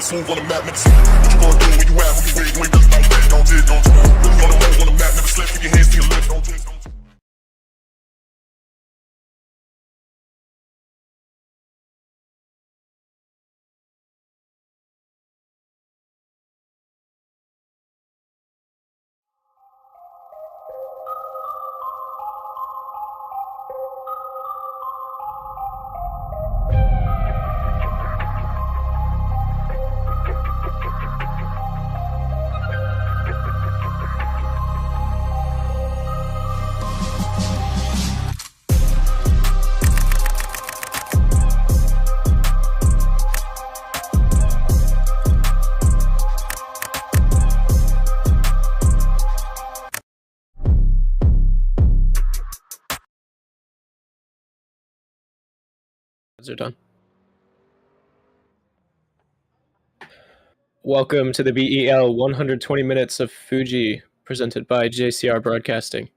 smooth on the map, never slip. What you gonna do when you at, who you with, you ain't really about that. Don't did, don't do. Really on the move on the map, never slip. Keep your hands to your lips, don't did, don't do. Are done. Welcome to the BEL 120 minutes of Fuji, presented by JCR Broadcasting.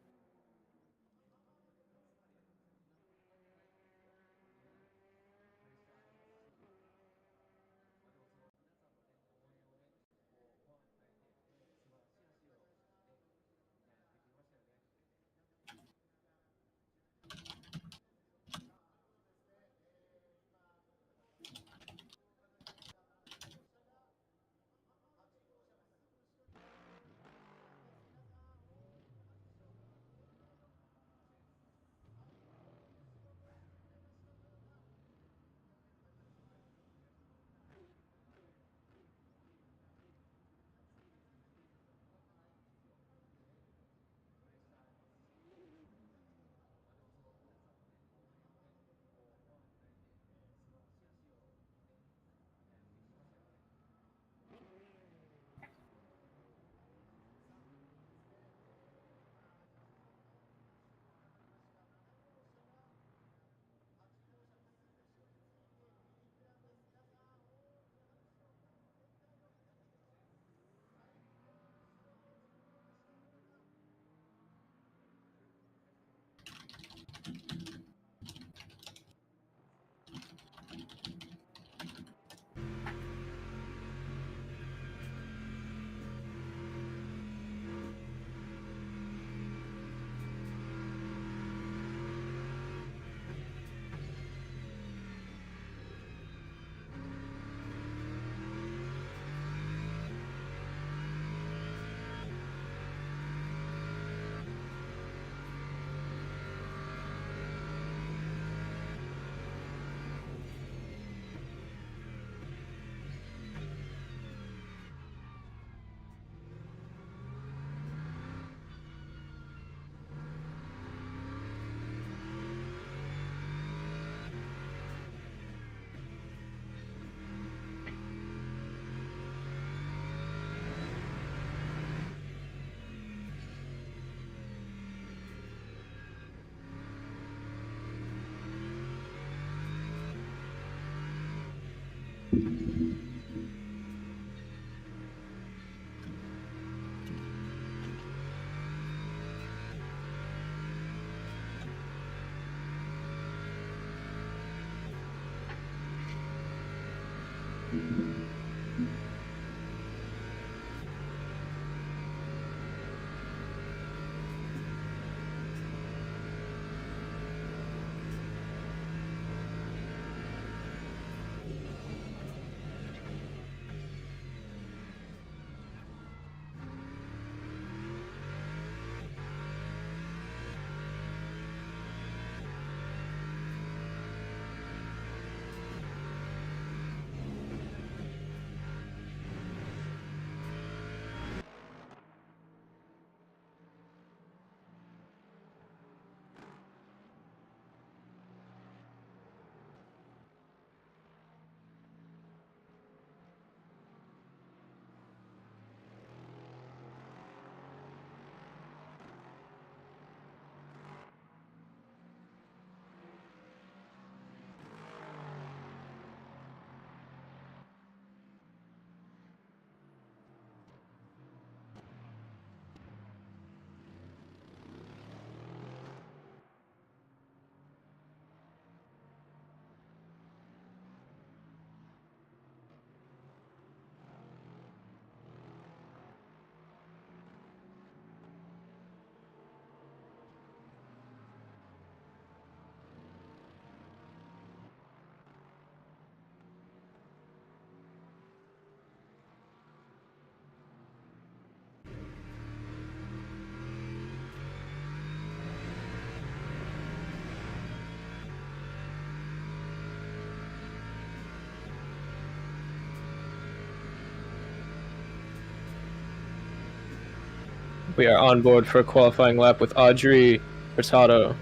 We are on board for a qualifying lap with Audrey Furtado.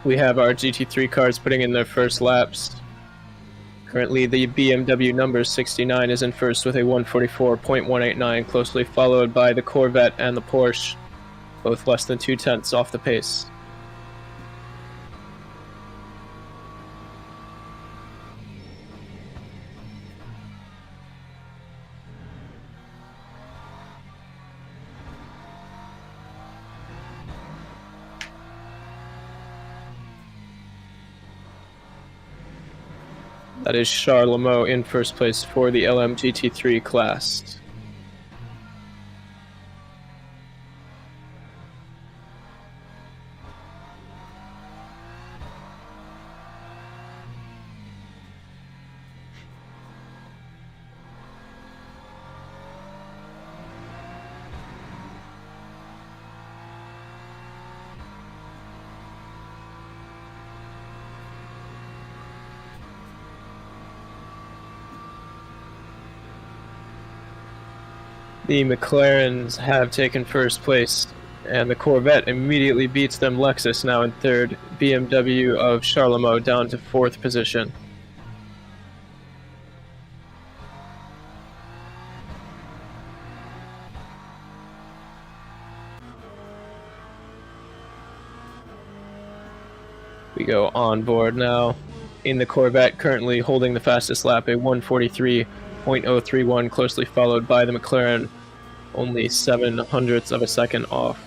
We have our GT3 cars putting in their first laps. Currently, the BMW number 69 is in first with a 144.189, closely followed by the Corvette and the Porsche, both less than 0.2 off the pace. That is Charles Lemot in first place for the LMGT3 class. The McLarens have taken first place, and the Corvette immediately beats them. Lexus now in third, BMW of Charles Lemot down to fourth position. We go on board now in the Corvette, currently holding the fastest lap, a 143.031, closely followed by the McLaren, only 0.07 of a second off.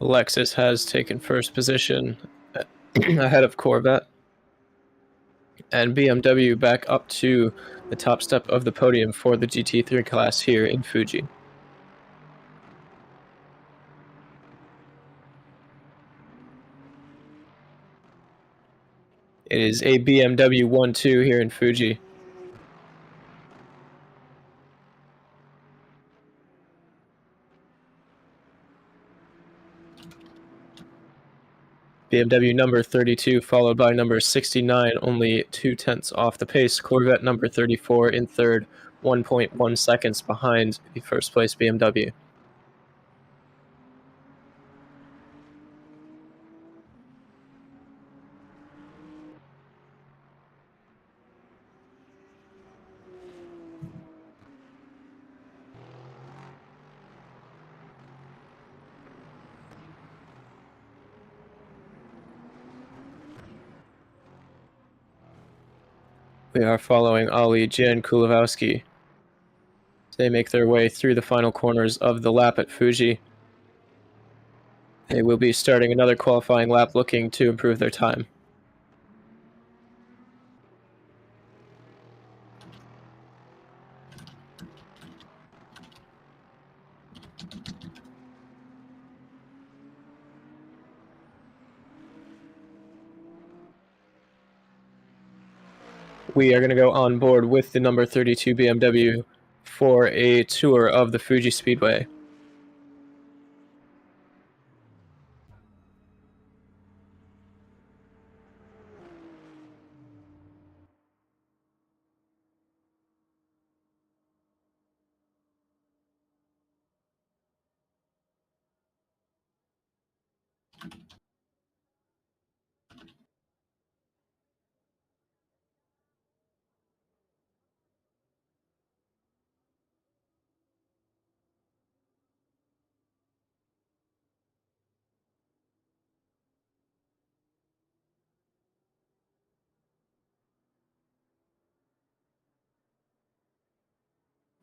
Lexus has taken first position ahead of Corvette, and BMW back up to the top step of the podium for the GT3 class here in Fuji. It is a BMW 1-2 here in Fuji. BMW number 32 followed by number 69, only 0.2 off the pace. Corvette number 34 in third, 1.1 seconds behind the first place BMW. We are following Ali Jan Kulowski. They make their way through the final corners of the lap at Fuji. They will be starting another qualifying lap looking to improve their time. we are going to go on board with the number 32 BMW for a tour of the Fuji Speedway.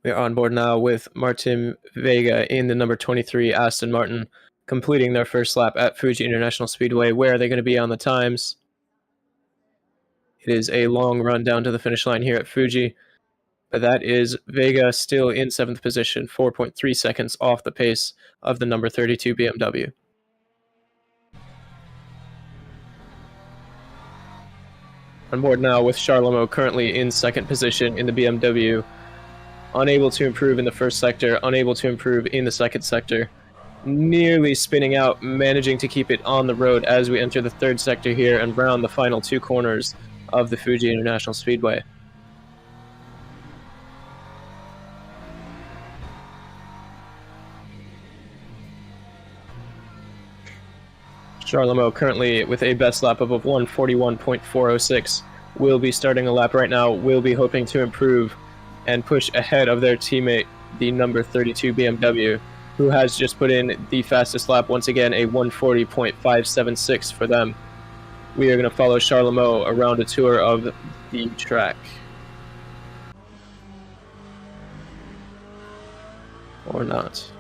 We are on board now with Martin Vega in the number 23 Aston Martin, completing their first lap at Fuji International Speedway. Where are they going to be on the times? It is a long run down to the finish line here at Fuji, but that is Vega still in 7th position, 4.3 seconds off the pace of the number 32 BMW. On board now with Charlemo currently in 2nd position in the BMW, unable to improve in the first sector, unable to improve in the second sector, nearly spinning out, managing to keep it on the road as we enter the 3rd sector here and round the final 2 corners of the Fuji International Speedway. Charlemo currently with a best lap of 1:41.406 will be starting a lap right now, will be hoping to improve and push ahead of their teammate, the number 32 BMW, who has just put in the fastest lap once again, a 1:40.576 for them. We are going to follow Charlemo around a tour of the track. Or not.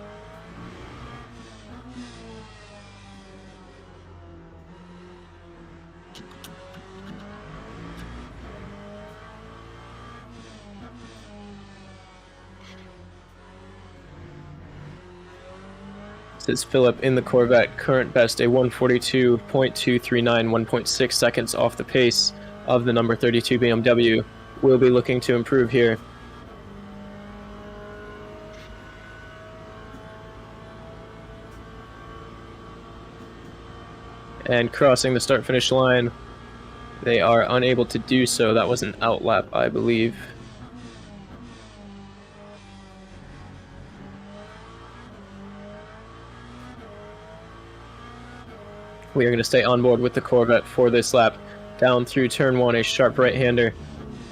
This is Philip in the Corvette, current best a 1:42.239, 1.6 seconds off the pace of the number 32 BMW. Will be looking to improve here. And crossing the start-finish line, they are unable to do so. That was an outlap, I believe. We are going to stay on board with the Corvette for this lap. Down through turn 1, a sharp right-hander,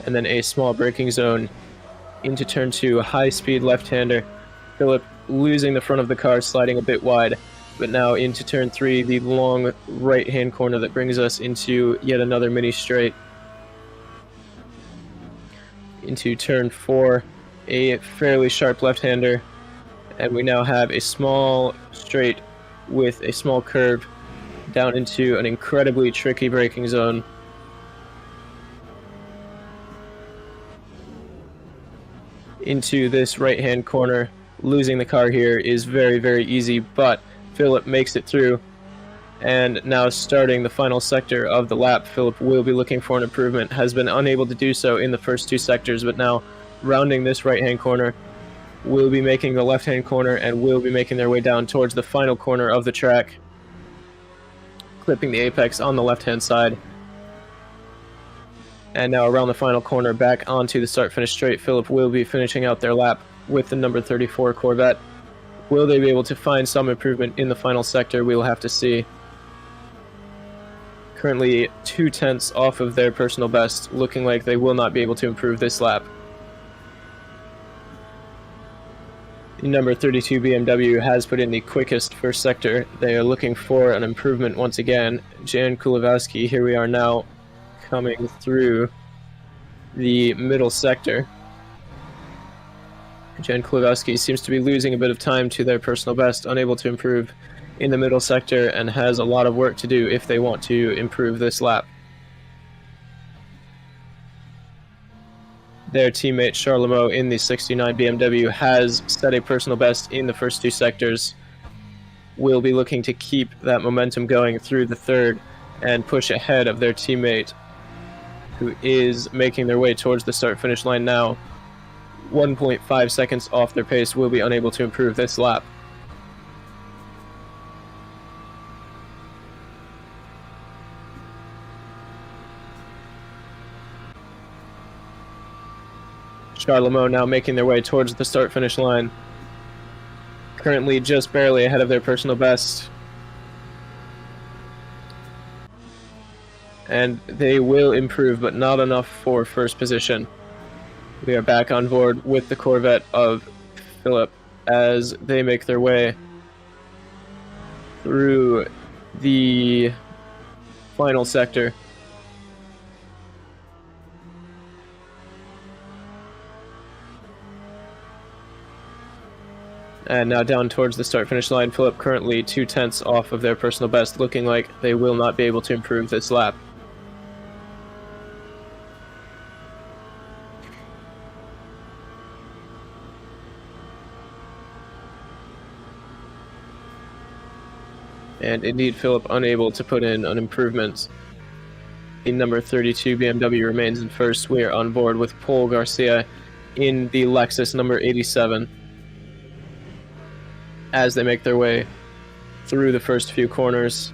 and then a small braking zone. Into turn 2, a high-speed left-hander. Philip losing the front of the car, sliding a bit wide. But now into turn 3, the long right-hand corner that brings us into yet another mini-straight. Into turn 4, a fairly sharp left-hander. And we now have a small straight with a small curve down into an incredibly tricky braking zone. Into this right-hand corner. Losing the car here is very, very easy, but Philip makes it through. And now starting the final sector of the lap, Philip will be looking for an improvement. Has been unable to do so in the first 2 sectors, but now rounding this right-hand corner, will be making the left-hand corner and will be making their way down towards the final corner of the track. Clipping the apex on the left-hand side. And now around the final corner, back onto the start-finish straight. Philip will be finishing out their lap with the number 34 Corvette. Will they be able to find some improvement in the final sector? We will have to see. Currently 0.2 off of their personal best, looking like they will not be able to improve this lap. The number 32 BMW has put in the quickest first sector. They are looking for an improvement once again. Jan Kulawowski, here we are now coming through the middle sector. Jan Kulawowski seems to be losing a bit of time to their personal best, unable to improve in the middle sector, and has a lot of work to do if they want to improve this lap. Their teammate Charlemo in the 69 BMW has set a personal best in the first 2 sectors. Will be looking to keep that momentum going through the 3rd and push ahead of their teammate who is making their way towards the start-finish line now. 1.5 seconds off their pace, will be unable to improve this lap. Charlemagne now making their way towards the start-finish line. Currently just barely ahead of their personal best. And they will improve, but not enough for first position. We are back on board with the Corvette of Philip as they make their way through the final sector. And now down towards the start-finish line. Philip currently 2/10 off of their personal best, looking like they will not be able to improve this lap. And indeed, Philip unable to put in an improvement. The number 32 BMW remains in first. We are on board with Paul Garcia in the Lexus number 87 as they make their way through the first few corners.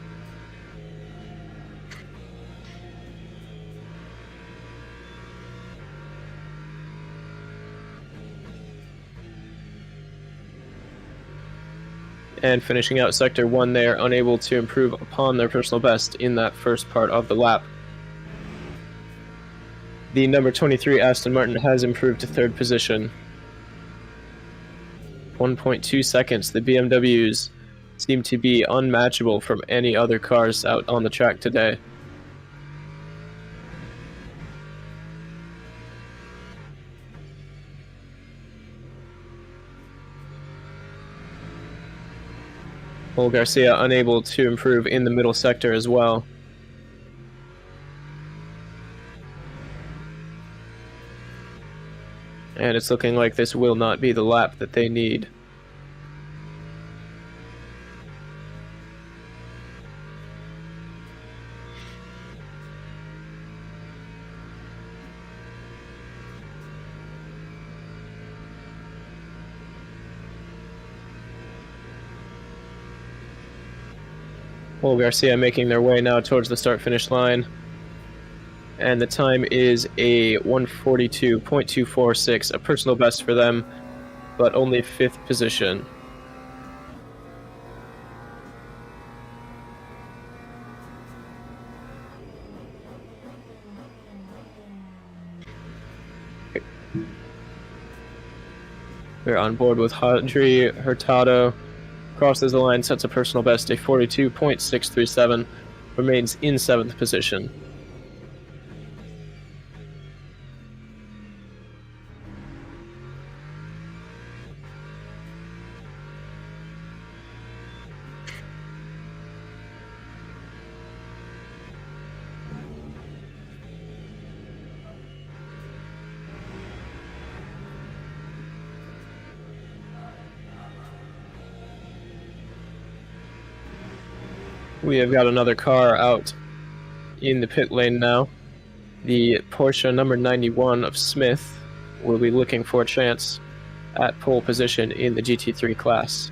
And finishing out Sector 1, they are unable to improve upon their personal best in that first part of the lap. The number 23 Aston Martin has improved to third position. 1.2 seconds. The BMWs seem to be unmatchable from any other cars out on the track today. Paul Garcia unable to improve in the middle sector as well. And it's looking like this will not be the lap that they need. Paul Garcia making their way now towards the start-finish line. And the time is a 1:42.246, a personal best for them, but only 5th position. We're on board with Hadri Hurtado. Crosses the line, sets a personal best, a 42.637, remains in 7th position. We have got another car out in the pit lane now. The Porsche number 91 of Smith will be looking for a chance at pole position in the GT3 class.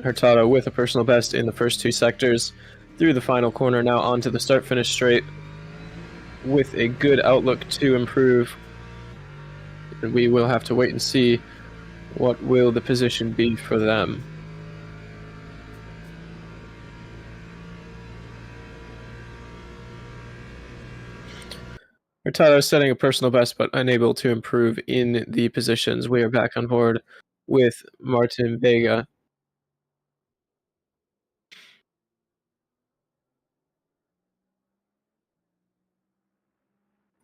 Hurtado with a personal best in the first 2 sectors, through the final corner, now onto the start-finish straight with a good outlook to improve. And we will have to wait and see what will the position be for them. Hurtado is setting a personal best but unable to improve in the positions. We are back on board with Martin Vega.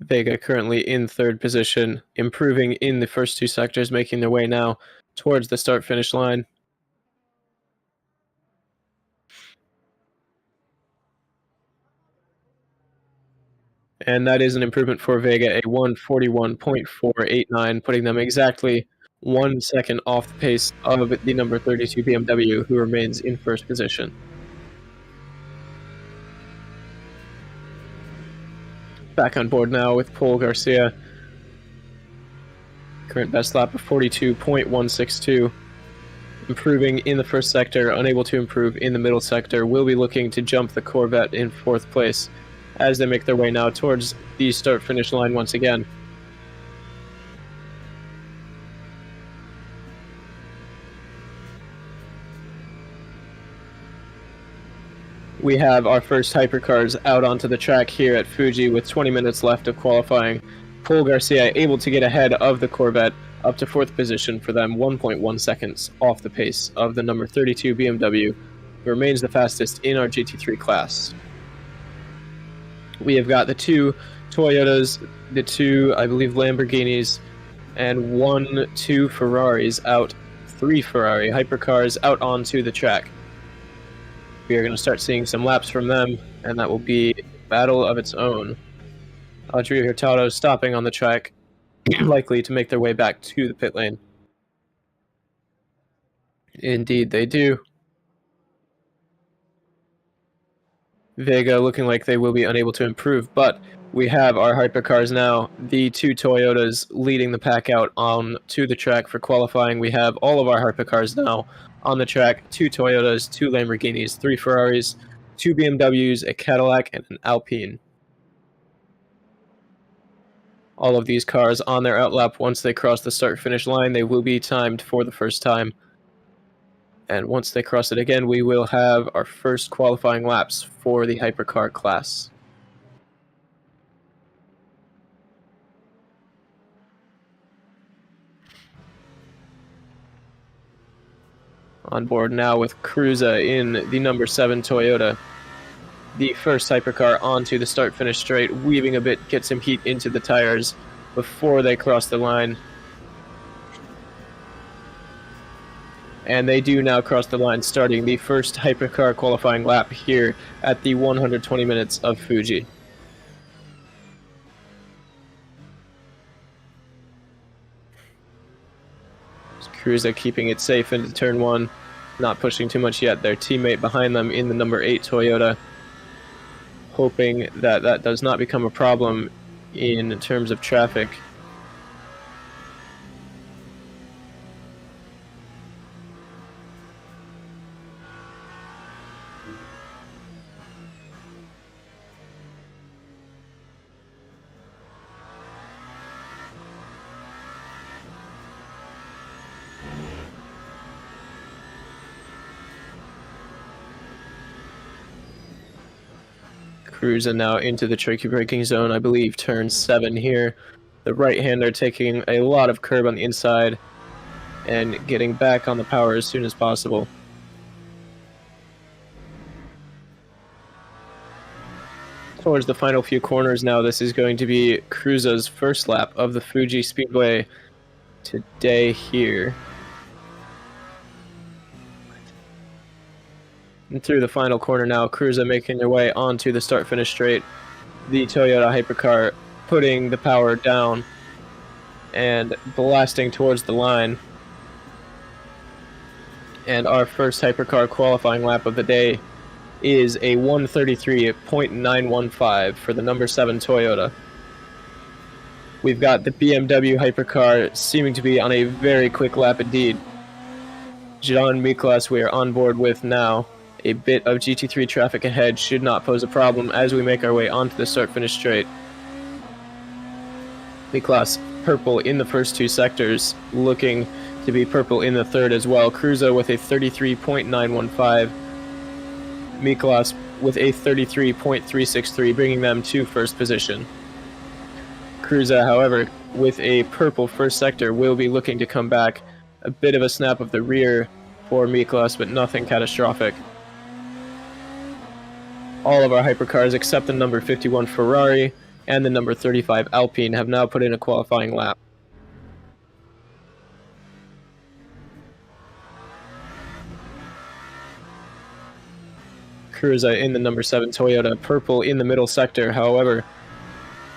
Vega currently in third position, improving in the first two sectors, making their way now towards the start-finish line. And that is an improvement for Vega, a 1:41.489, putting them exactly 1 second off the pace of the number 32 BMW, who remains in first position. Back on board now with Paul Garcia. Current best lap of 42.162. Improving in the first sector, unable to improve in the middle sector, will be looking to jump the Corvette in fourth place as they make their way now towards the start-finish line once again. We have our first hypercars out onto the track here at Fuji with 20 minutes left of qualifying. Paul Garcia able to get ahead of the Corvette up to fourth position for them, 1.1 seconds off the pace of the number 32 BMW, who remains the fastest in our GT3 class. We have got the two Toyotas, the two, I believe, Lamborghinis, and two Ferraris out, three Ferrari hypercars out onto the track. We are going to start seeing some laps from them, and that will be a battle of its own. Audrey Hurtado stopping on the track, likely to make their way back to the pit lane. Indeed, they do. Vega looking like they will be unable to improve, but we have our hypercars now. The two Toyotas leading the pack out on to the track for qualifying. We have all of our hypercars now on the track. Two Toyotas, two Lamborghinis, three Ferraris, two BMWs, a Cadillac, and an Alpine. All of these cars on their outlap, once they cross the start-finish line, they will be timed for the first time. And once they cross it again, we will have our first qualifying laps for the hypercar class. On board now with Cruza in the number 7 Toyota. The first hypercar onto the start-finish straight, weaving a bit, get some heat into the tires before they cross the line. And they do now cross the line, starting the first hypercar qualifying lap here at the 120 minutes of Fuji. Cruza keeping it safe into turn 1, not pushing too much yet. Their teammate behind them in the number 8 Toyota, hoping that that does not become a problem in terms of traffic. Cruza now into the tricky braking zone, I believe turn 7 here. The right-hander taking a lot of curb on the inside and getting back on the power as soon as possible. Towards the final few corners now, this is going to be Cruza's first lap of the Fuji Speedway today here. And through the final corner now, Cruza making their way onto the start-finish straight. The Toyota hypercar putting the power down and blasting towards the line. And our first hypercar qualifying lap of the day is a 1:33.915 for the number 7 Toyota. We've got the BMW hypercar seeming to be on a very quick lap indeed. John Miklas we are on board with now. A bit of GT3 traffic ahead should not pose a problem as we make our way onto the start-finish straight. Miklas purple in the first two sectors, looking to be purple in the third as well. Cruza with a 33.915. Miklas with a 33.363, bringing them to first position. Cruza, however, with a purple first sector, will be looking to come back. A bit of a snap of the rear for Miklas, but nothing catastrophic. All of our hypercars except the number 51 Ferrari and the number 35 Alpine have now put in a qualifying lap. Cruza in the number 7 Toyota, purple in the middle sector. However,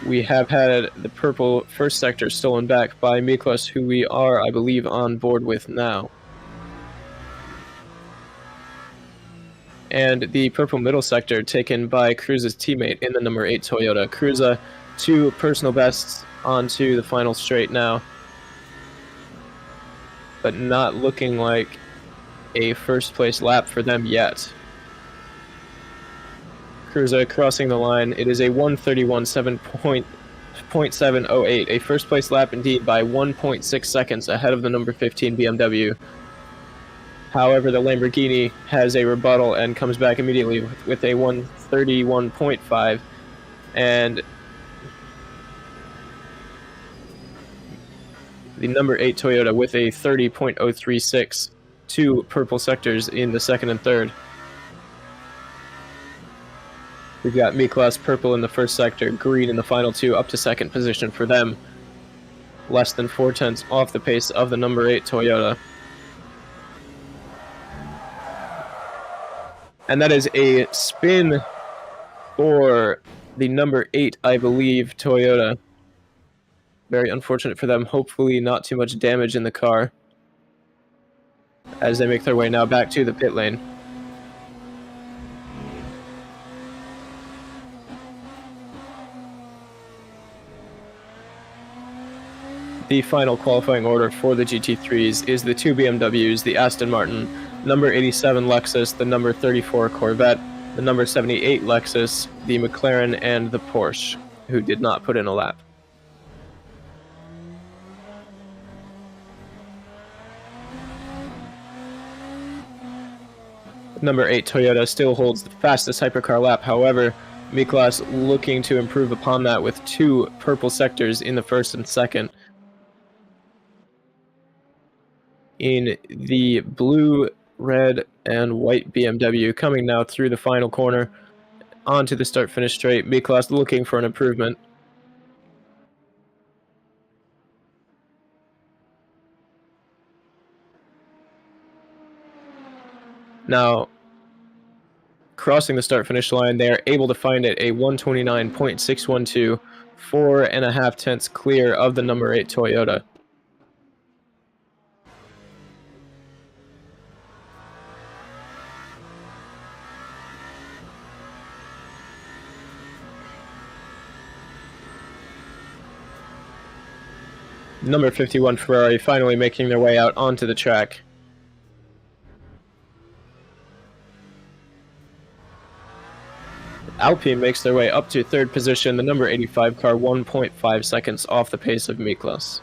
we have had the purple first sector stolen back by Miklos, who we are, I believe, on board with now. And the purple middle sector taken by Cruza's teammate in the number 8 Toyota. Cruza, 2 personal bests onto the final straight now, but not looking like a first place lap for them yet. Cruza crossing the line. It is a 1:31.708, a first place lap indeed by 1.6 seconds ahead of the number 15 BMW. However, the Lamborghini has a rebuttal and comes back immediately with a 1:31.5, and the number 8 Toyota with a 30.036, 2 purple sectors in the second and third. We've got Miklos purple in the first sector, green in the final 2, up to second position for them. Less than 4/10 off the pace of the number 8 Toyota. And that is a spin for the number 8, I believe, Toyota. Very unfortunate for them. Hopefully not too much damage in the car as they make their way now back to the pit lane. The final qualifying order for the GT3s is the 2 BMWs, the Aston Martin, number 87 Lexus, the number 34 Corvette, the number 78 Lexus, the McLaren, and the Porsche, who did not put in a lap. Number 8 Toyota still holds the fastest hypercar lap. However, Miklos looking to improve upon that with 2 purple sectors in the first and second. In the blue, red, and white BMW, coming now through the final corner onto the start-finish straight. Miklos looking for an improvement. Now, crossing the start-finish line, they are able to find it a 1:29.612, 4.5 tenths clear of the number 8 Toyota. Number 51 Ferrari finally making their way out onto the track. Alpine makes their way up to third position, the number 85 car 1.5 seconds off the pace of Miklos.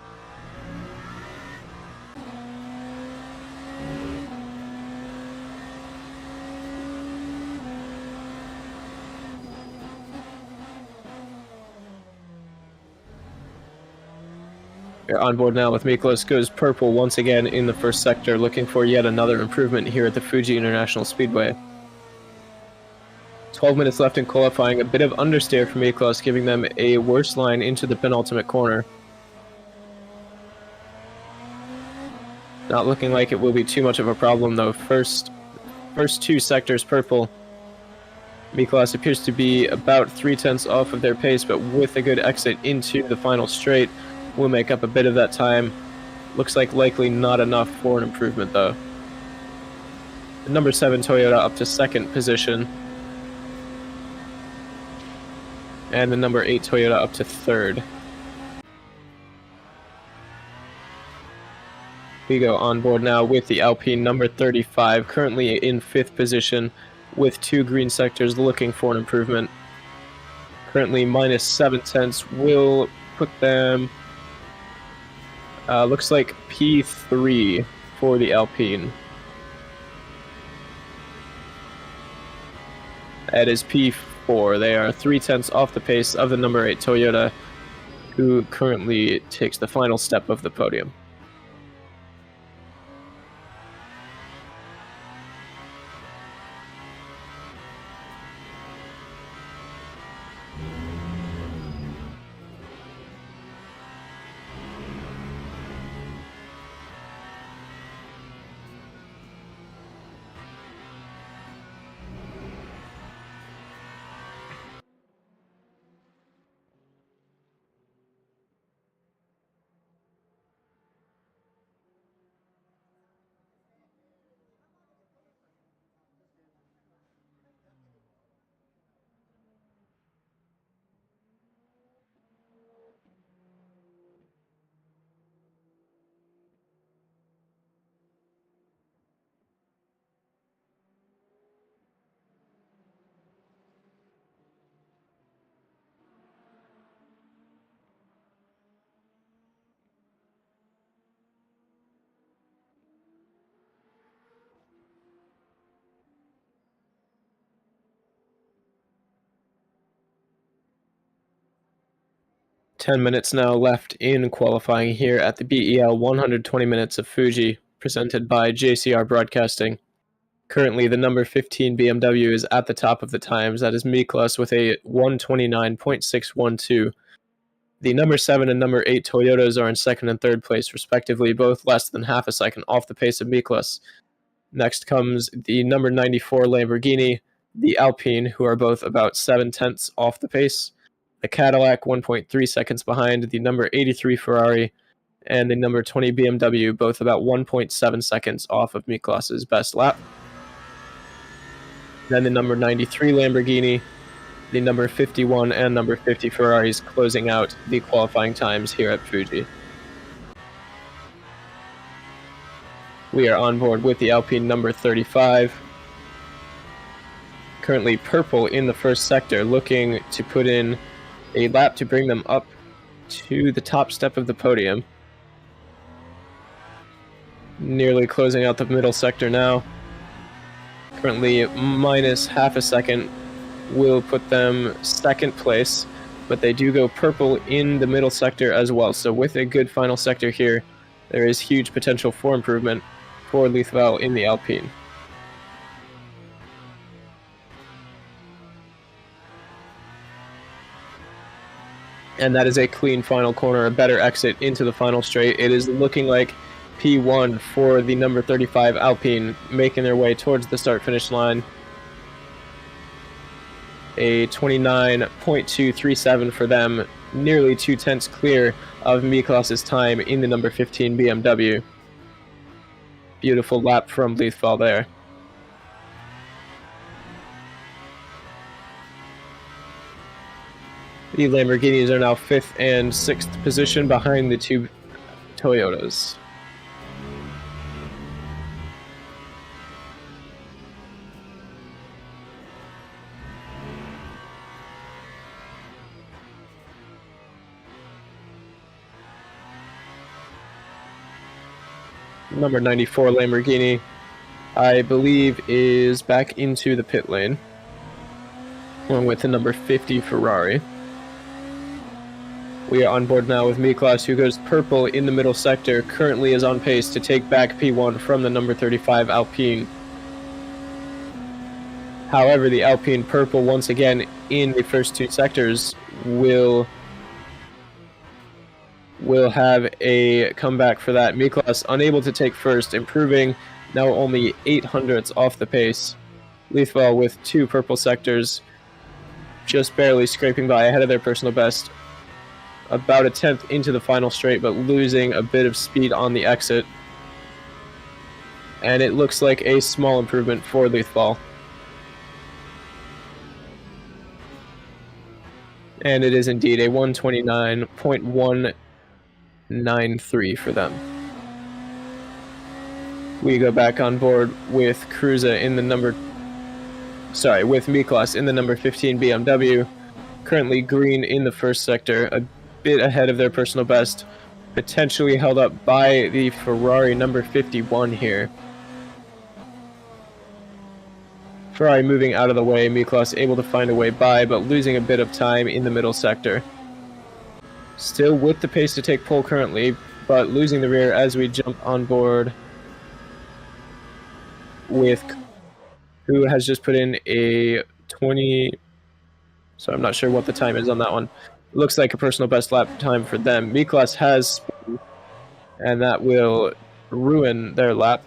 We're on board now with Miklos, goes purple once again in the first sector, looking for yet another improvement here at the Fuji International Speedway. 12 minutes left in qualifying, a bit of understeer for Miklos, giving them a worse line into the penultimate corner. Not looking like it will be too much of a problem though. First 2 sectors purple. Miklos appears to be about 3/10 off of their pace, but with a good exit into the final straight, will make up a bit of that time. Looks like likely not enough for an improvement though. The number 7 Toyota up to second position. And the number 8 Toyota up to third. We go on board now with the Alpine number 35, currently in 5th position with 2 green sectors, looking for an improvement. Currently minus 7 tenths will put them, looks like P3 for the Alpine. That is P4. They are 3/10 off the pace of the number 8 Toyota, who currently takes the final step of the podium. 10 minutes now left in qualifying here at the BEL 120 minutes of Fuji, presented by JCR Broadcasting. Currently, the number 15 BMW is at the top of the times. That is Miklas with a 129.612. The number 7 and number 8 Toyotas are in second and third place, respectively, both less than half a second off the pace of Miklas. Next comes the number 94 Lamborghini, the Alpine, who are both about 7/10 off the pace, the Cadillac 1.3 seconds behind, the number 83 Ferrari, and the number 20 BMW, both about 1.7 seconds off of Miklas's best lap. Then the number 93 Lamborghini, the number 51 and number 50 Ferraris closing out the qualifying times here at Fuji. We are on board with the Alpine number 35. Currently purple in the first sector, looking to put in a lap to bring them up to the top step of the podium. Nearly closing out the middle sector now. Currently minus half a second will put them second place, but they do go purple in the middle sector as well. So with a good final sector here, there is huge potential for improvement for Lithval in the Alpine. And that is a clean final corner, a better exit into the final straight. It is looking like P1 for the number 35 Alpine, making their way towards the start-finish line. A 29.237 for them, nearly 2/10 clear of Miklas's time in the number 15 BMW. Beautiful lap from Lithval there. The Lamborghinis are now 5th and 6th position behind the two Toyotas. Number 94 Lamborghini, I believe, is back into the pit lane, along with the number 50 Ferrari. We are on board now with Miklas, who goes purple in the middle sector, currently is on pace to take back P1 from the number 35 Alpine. However, the Alpine purple once again in the first two sectors will have a comeback for that. Miklas unable to take first, improving, now only 800ths off the pace. Lithval with two purple sectors, just barely scraping by ahead of their personal best. About a 10th into the final straight, but losing a bit of speed on the exit. And it looks like a small improvement for Lithval. And it is indeed a 129.193 for them. We go back on board with Miklas in the number 15 BMW. Currently green in the first sector, a bit ahead of their personal best, potentially held up by the Ferrari number 51 here. Ferrari moving out of the way, Miklas able to find a way by, but losing a bit of time in the middle sector. Still with the pace to take pole currently, but losing the rear as we jump on board with who has just put in a 20, so I'm not sure what the time is on that one. Looks like a personal best lap time for them. Miklas has speed, and that will ruin their lap.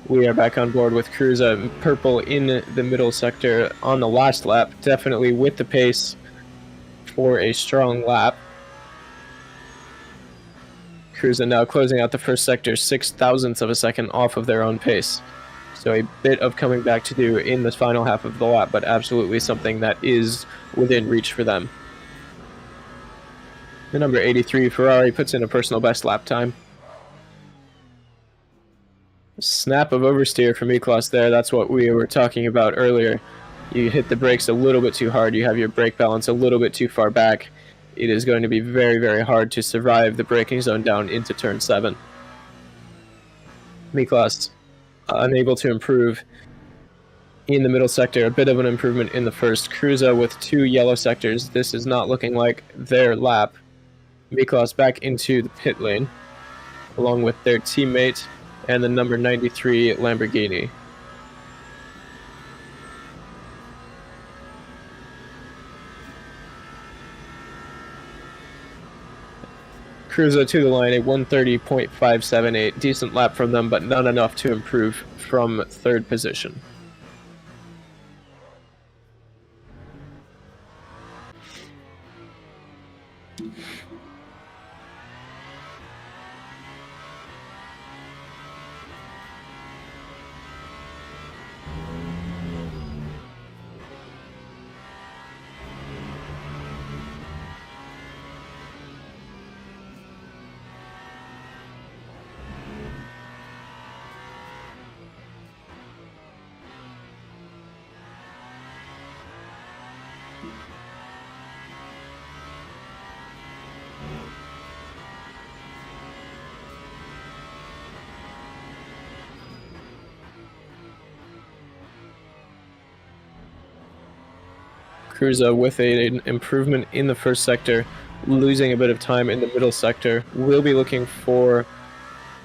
We are back on board with Cruza, purple in the middle sector on the last lap, definitely with the pace for a strong lap. Cruza now closing out the first sector 0.06 of a second off of their own pace. So a bit of coming back to do in the final half of the lap, but absolutely something that is within reach for them. The number 83 Ferrari puts in a personal best lap time. Snap of oversteer from Miklas there. That's what we were talking about earlier. You hit the brakes a little bit too hard. You have your brake balance a little bit too far back. It is going to be very, very hard to survive the braking zone down into turn 7. Miklas unable to improve in the middle sector, a bit of an improvement in the first. Cruza with 2 yellow sectors. This is not looking like their lap. Miklos back into the pit lane, along with their teammate and the number 93 Lamborghini. Cruza to the line, a 130.578. Decent lap from them, but not enough to improve from third position. Cruza with an improvement in the first sector, losing a bit of time in the middle sector. Will be looking for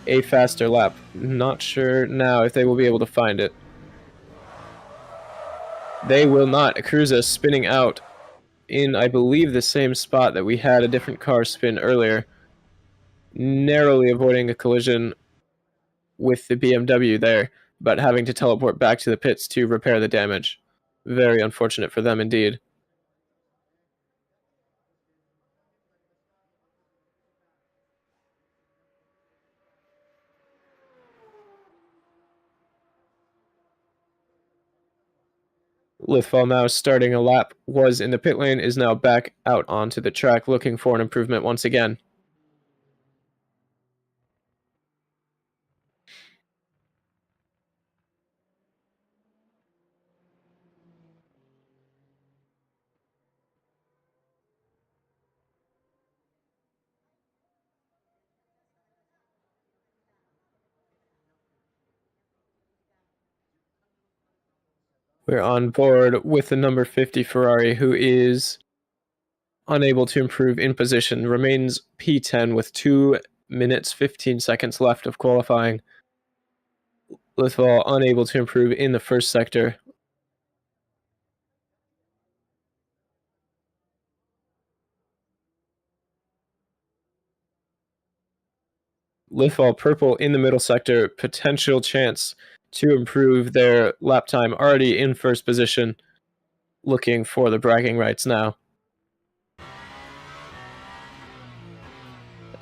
a faster lap. Not sure now if they will be able to find it. They will not. Cruza spinning out in, I believe, the same spot that we had a different car spin earlier, narrowly avoiding a collision with the BMW there, but having to teleport back to the pits to repair the damage. Very unfortunate for them indeed. Lithval now starting a lap, was in the pit lane, is now back out onto the track looking for an improvement once again. We're on board with the number 50 Ferrari, who is unable to improve in position, remains P10 with 2 minutes 15 seconds left of qualifying. Lithval unable to improve in the first sector. Lithval purple in the middle sector, potential chance to improve their lap time, already in first position, looking for the bragging rights now.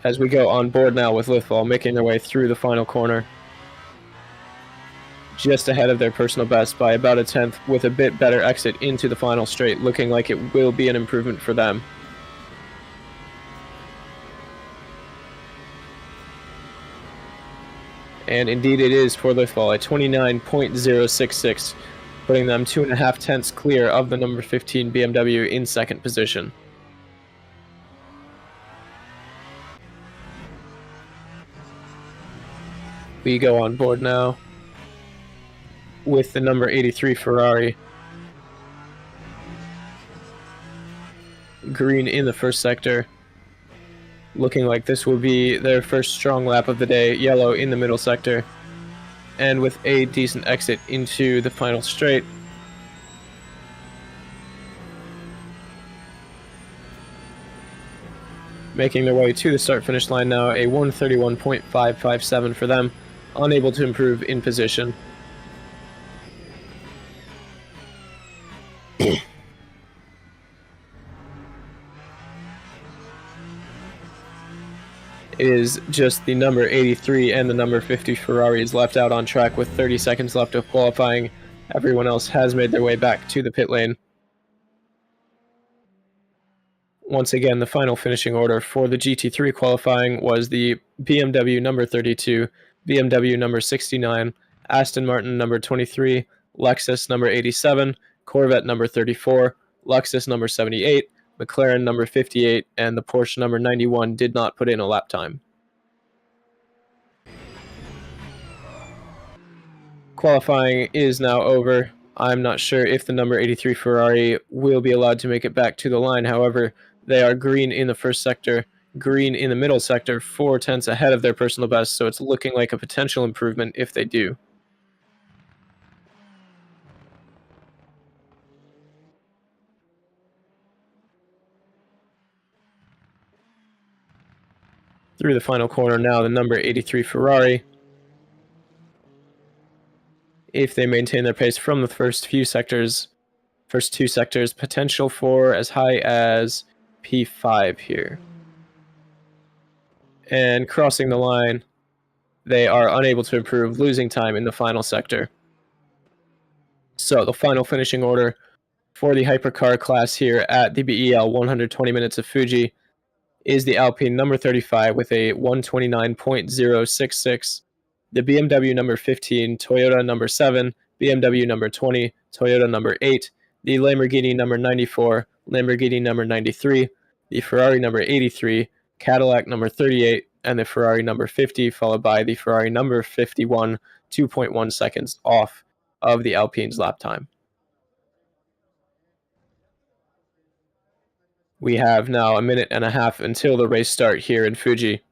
As we go on board now with Lithval, making their way through the final corner. Just ahead of their personal best by about a tenth, with a bit better exit into the final straight, looking like it will be an improvement for them. And indeed it is for Lithval, a 29.066, putting them 2.5 tenths clear of the number 15 BMW in second position. We go on board now with the number 83 Ferrari. Green in the first sector. Looking like this will be their first strong lap of the day. Yellow in the middle sector. And with a decent exit into the final straight. Making their way to the start-finish line now, a 131.557 for them. Unable to improve in position. It is just the number 83 and the number 50 Ferraris left out on track with 30 seconds left of qualifying. Everyone else has made their way back to the pit lane. Once again, the final finishing order for the GT3 qualifying was the BMW number 32, BMW number 69, Aston Martin number 23, Lexus number 87, Corvette number 34, Lexus number 78, McLaren number 58, and the Porsche number 91 did not put in a lap time. Qualifying is now over. I'm not sure if the number 83 Ferrari will be allowed to make it back to the line. However, they are green in the first sector, green in the middle sector, 4/10 ahead of their personal best, so it's looking like a potential improvement if they do. Through the final corner now, the number 83 Ferrari. If they maintain their pace from the first two sectors, potential for as high as P5 here. And crossing the line, they are unable to improve, losing time in the final sector. So the final finishing order for the hypercar class here at the BEL 120 minutes of Fuji is the Alpine number 35 with a 129.066, the BMW number 15, Toyota number 7, BMW number 20, Toyota number 8, the Lamborghini number 94, Lamborghini number 93, the Ferrari number 83, Cadillac number 38, and the Ferrari number 50, followed by the Ferrari number 51, 2.1 seconds off of the Alpine's lap time. We have now a minute and a half until the race start here in Fuji.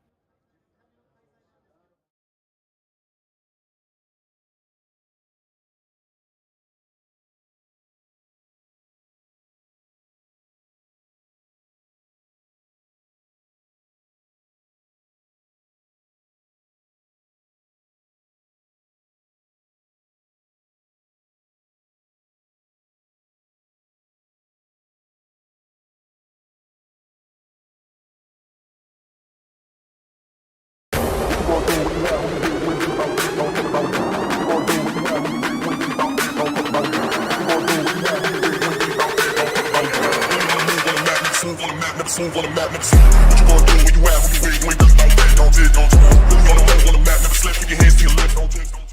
Move on the map, never slip. What you gonna do when you have who you with? You ain't just like that. Don't dig, don't. Really on the move on the map, never slip. Keep your hands to your lips. Don't dig, don't.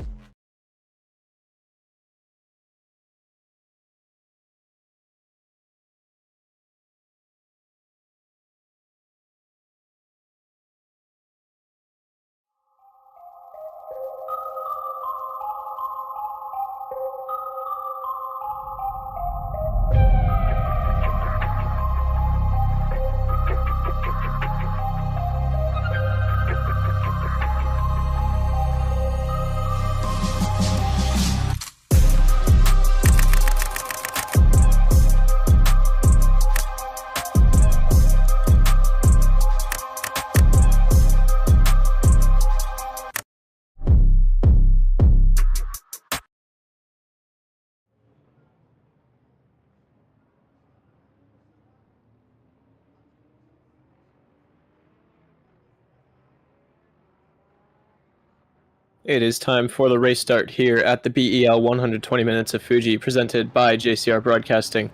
It is time for the race start here at the BEL 120 minutes of Fuji, presented by JCR Broadcasting.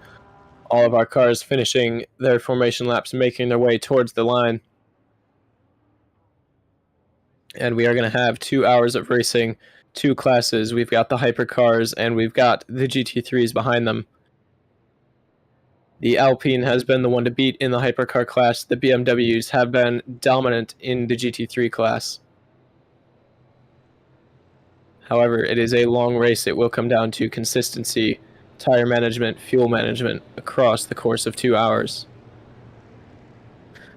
All of our cars finishing their formation laps, making their way towards the line. And we are going to have 2 hours of racing, 2 classes. We've got the hypercars and we've got the GT3s behind them. The Alpine has been the one to beat in the hypercar class. The BMWs have been dominant in the GT3 class. However, it is a long race. It will come down to consistency, tire management, fuel management across the course of 2 hours.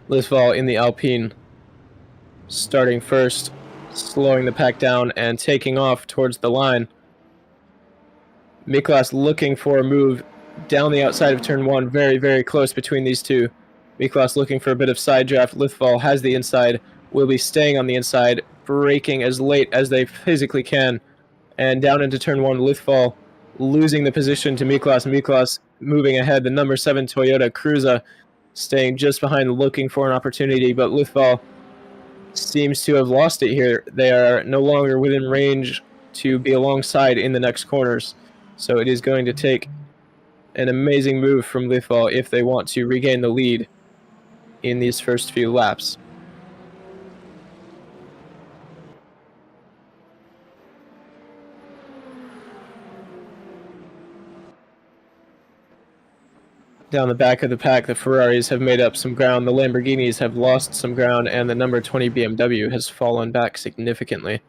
Lisval in the Alpine, starting first, slowing the pack down and taking off towards the line. Miklas looking for a move down the outside of turn 1, very, very close between these two. Miklas looking for a bit of side draft. Lithval has the inside, will be staying on the inside, braking as late as they physically can. And down into turn 1, Lithval losing the position to Miklas. Miklas moving ahead. The number 7 Toyota Cruza staying just behind, looking for an opportunity, but Lithval seems to have lost it here. They are no longer within range to be alongside in the next corners. So it is going to take an amazing move from Lithval if they want to regain the lead in these first few laps. Down the back of the pack, the Ferraris have made up some ground, the Lamborghinis have lost some ground, and the number 20 BMW has fallen back significantly.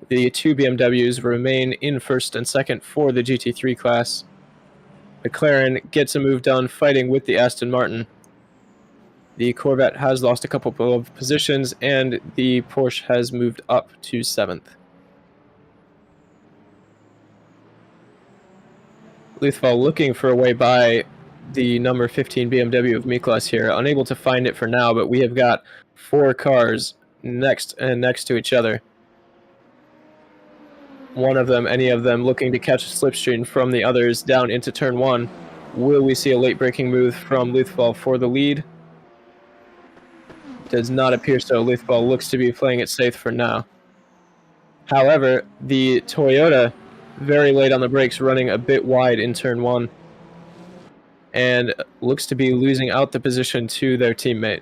The two BMWs remain in first and second for the GT3 class. McLaren gets a move done fighting with the Aston Martin. The Corvette has lost a couple of positions, and the Porsche has moved up to 7th. Luthval looking for a way by the number 15 BMW of Miklas here, unable to find it for now, but we have got 4 cars next to each other. One of them, any of them, looking to catch a slipstream from the others down into turn 1. Will we see a late braking move from Luthval for the lead? Does not appear so. Luthval looks to be playing it safe for now. However, the Toyota very late on the brakes, running a bit wide in turn 1, and looks to be losing out the position to their teammate.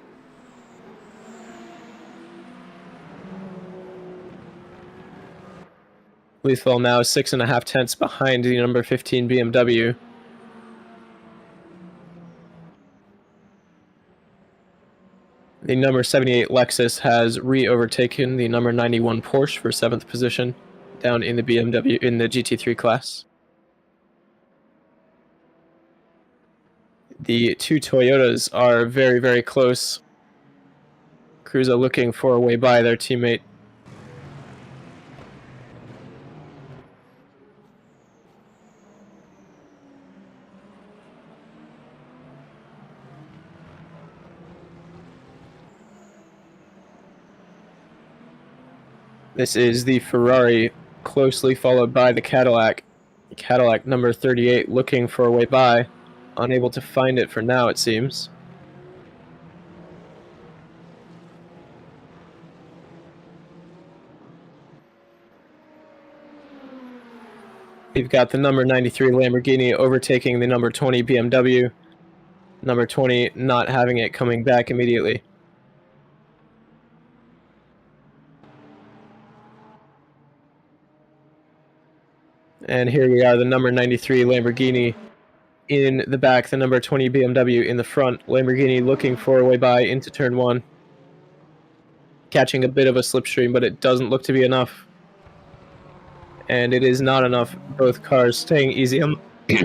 Luthval now 6.5 tenths behind the number 15 BMW. The number 78 Lexus has re-overtaken the number 91 Porsche for 7th position down in the BMW in the GT3 class. The two Toyotas are very, very close. Cruza looking for a way by their teammate. This is the Ferrari, closely followed by the Cadillac. Cadillac number 38 looking for a way by. Unable to find it for now, it seems. We've got the number 93 Lamborghini overtaking the number 20 BMW. Number 20 not having it, coming back immediately. And here we are, the number 93 Lamborghini in the back, the number 20 BMW in the front. Lamborghini looking for a way by into turn 1. Catching a bit of a slipstream, but it doesn't look to be enough. And it is not enough. Both cars staying easy on,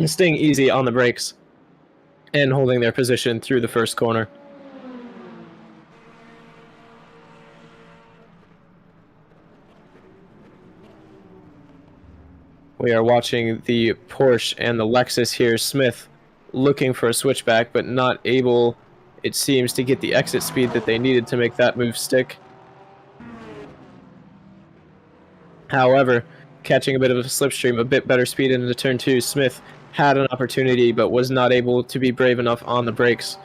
staying easy on the brakes and holding their position through the first corner. We are watching the Porsche and the Lexus here. Smith looking for a switchback, but not able, it seems, to get the exit speed that they needed to make that move stick. However, catching a bit of a slipstream, a bit better speed into turn 2. Smith had an opportunity, but was not able to be brave enough on the brakes,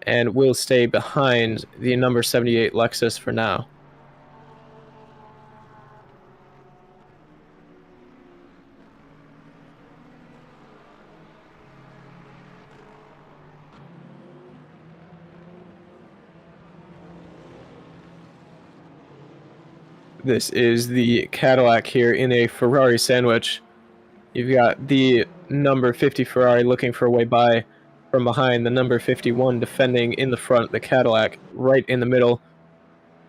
and will stay behind the number 78 Lexus for now. This is the Cadillac here in a Ferrari sandwich. You've got the number 50 Ferrari looking for a way by from behind, the number 51 defending in the front, the Cadillac right in the middle,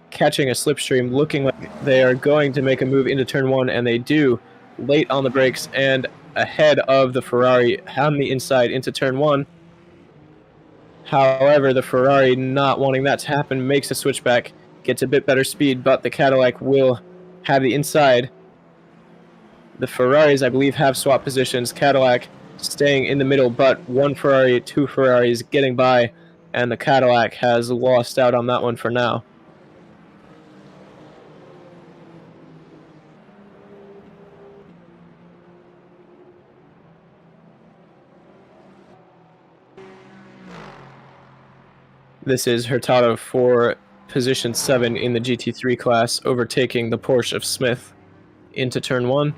catching a slipstream, looking like they are going to make a move into turn 1, and they do, late on the brakes and ahead of the Ferrari on the inside into turn 1. However, the Ferrari, not wanting that to happen, makes a switchback, gets a bit better speed, but the Cadillac will have the inside. The Ferraris, I believe, have swapped positions. Cadillac staying in the middle, but one Ferrari, two Ferraris getting by, and the Cadillac has lost out on that one for now. This is Hurtado for position 7 in the GT3 class, overtaking the Porsche of Smith into turn 1.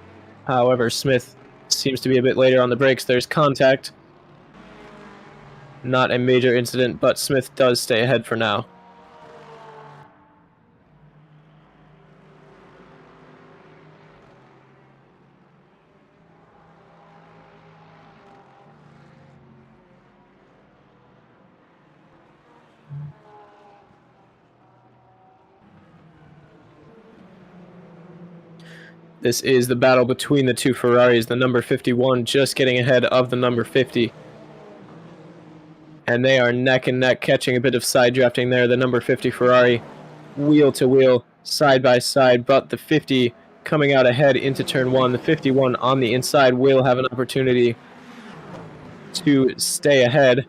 However, Smith seems to be a bit later on the brakes. There's contact. Not a major incident, but Smith does stay ahead for now. This is the battle between the two Ferraris, the number 51 just getting ahead of the number 50. And they are neck and neck, catching a bit of side drafting there. The number 50 Ferrari, wheel to wheel, side by side, but the 50 coming out ahead into turn 1. The 51 on the inside will have an opportunity to stay ahead.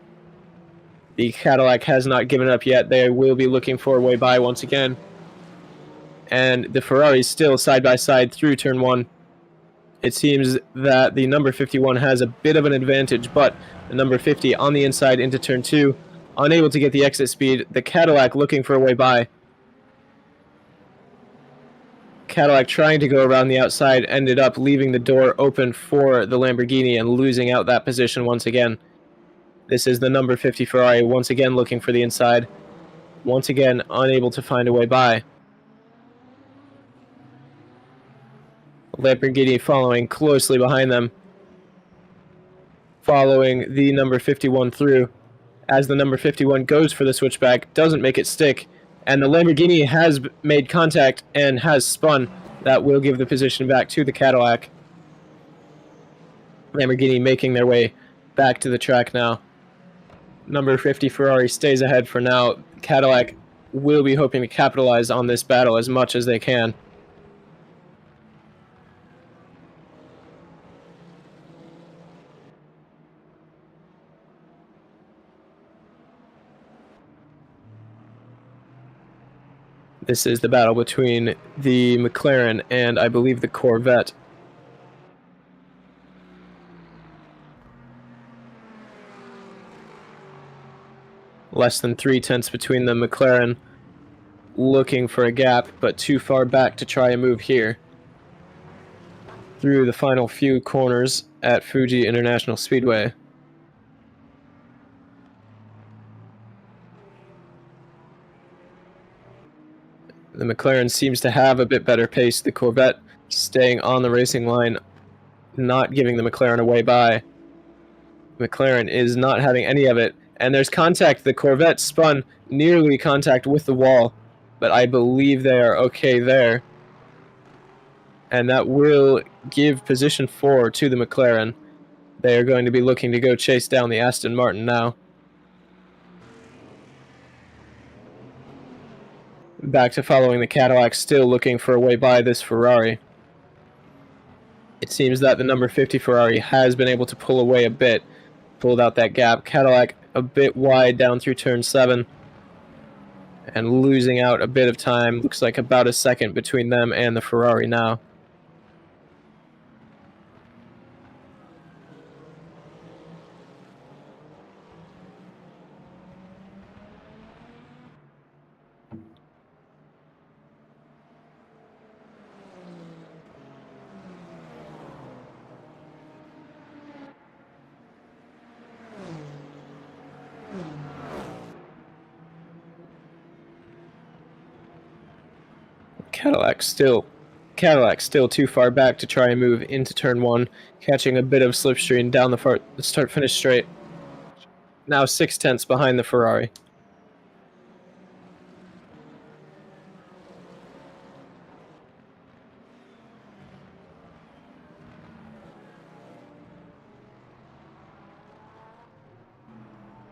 The Cadillac has not given up yet. They will be looking for a way by once again. And the Ferrari still side by side through turn 1. It seems that the number 51 has a bit of an advantage, but the number 50 on the inside into turn 2, unable to get the exit speed. The Cadillac looking for a way by. Cadillac trying to go around the outside, ended up leaving the door open for the Lamborghini and losing out that position once again. This is the number 50 Ferrari once again looking for the inside. Once again unable to find a way by. Lamborghini following closely behind them. Following the number 51 through. As the number 51 goes for the switchback, doesn't make it stick. And the Lamborghini has made contact and has spun. That will give the position back to the Cadillac. Lamborghini making their way back to the track now. Number 50 Ferrari stays ahead for now. Cadillac will be hoping to capitalize on this battle as much as they can. This is the battle between the McLaren and, I believe, the Corvette. Less than 3/10 between the McLaren, looking for a gap, but too far back to try a move here. Through the final few corners at Fuji International Speedway. The McLaren seems to have a bit better pace. The Corvette staying on the racing line, not giving the McLaren a way by. McLaren is not having any of it. And there's contact. The Corvette spun nearly contact with the wall, but I believe they are okay there. And that will give position 4 to the McLaren. They are going to be looking to go chase down the Aston Martin now. Back to following the Cadillac, still looking for a way by this Ferrari. It seems that the number 50 Ferrari has been able to pull away a bit, pulled out that gap. Cadillac a bit wide down through turn 7 and losing out a bit of time. Looks like about a second between them and the Ferrari now. Cadillac still too far back to try and move into turn 1, catching a bit of slipstream down the start-finish straight. Now 6/10 behind the Ferrari.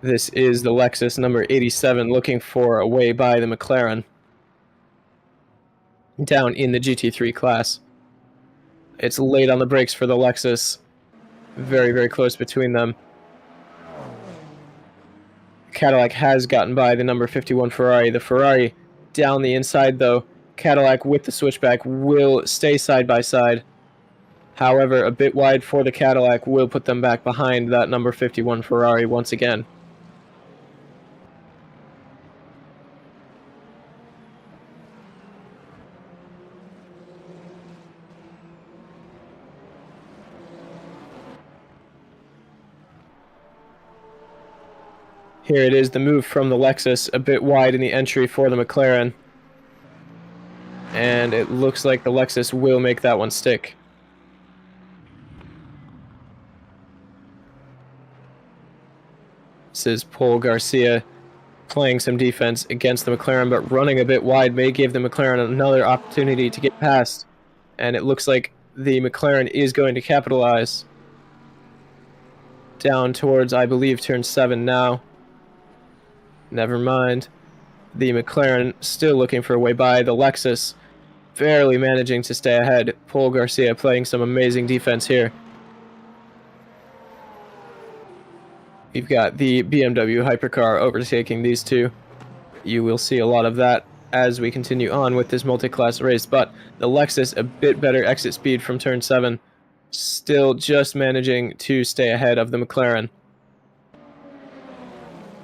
This is the Lexus number 87 looking for a way by the McLaren. Down in the GT3 class. It's late on the brakes for the Lexus. Very, very close between them. Cadillac has gotten by the number 51 Ferrari. The Ferrari down the inside, though. Cadillac with the switchback will stay side by side. However, a bit wide for the Cadillac will put them back behind that number 51 Ferrari once again. Here it is, the move from the Lexus, a bit wide in the entry for the McLaren. And it looks like the Lexus will make that one stick. This is Paul Garcia playing some defense against the McLaren, but running a bit wide may give the McLaren another opportunity to get past. And it looks like the McLaren is going to capitalize. Down towards, I believe, turn 7 now. Never mind. The McLaren still looking for a way by. The Lexus barely managing to stay ahead. Paul Garcia playing some amazing defense here. We've got the BMW hypercar overtaking these two. You will see a lot of that as we continue on with this multi-class race, but the Lexus a bit better exit speed from turn 7, still just managing to stay ahead of the McLaren.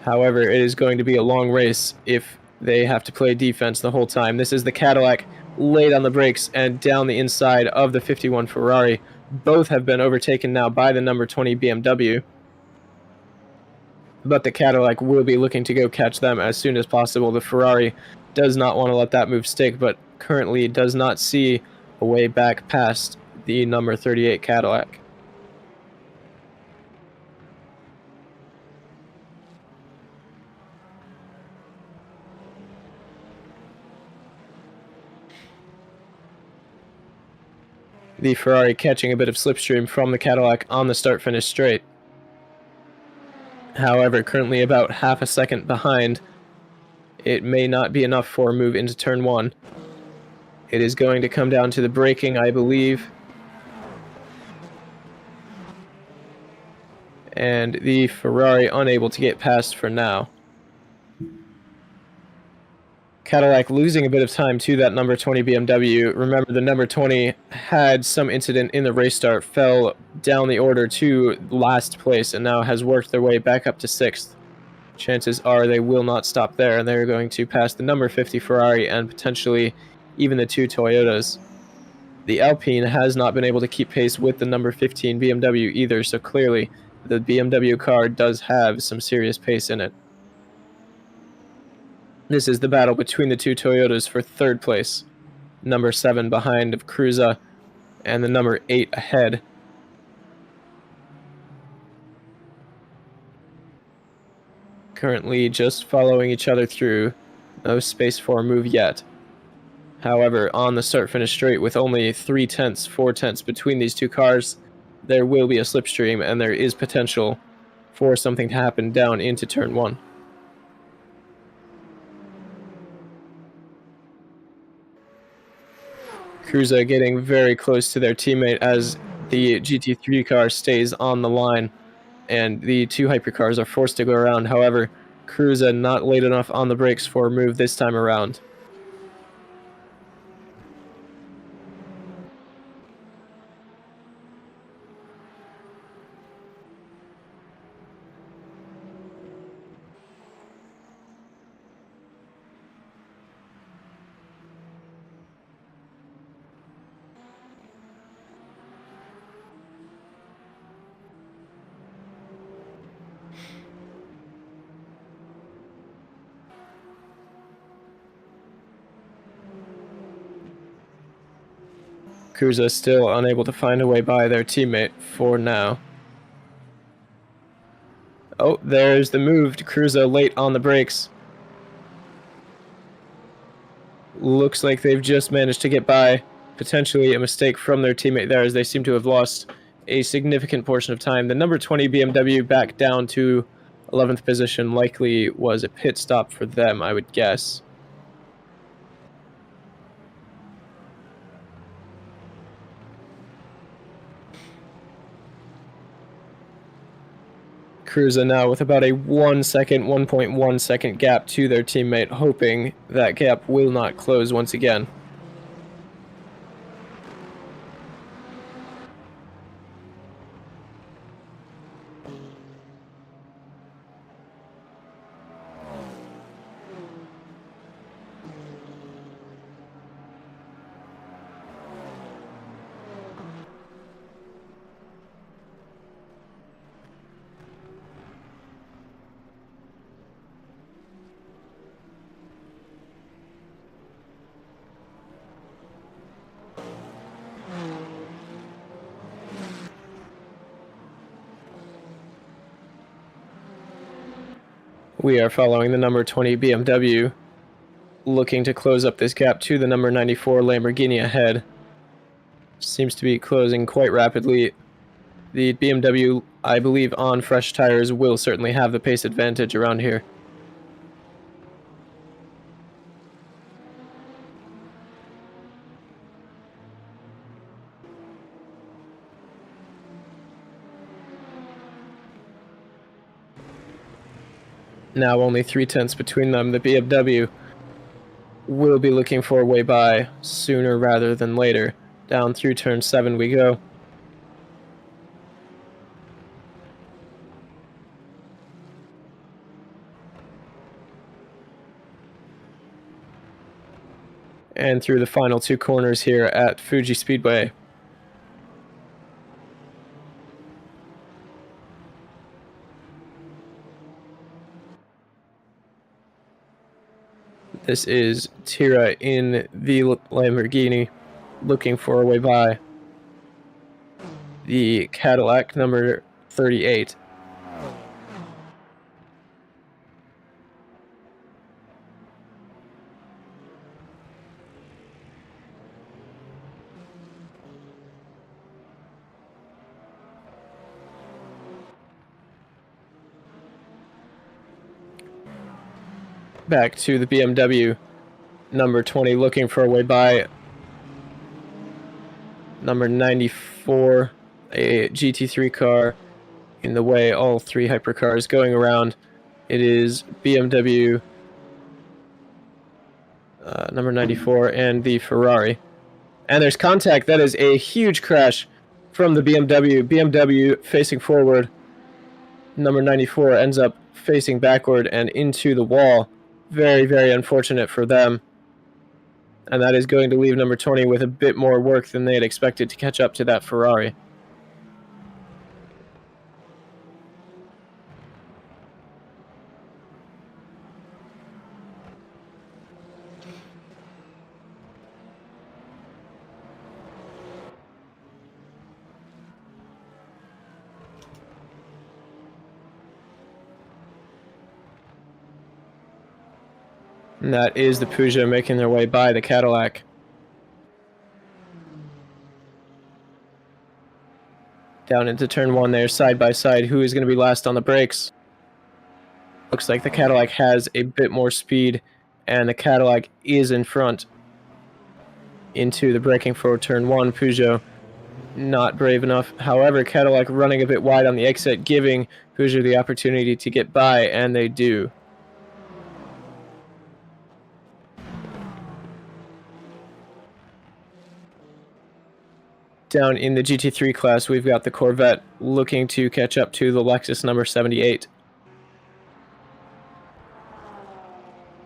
However, it is going to be a long race if they have to play defense the whole time. This is the Cadillac late on the brakes and down the inside of the 51 Ferrari. Both have been overtaken now by the number 20 BMW. But the Cadillac will be looking to go catch them as soon as possible. The Ferrari does not want to let that move stick, but currently does not see a way back past the number 38 Cadillac. The Ferrari catching a bit of slipstream from the Cadillac on the start-finish straight. However, currently about half a second behind. It may not be enough for a move into turn 1. It is going to come down to the braking, I believe. And the Ferrari unable to get past for now. Cadillac losing a bit of time to that number 20 BMW. Remember, the number 20 had some incident in the race start, fell down the order to last place, and now has worked their way back up to 6th. Chances are they will not stop there, and they're going to pass the number 50 Ferrari and potentially even the 2 Toyotas. The Alpine has not been able to keep pace with the number 15 BMW either, so clearly the BMW car does have some serious pace in it. This is the battle between the 2 Toyotas for 3rd place. Number 7 behind of Cruza and the number 8 ahead. Currently just following each other through. No space for a move yet. However, on the start-finish straight with only 3 tenths, 4 tenths between these two cars, there will be a slipstream and there is potential for something to happen down into turn 1. Cruza getting very close to their teammate as the GT3 car stays on the line and the 2 hypercars are forced to go around. However, Cruza not late enough on the brakes for a move this time around. Cruza still unable to find a way by their teammate for now. Oh, there's the move to Cruza late on the brakes. Looks like they've just managed to get by. Potentially a mistake from their teammate there as they seem to have lost a significant portion of time. The number 20 BMW back down to 11th position likely was a pit stop for them, I would guess. Cruza now with about a 1.1 second gap to their teammate, hoping that gap will not close once again. We are following the number 20 BMW, looking to close up this gap to the number 94 Lamborghini ahead. seems to be closing quite rapidly. The BMW, I believe, on fresh tires will certainly have the pace advantage around here. Now only 3/10 between them. The BMW will be looking for a way by sooner rather than later. Down through turn 7 we go. And through the final 2 corners here at Fuji Speedway. This is Tira in the Lamborghini looking for a way by the Cadillac number 38. Back to the BMW number 20 looking for a way by number 94, a GT3 car in the way, all 3 hypercars going around. It is BMW number 94 and the Ferrari. And there's contact. That is a huge crash from the BMW. BMW facing forward. Number 94 ends up facing backward and into the wall. Very, very unfortunate for them. And that is going to leave number 20 with a bit more work than they had expected to catch up to that Ferrari. And that is the Peugeot making their way by the Cadillac. Down into turn 1 there, side by side. Who is going to be last on the brakes? Looks like the Cadillac has a bit more speed, and the Cadillac is in front into the braking for turn 1. Peugeot not brave enough. However, Cadillac running a bit wide on the exit, giving Peugeot the opportunity to get by, and they do. Down in the GT3 class, we've got the Corvette looking to catch up to the Lexus number 78.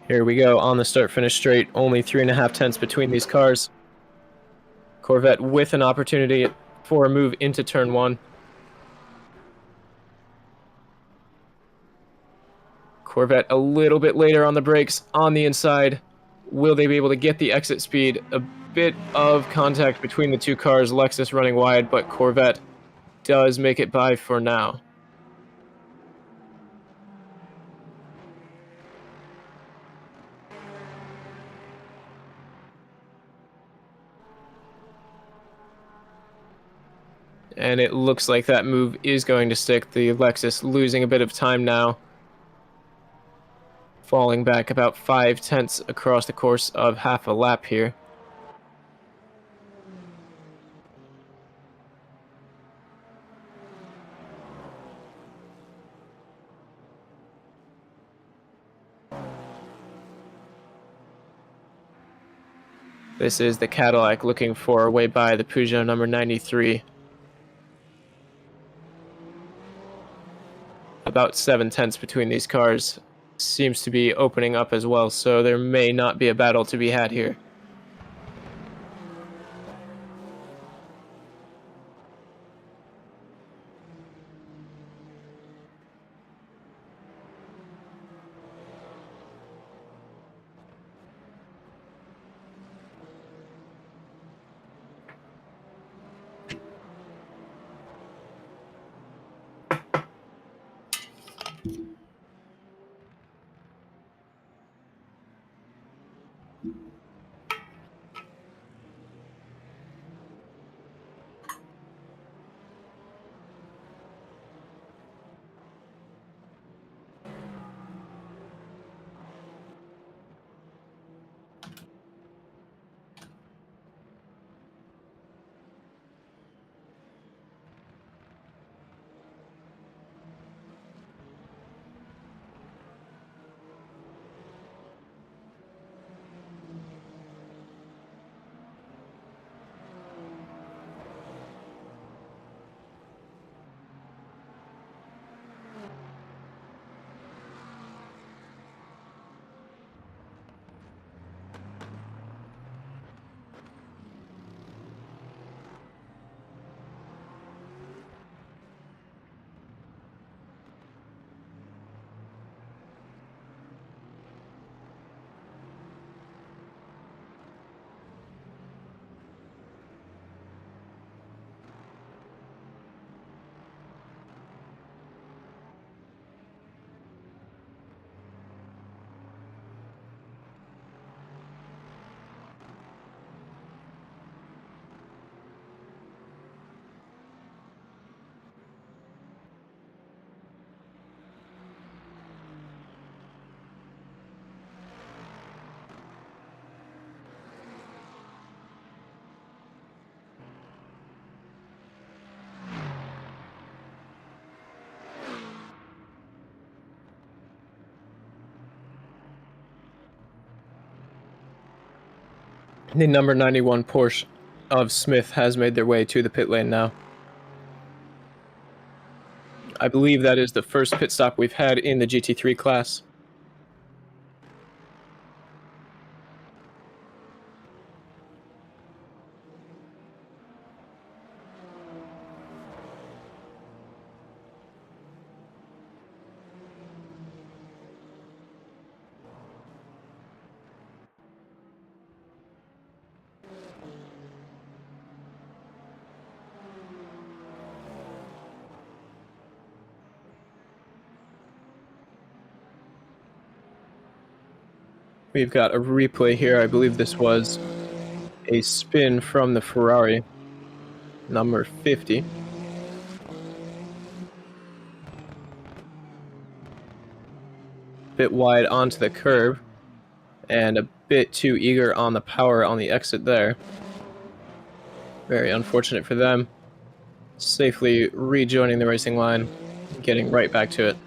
Here we go on the start-finish straight. Only 3.5 tenths between these cars. Corvette with an opportunity for a move into turn 1. Corvette a little bit later on the brakes on the inside. Will they be able to get the exit speed? A bit of contact between the 2 cars. Lexus running wide, but Corvette does make it by for now. And it looks like that move is going to stick. The Lexus losing a bit of time now. Falling back about 5 tenths across the course of half a lap here. This is the Cadillac looking for a way by the Peugeot number 93. About 7 tenths between these cars. Seems to be opening up as well, so there may not be a battle to be had here. The number 91 Porsche of Smith has made their way to the pit lane now. I believe that is the first pit stop we've had in the GT3 class. We've got a replay here. I believe this was a spin from the Ferrari, number 50. Bit wide onto the curb, and a bit too eager on the power on the exit there. Very unfortunate for them. Safely rejoining the racing line, getting right back to it.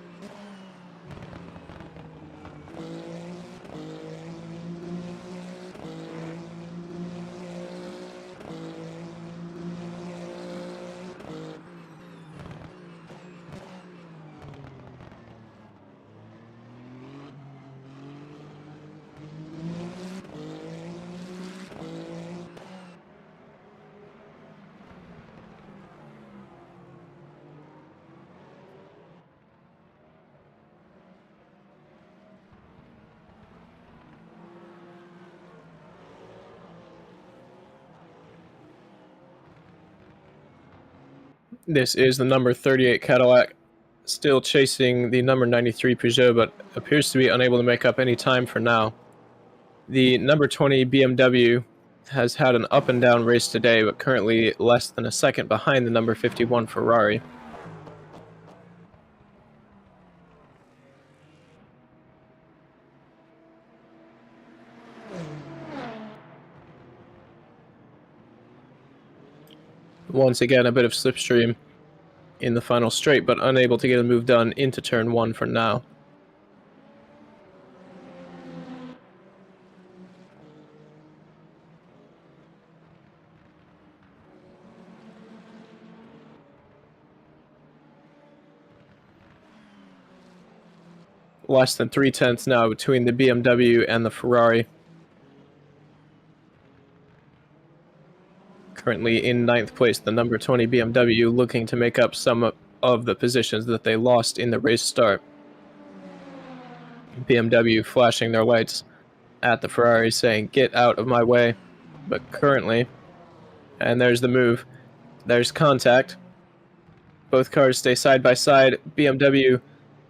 This is the number 38 Cadillac, still chasing the number 93 Peugeot, but appears to be unable to make up any time for now. The number 20 BMW has had an up and down race today, but currently less than a second behind the number 51 Ferrari. Once again, a bit of slipstream in the final straight, but unable to get a move done into turn 1 for now. Less than 3/10 now between the BMW and the Ferrari. Currently in 9th place, the number 20 BMW looking to make up some of the positions that they lost in the race start. BMW flashing their lights at the Ferrari saying, "Get out of my way." But currently, and there's the move, there's contact. Both cars stay side by side. BMW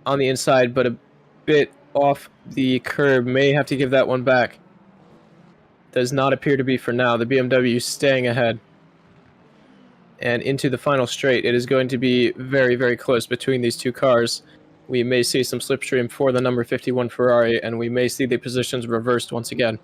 on the inside, but a bit off the curb. May have to give that one back. Does not appear to be for now. The BMW staying ahead. And into the final straight, it is going to be very, very close between these two cars. We may see some slipstream for the number 51 Ferrari, and we may see the positions reversed once again.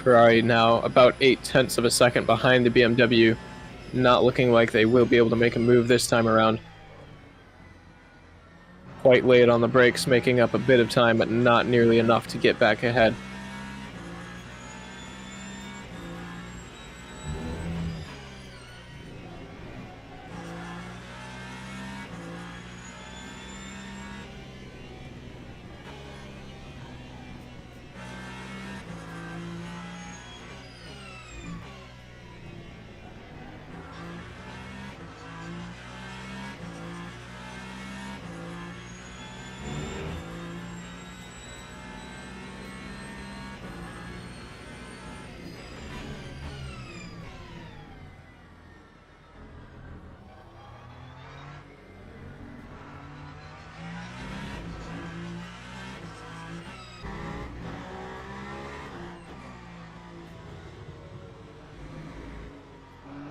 Ferrari now about 0.8 of a second behind the BMW, not looking like they will be able to make a move this time around. Quite late on the brakes, making up a bit of time, but not nearly enough to get back ahead.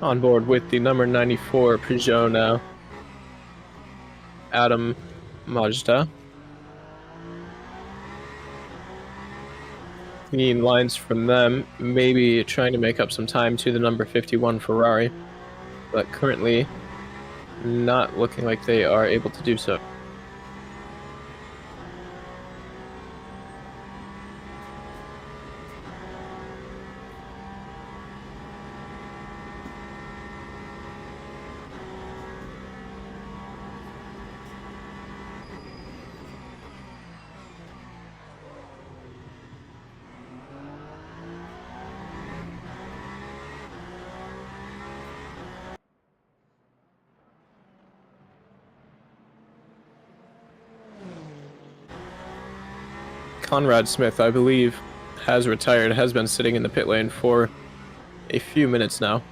On board with the number 94 Peugeot now, Adam Majda. clean lines from them, maybe trying to make up some time to the number 51 Ferrari, but currently not looking like they are able to do so. Conrad Smith, I believe, has retired, has been sitting in the pit lane for a few minutes now.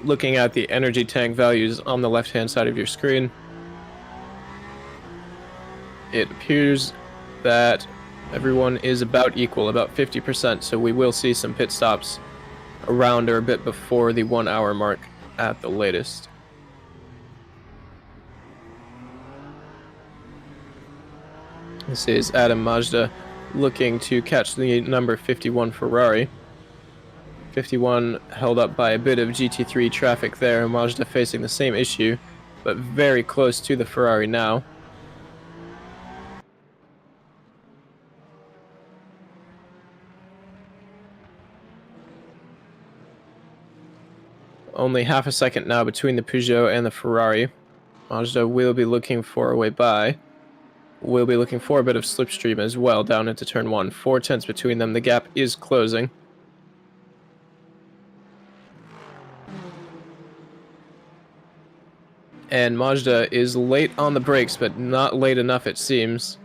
Looking at the energy tank values on the left-hand side of your screen, it appears that everyone is about equal, about 50%, so we will see some pit stops around or a bit before the 1 hour mark at the latest. This is Adam Mazda looking to catch the number 51 Ferrari. 51 held up by a bit of GT3 traffic there. Mazda facing the same issue, but very close to the Ferrari now. Only half a second now between the Peugeot and the Ferrari. Mazda will be looking for a way by. We'll be looking for a bit of slipstream as well down into turn 1. 4 tenths between them. The gap is closing. And Mazda is late on the brakes, but not late enough, it seems.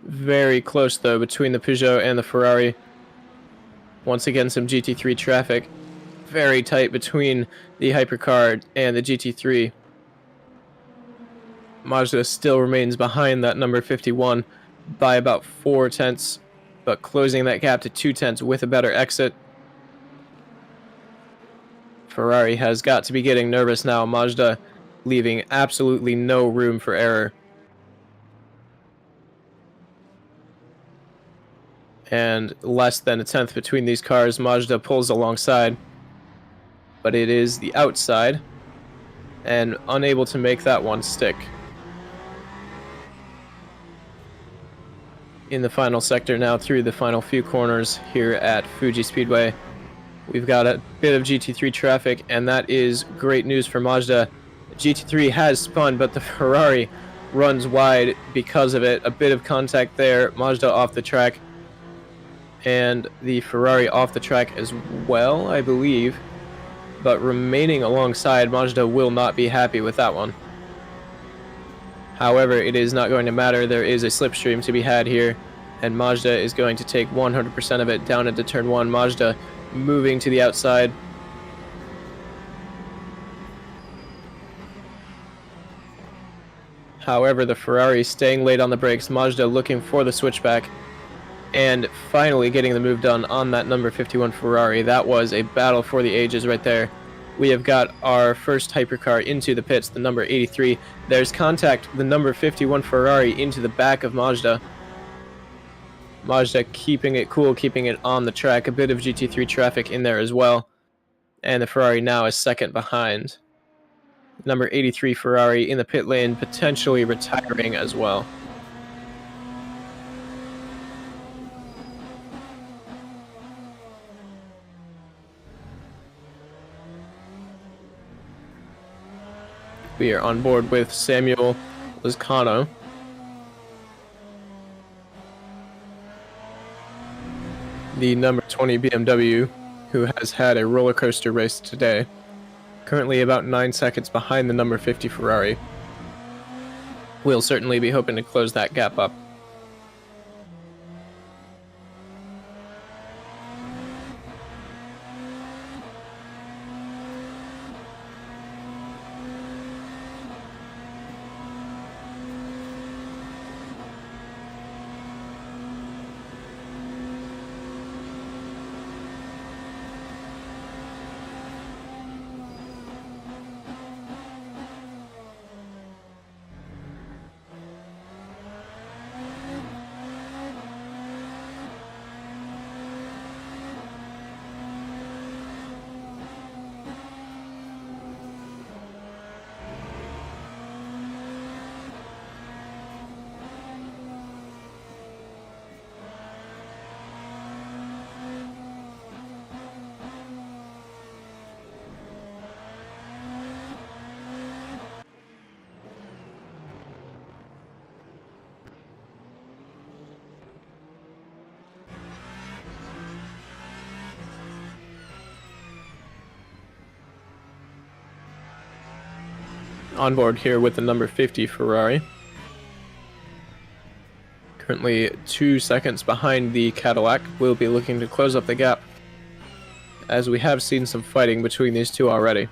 Very close, though, between the Peugeot and the Ferrari. Once again, some GT3 traffic. Very tight between the hypercar and the GT3. Mazda still remains behind that number 51 by about 4 tenths, but closing that gap to 2 tenths with a better exit. Ferrari has got to be getting nervous now. Mazda leaving absolutely no room for error. And less than a tenth between these cars. Mazda pulls alongside, but it is the outside and unable to make that one stick. In the final sector now, through the final few corners here at Fuji Speedway, we've got a bit of GT3 traffic, and that is great news for Mazda. GT3 has spun, but the Ferrari runs wide because of it. A bit of contact there. Mazda off the track, and the Ferrari off the track as well, I believe. But remaining alongside, Mazda will not be happy with that one. However, it is not going to matter. There is a slipstream to be had here, and Mazda is going to take 100% of it down into turn 1. Mazda moving to the outside. However, the Ferrari staying late on the brakes. Mazda looking for the switchback, and finally getting the move done on that number 51 Ferrari. That was a battle for the ages right there. We have got our first hypercar into the pits, the number 83. There's contact, the number 51 Ferrari into the back of Mazda. Mazda keeping it cool, keeping it on the track. A bit of GT3 traffic in there as well. And the Ferrari now is second behind. Number 83 Ferrari in the pit lane, potentially retiring as well. We are on board with Samuel Lizcano. The number 20 BMW, who has had a roller coaster race today. Currently about 9 seconds behind the number 50 Ferrari. We'll certainly be hoping to close that gap up. on board here with the number 50 Ferrari. Currently 2 seconds behind the Cadillac. Will be looking to close up the gap, as we have seen some fighting between these two already.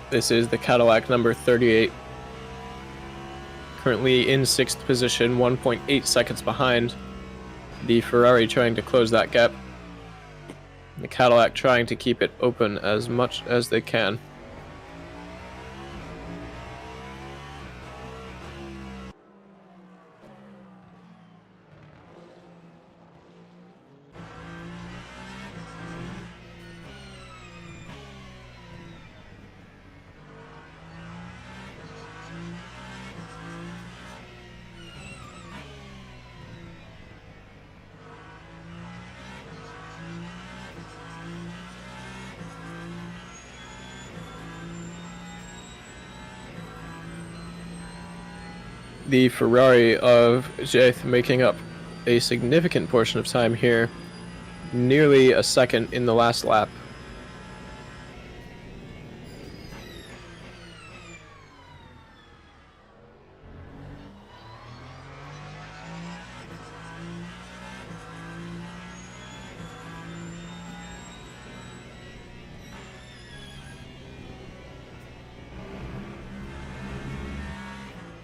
This is the Cadillac number 38. Currently in 6th position, 1.8 seconds behind the Ferrari, trying to close that gap. The Cadillac trying to keep it open as much as they can. The Ferrari of Jeth making up a significant portion of time here, nearly a second in the last lap.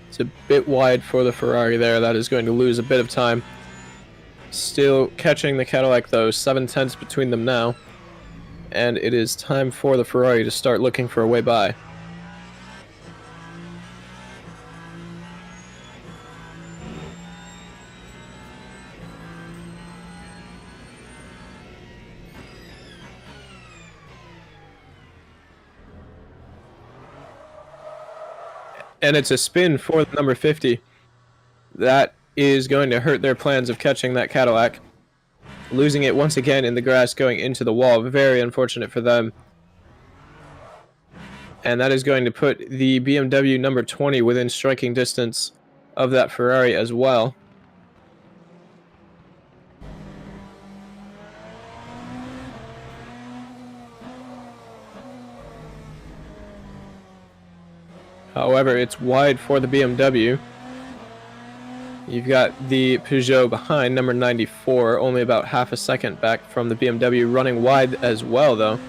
It's a bit wide for the Ferrari there. That is going to lose a bit of time. Still catching the Cadillac though, 7/10 between them now. And it is time for the Ferrari to start looking for a way by. And it's a spin for the number 50. That is going to hurt their plans of catching that Cadillac. Losing it once again in the grass, going into the wall. Very unfortunate for them. And that is going to put the BMW number 20 within striking distance of that Ferrari as well. However, it's wide for the BMW. You've got the Peugeot behind, number 94, only about half a second back from the BMW, running wide as well, though.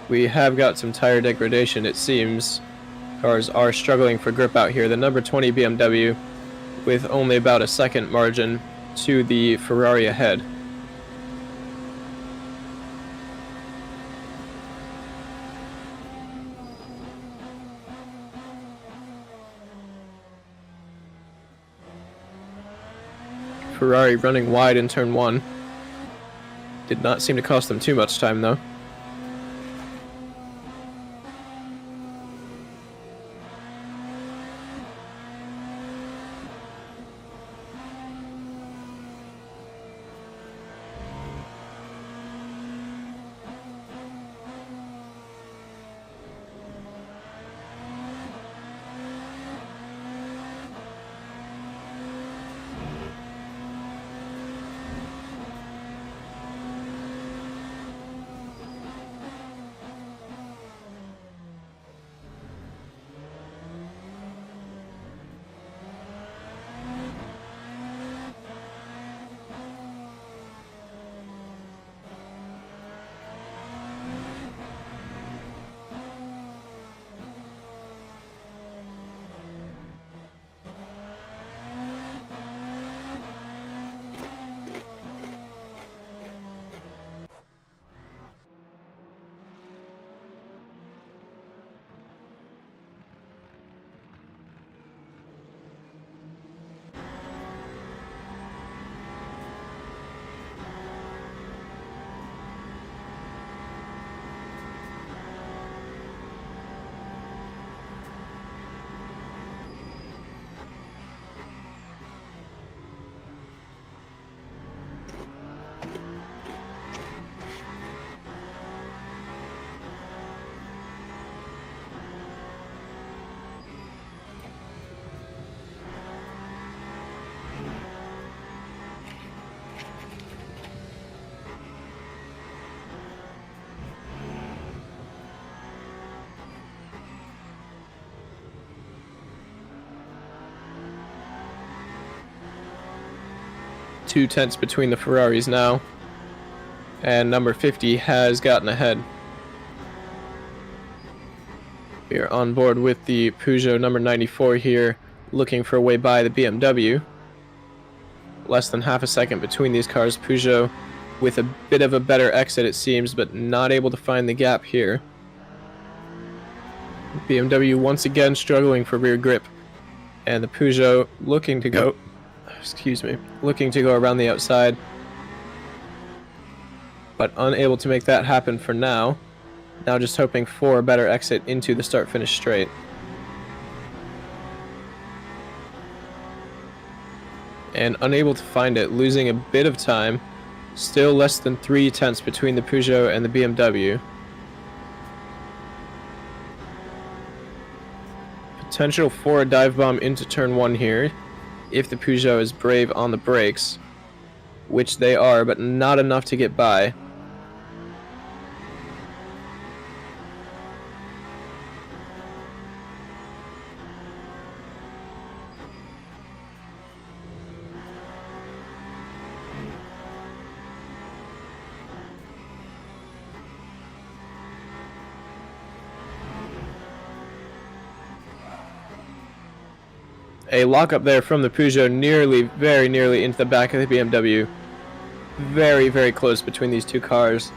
We have got some tire degradation, it seems. Cars are struggling for grip out here. The number 20 BMW with only about a second margin to the Ferrari ahead. Ferrari running wide in turn 1. Did not seem to cost them too much time though. 2 tenths between the Ferraris now, and number 50 has gotten ahead. We are on board with the Peugeot number 94 here, looking for a way by the BMW. Less than half a second between these cars. Peugeot with a bit of a better exit, it seems, but not able to find the gap here. BMW once again struggling for rear grip, and the Peugeot looking to go, looking to go around the outside, but unable to make that happen for now. Now just hoping for a better exit into the start-finish straight. And unable to find it, losing a bit of time. Still less than 3 tenths between the Peugeot and the BMW. Potential for a dive bomb into turn 1 here, if the Peugeot is brave on the brakes, which they are, but not enough to get by. A lockup there from the Peugeot, very nearly into the back of the BMW. Very, very close between these two cars.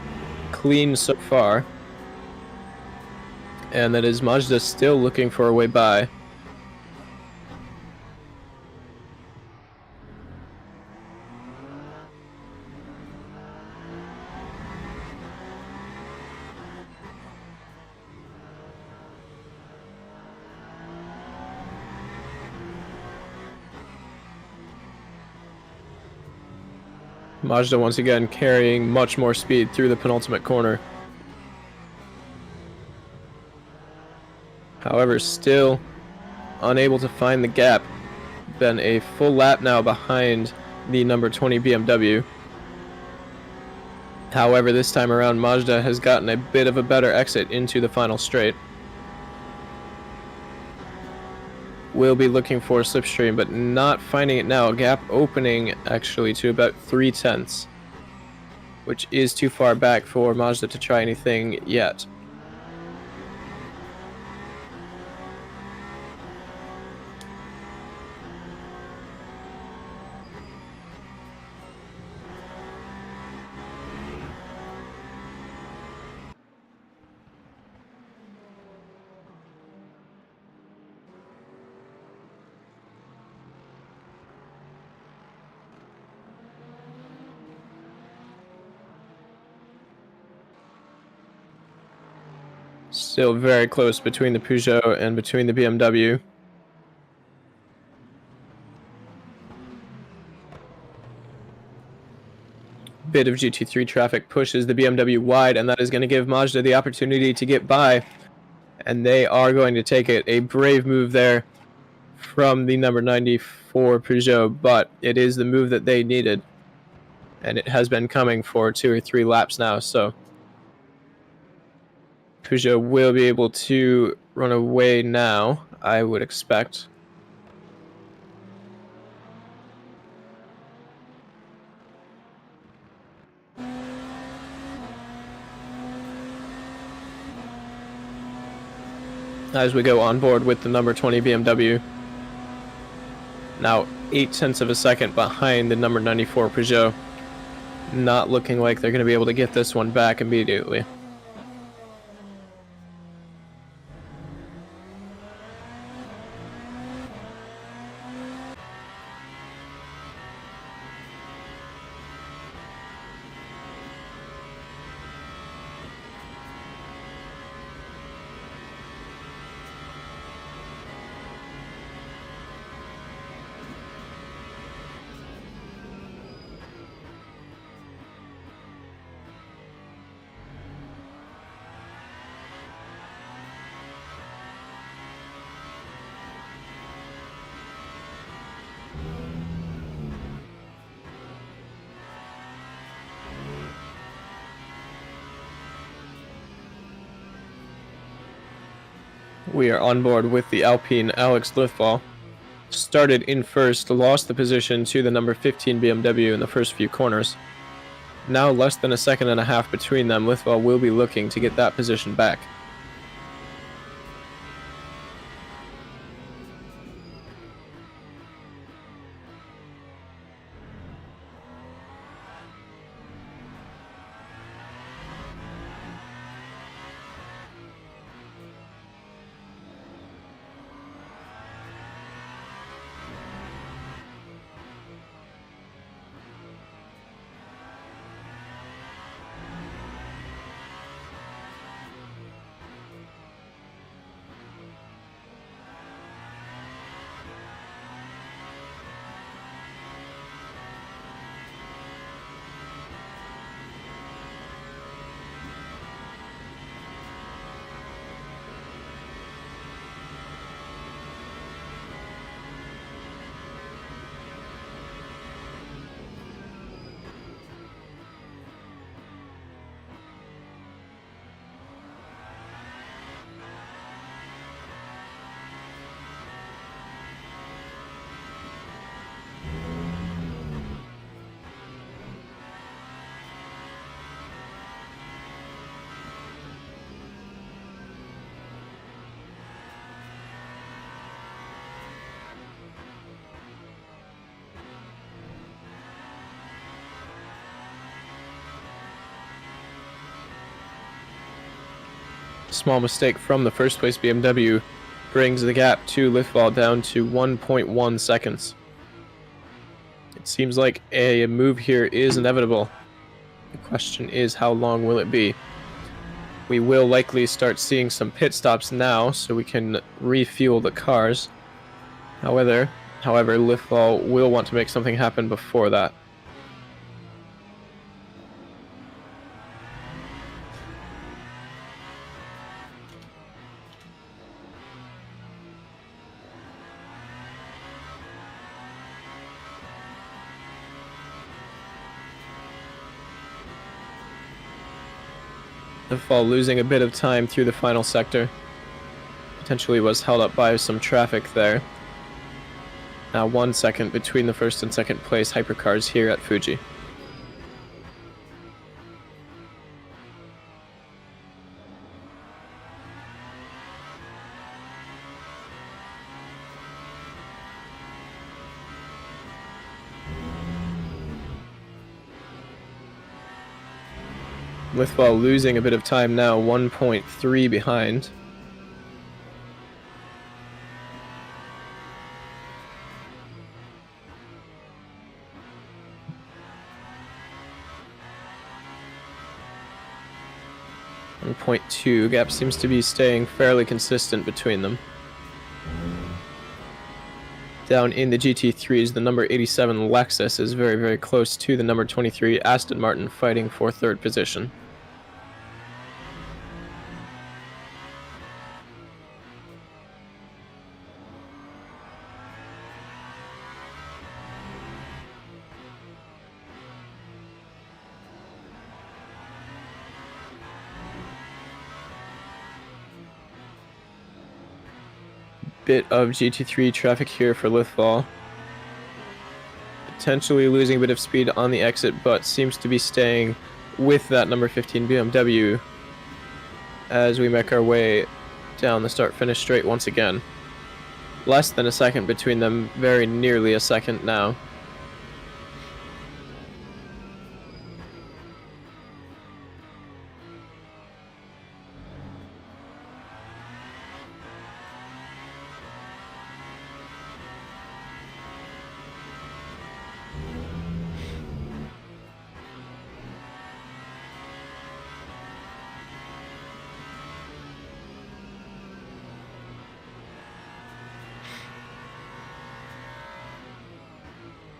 Clean so far. And that is Mazda still looking for a way by. Mazda once again carrying much more speed through the penultimate corner. However, still unable to find the gap. Been a full lap now behind the number 20 BMW. However, this time around Mazda has gotten a bit of a better exit into the final straight. Will be looking for a slipstream, but not finding it now. A gap opening actually to about 3 tenths, which is too far back for Mazda to try anything yet. Still very close between the Peugeot and between the BMW. Bit of GT3 traffic pushes the BMW wide, and that is going to give Mazda the opportunity to get by. And they are going to take it. A brave move there from the number 94 Peugeot, but it is the move that they needed. And it has been coming for 2 or 3 laps now, so Peugeot will be able to run away now, I would expect. As we go on board with the number 20 BMW. Now 8 tenths of a second behind the number 94 Peugeot. Not looking like they're going to be able to get this one back immediately. We are on board with the Alpine Alex Lithball. started in first, lost the position to the number 15 BMW in the first few corners. Now less than a second and a half between them. Lithwell will be looking to get that position back. Small mistake from the first place BMW brings the gap to Lithwell down to 1.1 seconds. It seems like a move here is inevitable. The question is, how long will it be? We will likely start seeing some pit stops now so we can refuel the cars. However, Lithwell will want to make something happen before that. Lithwell losing a bit of time through the final sector. Potentially was held up by some traffic there. Now 1 second between the first and second place hypercars here at Fuji. Lithwell losing a bit of time now, 1.3 behind. And 0.2 gap seems to be staying fairly consistent between them. Down in the GT3s, the number 87 Lexus is very, very close to the number 23 Aston Martin, fighting for third position. Bit of GT3 traffic here for Lithwell. Potentially losing a bit of speed on the exit, but seems to be staying with that number 15 BMW as we make our way down the start-finish straight once again. Less than a second between them, very nearly a second now.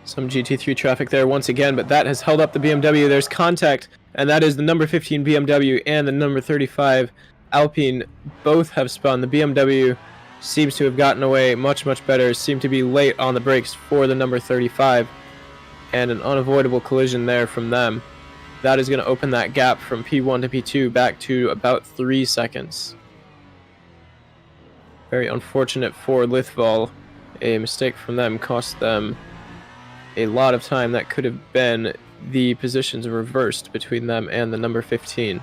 Some GT3 traffic there once again, but that has held up the BMW. There's contact, and that is the number 15 BMW and the number 35 Alpine. Both have spun. The BMW seems to have gotten away much, much better. Seemed to be late on the brakes for the number 35, and an unavoidable collision there from them. That is going to open that gap from P1 to P2 back to about 3 seconds. Very unfortunate for Lithwell A mistake from them cost them a lot of time. That could have been the positions reversed between them and the number 15.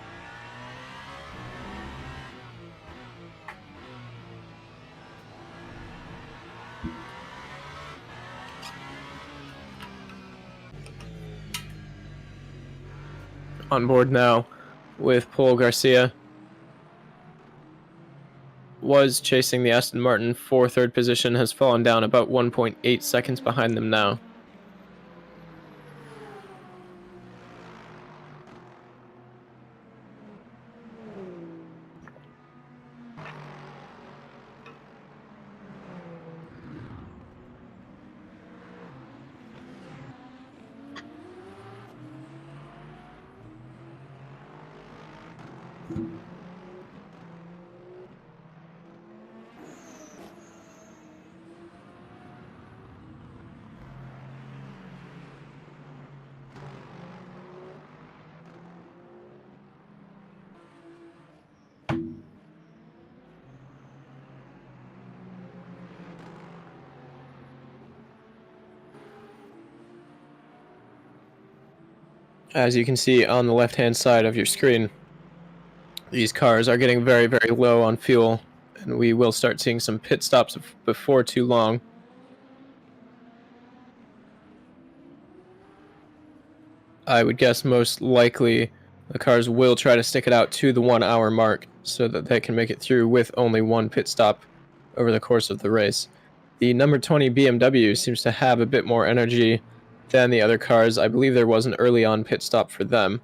On board now with Paul Garcia. Was chasing the Aston Martin for third position, has fallen down about 1.8 seconds behind them now. As you can see on the left-hand side of your screen, these cars are getting very, very low on fuel, and we will start seeing some pit stops before too long. I would guess most likely the cars will try to stick it out to the 1 hour mark so that they can make it through with only one pit stop over the course of the race. The number 20 BMW seems to have a bit more energy than the other cars. I believe there was an early on pit stop for them.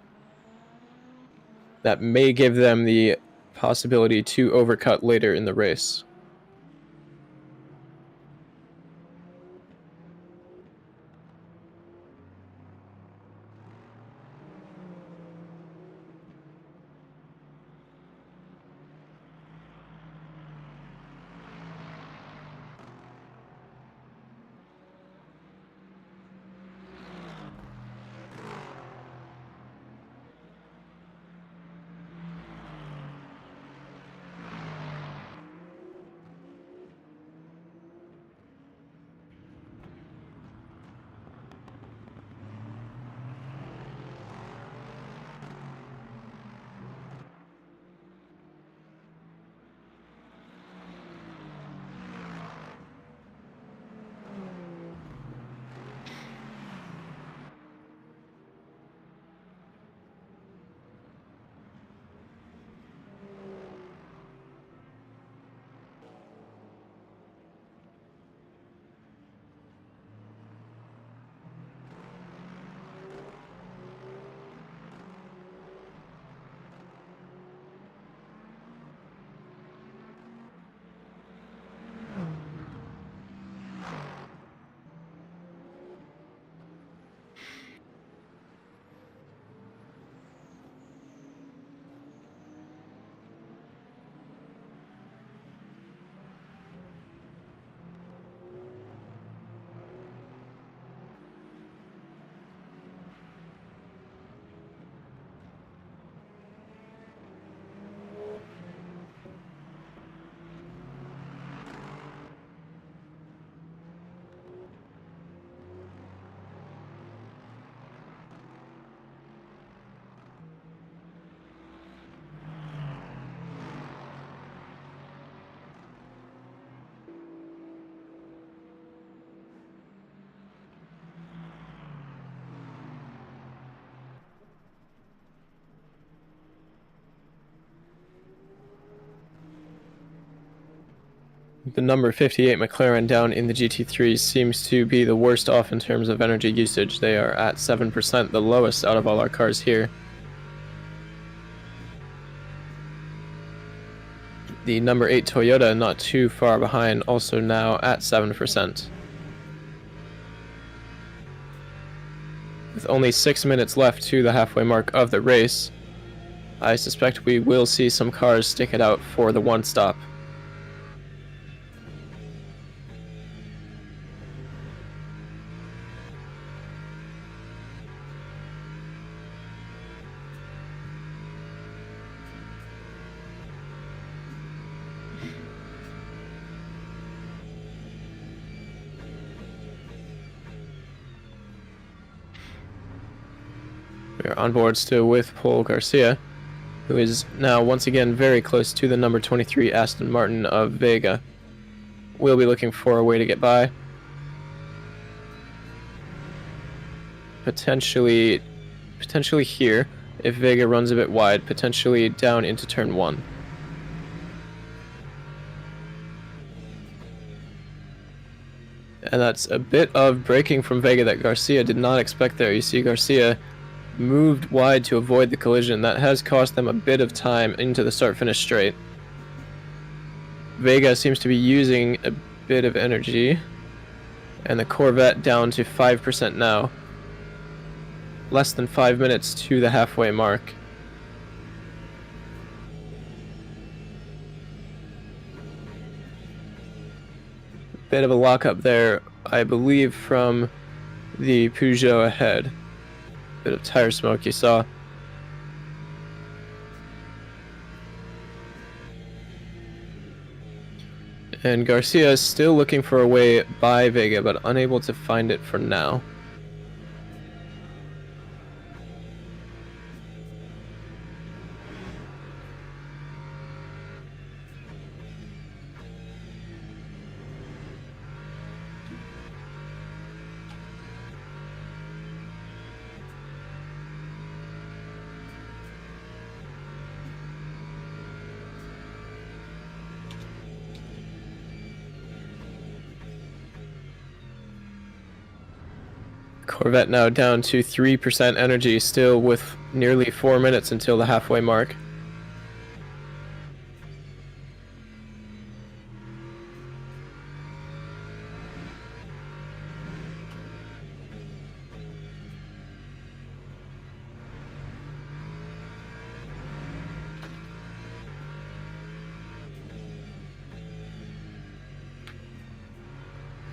That may give them the possibility to overcut later in the race. The number 58 McLaren down in the GT3 seems to be the worst off in terms of energy usage. They are at 7%, the lowest out of all our cars here. The number 8 Toyota not too far behind, also now at 7%. With only 6 minutes left to the halfway mark of the race, I suspect we will see some cars stick it out for the one stop. They're on board still with Paul Garcia, who is now once again very close to the number 23 Aston Martin of Vega. We'll be looking for a way to get by. Potentially here, if Vega runs a bit wide, potentially down into turn 1. And that's a bit of braking from Vega that Garcia did not expect there. You see Garcia moved wide to avoid the collision. That has cost them a bit of time into the start-finish straight. Vega seems to be using a bit of energy, and the Corvette down to 5% now. Less than 5 minutes to the halfway mark. Bit of a lockup there, I believe, from the Peugeot ahead. Bit of tire smoke you saw. And Garcia is still looking for a way by Vega, but unable to find it for now. Corvette now down to 3% energy, still with nearly 4 minutes until the halfway mark.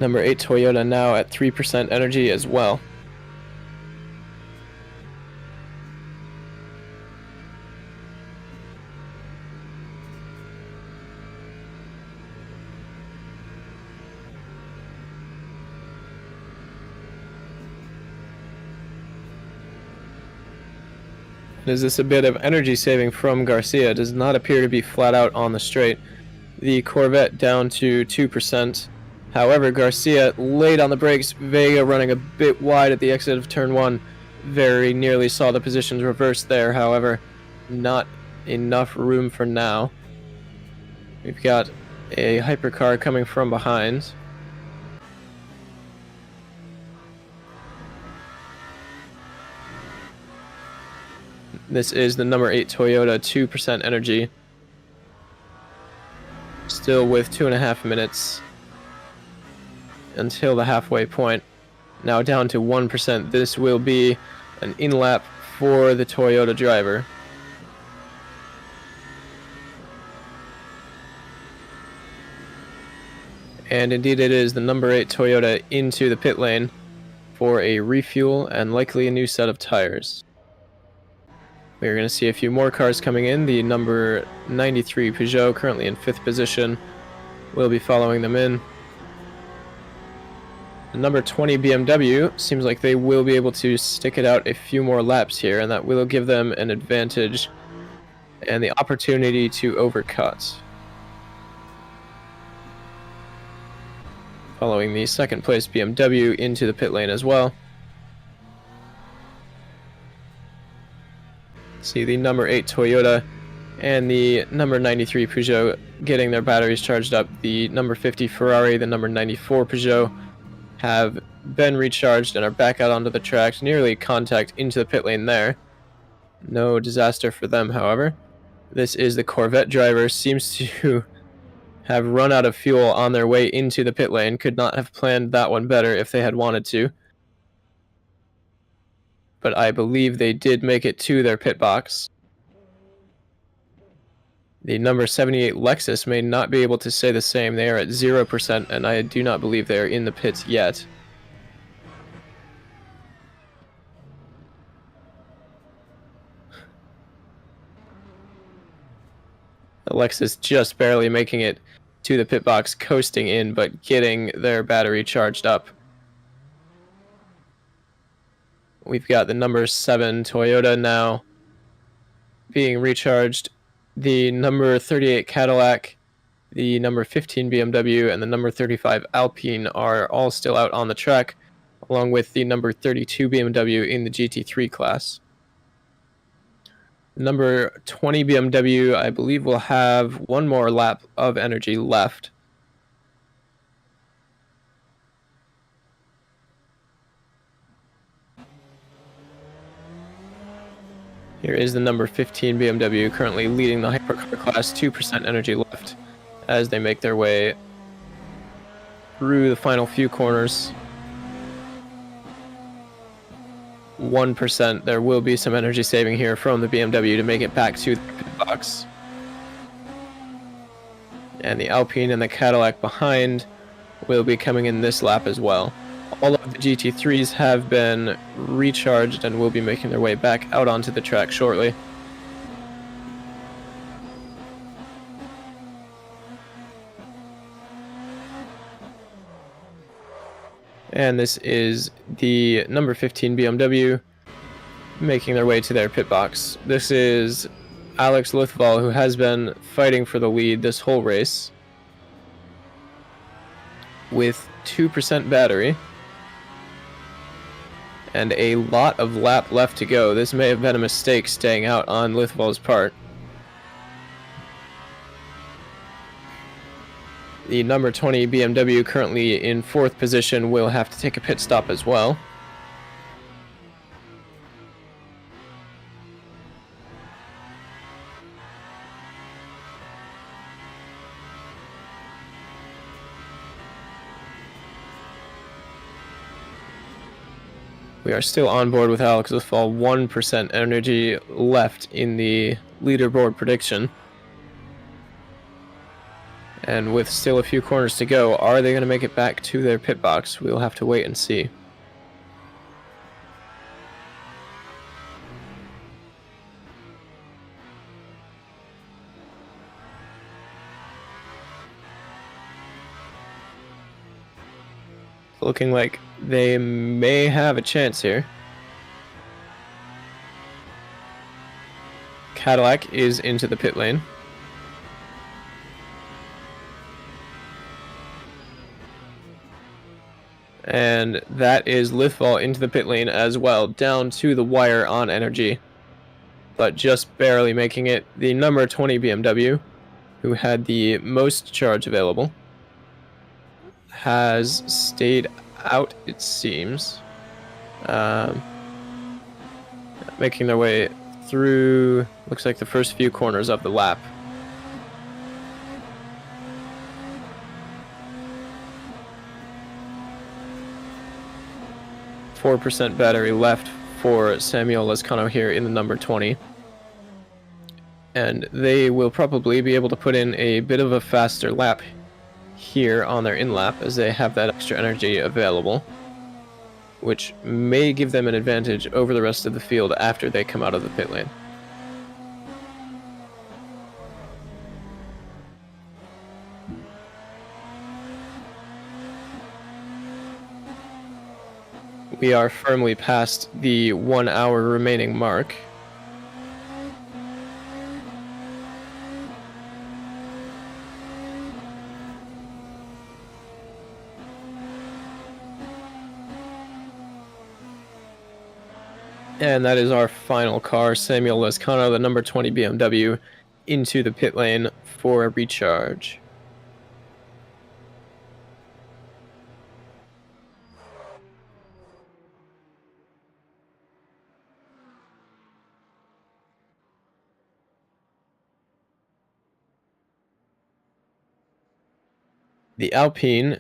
Number 8 Toyota now at 3% energy as well. Is this a bit of energy saving from Garcia? Does not appear to be flat out on the straight. The Corvette down to 2%. However, Garcia laid on the brakes. Vega running a bit wide at the exit of turn 1. Very nearly saw the positions reversed there. However, not enough room for now. We've got a hypercar coming from behind. This is the number 8 Toyota, 2% energy. Still with 2.5 minutes until the halfway point. Now down to 1%. This will be an in-lap for the Toyota driver. And indeed it is the number 8 Toyota into the pit lane for a refuel and likely a new set of tires. We're going to see a few more cars coming in. The number 93 Peugeot, currently in 5th position, will be following them in. The number 20 BMW seems like they will be able to stick it out a few more laps here, and that will give them an advantage and the opportunity to overcut. Following the 2nd place BMW into the pit lane as well. See the number 8 Toyota and the number 93 Peugeot getting their batteries charged up. The number 50 Ferrari, the number 94 Peugeot have been recharged and are back out onto the track. Nearly contact into the pit lane there. No disaster for them, however. This is the Corvette driver. Seems to have run out of fuel on their way into the pit lane. Could not have planned that one better if they had wanted to. But I believe they did make it to their pit box. The number 78 Lexus may not be able to say the same. They are at 0%, and I do not believe they are in the pits yet. The Lexus just barely making it to the pit box, coasting in, but getting their battery charged up. We've got the number 7 Toyota now being recharged. The number 38 Cadillac, the number 15 BMW, and the number 35 Alpine are all still out on the track, along with the number 32 BMW in the GT3 class. Number 20 BMW, I believe, will have one more lap of energy left. Here is the number 15 BMW, currently leading the hypercar class, 2% energy left as they make their way through the final few corners. 1%. There will be some energy saving here from the BMW to make it back to the pit box. And the Alpine and the Cadillac behind will be coming in this lap as well. All of the GT3s have been recharged and will be making their way back out onto the track shortly. And this is the number 15 BMW making their way to their pit box. This is Alex Lithval, who has been fighting for the lead this whole race with 2% battery and a lot of lap left to go. This may have been a mistake staying out on Lithval's part. The number 20 BMW, currently in 4th position, will have to take a pit stop as well. We are still on board with Alex Lithval, 1% energy left in the leaderboard prediction. And with still a few corners to go, are they going to make it back to their pit box? We'll have to wait and see. Looking like they may have a chance here. Cadillac is into the pit lane. And that is Lithval into the pit lane as well, down to the wire on energy, but just barely making it. The number 20 BMW, who had the most charge available, has stayed out, it seems, making their way through, looks like, the first few corners of the lap. .4% battery left for Samuel Lescano here in the number 20. And they will probably be able to put in a bit of a faster lap here on their in-lap as they have that extra energy available, which may give them an advantage over the rest of the field after they come out of the pit lane. We are firmly past the 1 hour remaining mark. And that is our final car, Samuel Lescano, the number 20 BMW, into the pit lane for a recharge. The Alpine,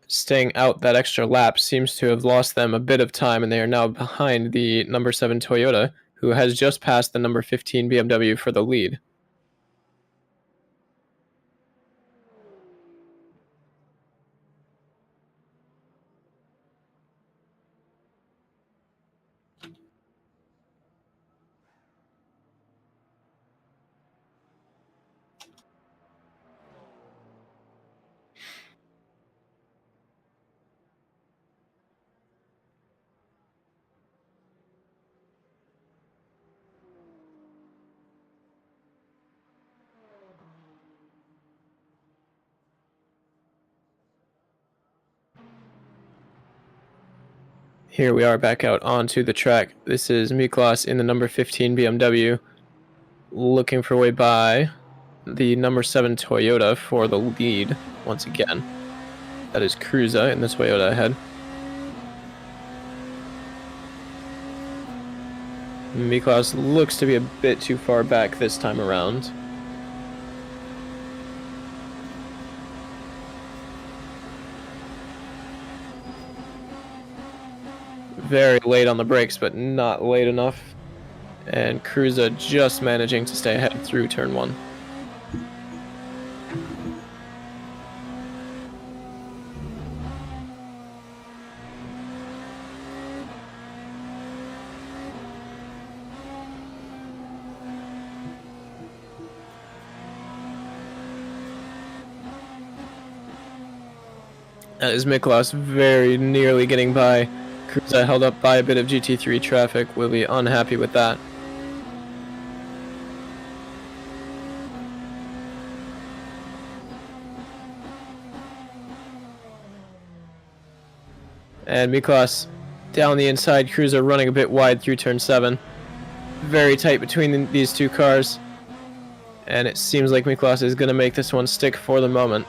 staying out that extra lap, seems to have lost them a bit of time, and they are now behind the number 7 Toyota, who has just passed the number 15 BMW for the lead. Here we are back out onto the track. This is Miklas in the number 15 BMW, looking for a way by the number 7 Toyota for the lead once again. That is Cruza in the Toyota ahead. Miklas looks to be a bit too far back this time around. Very late on the brakes, but not late enough. And Cruza just managing to stay ahead through turn 1. That is Miklas very nearly getting by. Cruza held up by a bit of GT3 traffic, will be unhappy with that. And Miklas down the inside, Cruza running a bit wide through turn 7. Very tight between these two cars. And it seems like Miklas is going to make this one stick for the moment.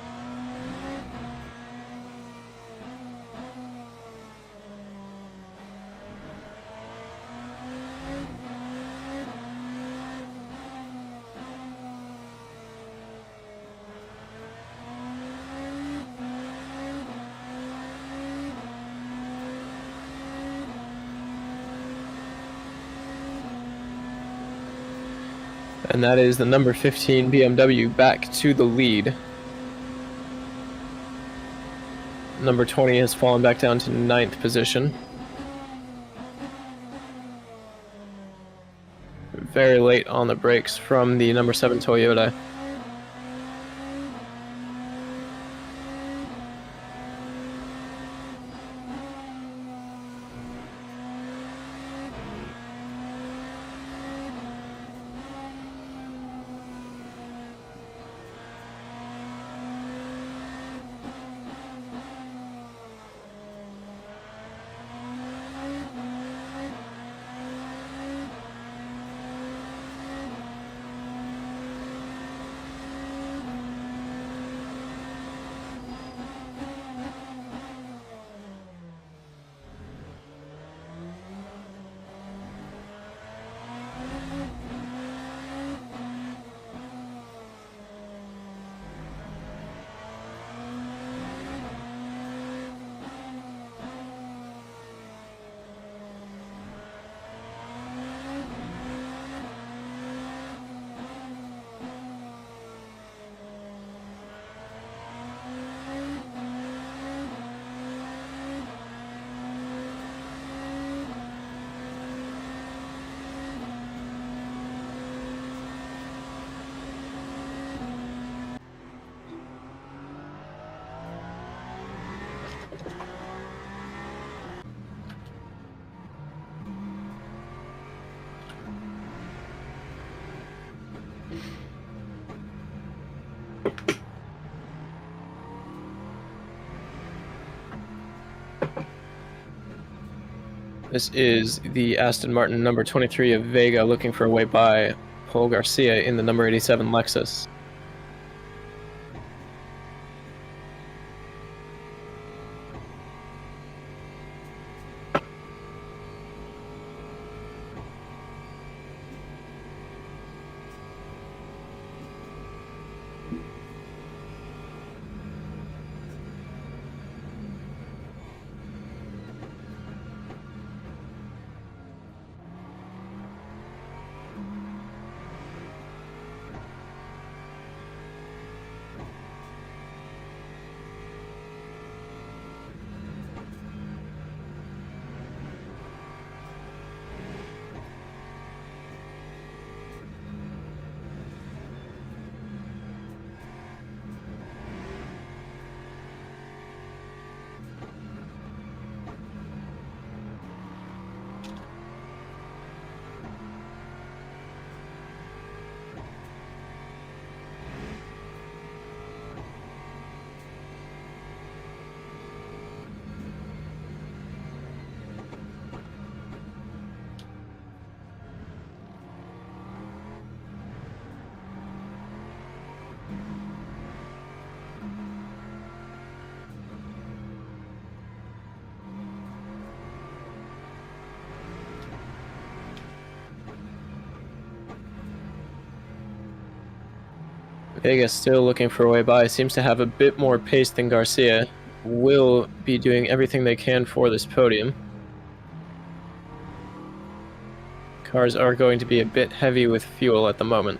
And that is the number 15 BMW back to the lead. Number 20 has fallen back down to 9th position. Very late on the brakes from the number 7 Toyota. This is the Aston Martin number 23 of Vega looking for a way by Paul Garcia in the number 87 Lexus. Vega still looking for a way by, seems to have a bit more pace than Garcia. Will be doing everything they can for this podium. Cars are going to be a bit heavy with fuel at the moment.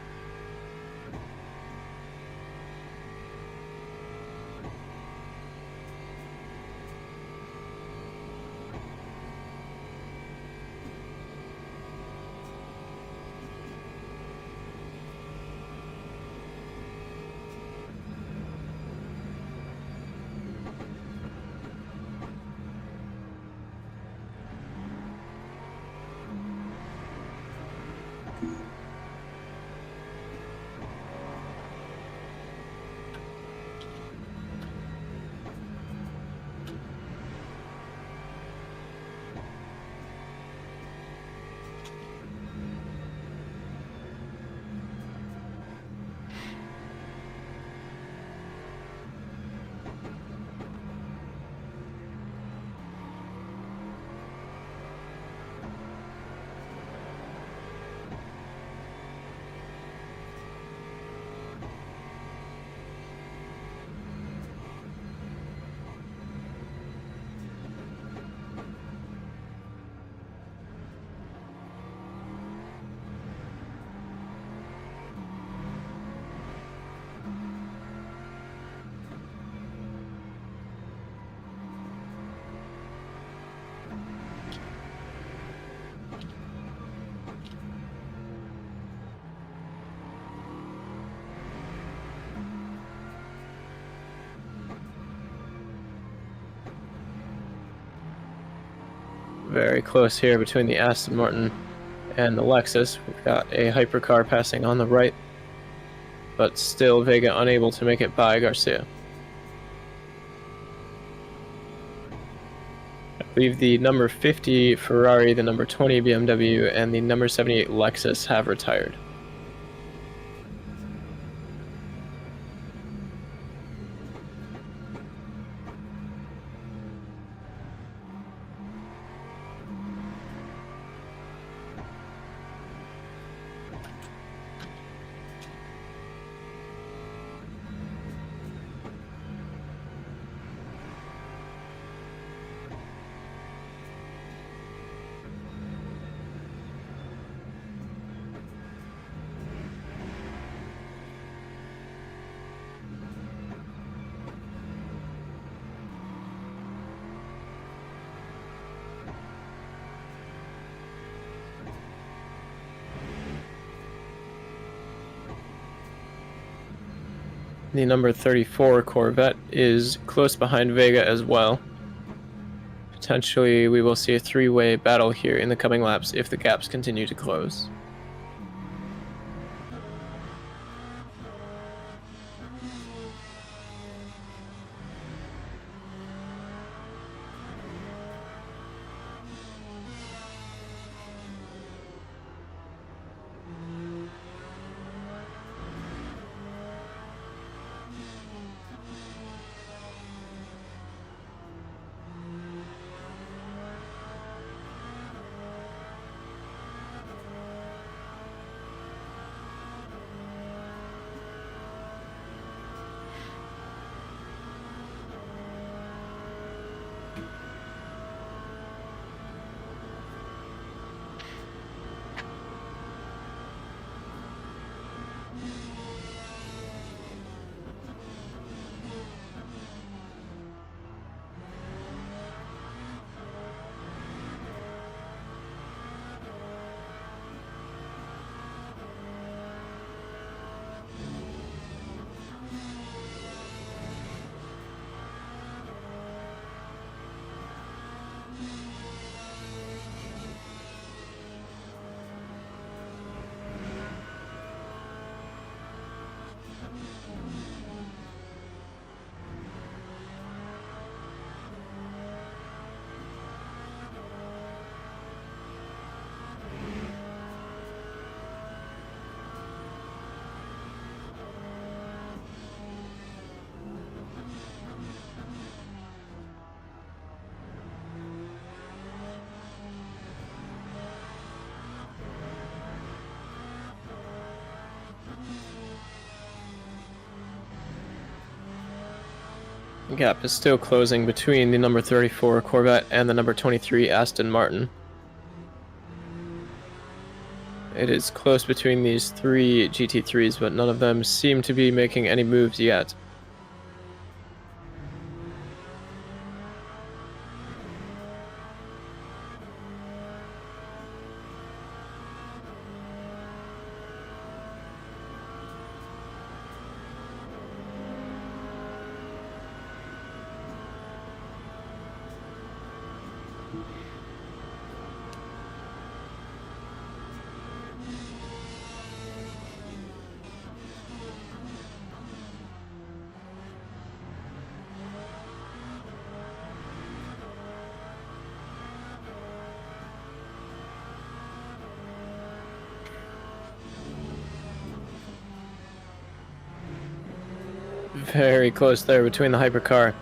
Very close here between the Aston Martin and the Lexus. We've got a hypercar passing on the right, but still Vega unable to make it by Garcia. I believe the number 50 Ferrari, the number 20 BMW, and the number 78 Lexus have retired. The number 34 Corvette is close behind Vega as well. Potentially we will see a three-way battle here in the coming laps if the gaps continue to close. Gap is still closing between the number 34 Corvette and the number 23 Aston Martin. It is close between these three GT3s, but none of them seem to be making any moves yet. Very close there between the hypercar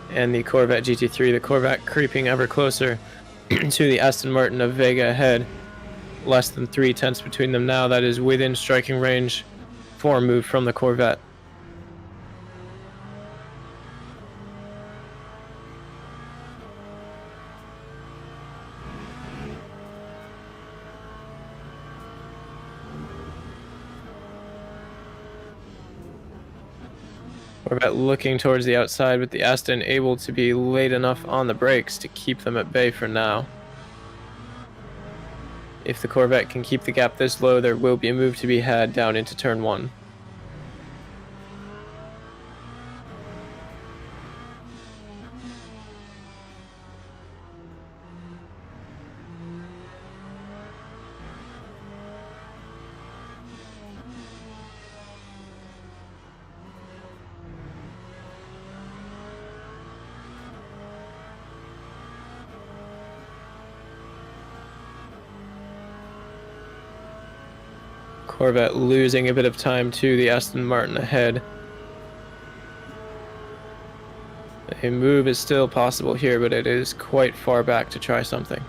and the Corvette GT3. The Corvette creeping ever closer to the Aston Martin of Vega ahead. Less than 3/10 between them now. That is within striking range for a move from the Corvette. Corvette looking towards the outside, but the Aston able to be late enough on the brakes to keep them at bay for now. If the Corvette can keep the gap this low, there will be a move to be had down into turn 1. Corvette losing a bit of time to the Aston Martin ahead. A move is still possible here, but it is quite far back to try something.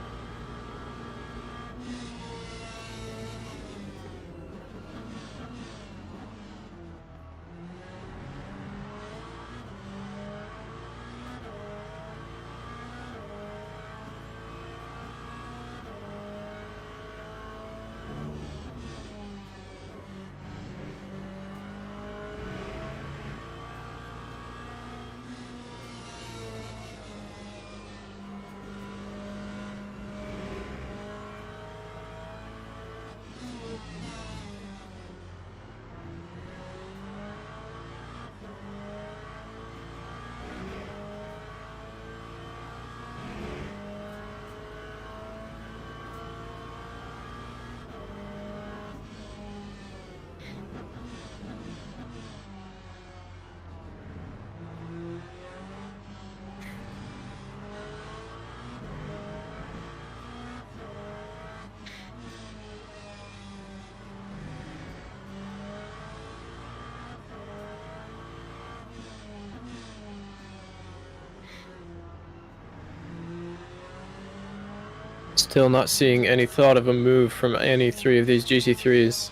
Still not seeing any thought of a move from any three of these GT3s.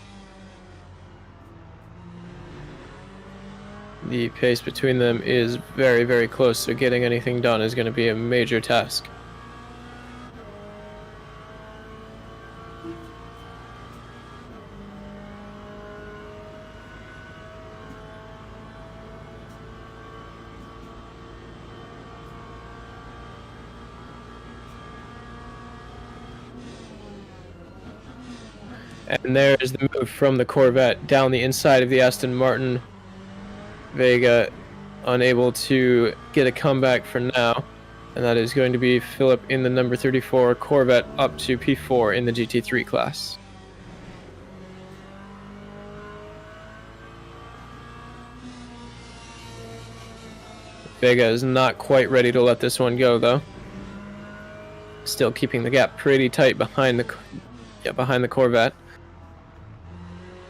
The pace between them is very, very close, so getting anything done is going to be a major task. And there is the move from the Corvette down the inside of the Aston Martin. Vega unable to get a comeback for now. And that is going to be Philip in the number 34 Corvette up to P4 in the GT3 class. Vega is not quite ready to let this one go, though. Still keeping the gap pretty tight behind the Corvette.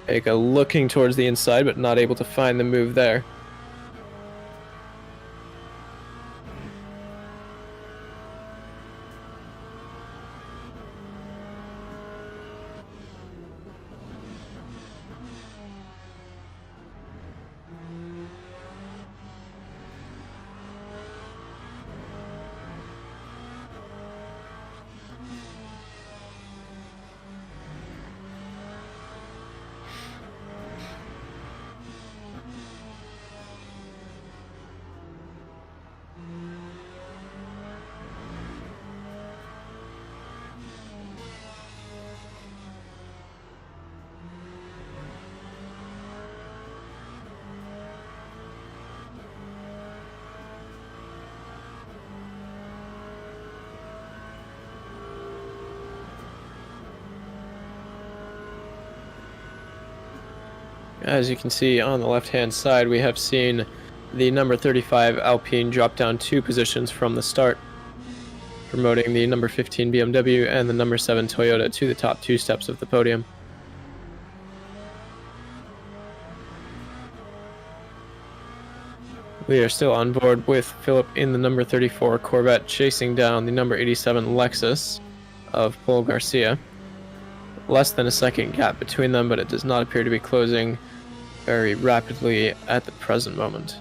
Vega looking towards the inside, but not able to find the move there. As you can see on the left-hand side, we have seen the number 35 Alpine drop down 2 positions from the start, promoting the number 15 BMW and the number 7 Toyota to the top 2 steps of the podium. We are still on board with Philip in the number 34 Corvette chasing down the number 87 Lexus of Paul Garcia. Less than a second gap between them, but it does not appear to be closing very rapidly at the present moment.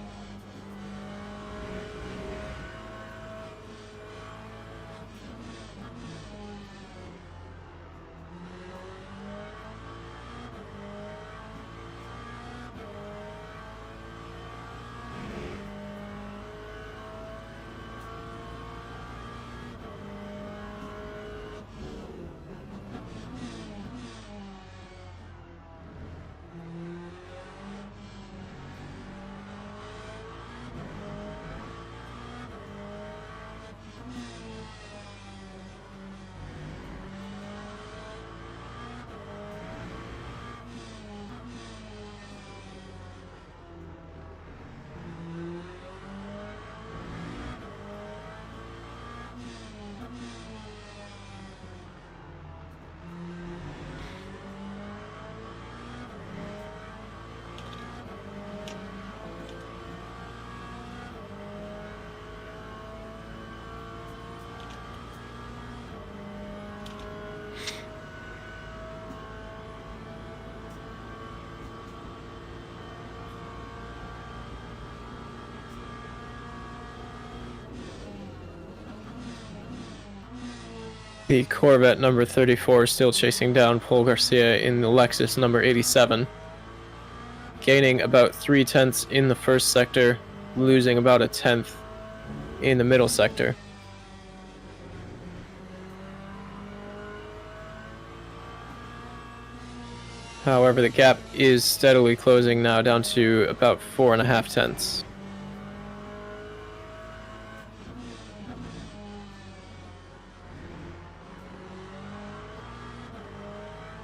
The Corvette number 34 still chasing down Paul Garcia in the Lexus number 87, gaining about 0.3 in the first sector, losing about 1/10 in the middle sector. However, the gap is steadily closing now down to about 4.5 tenths.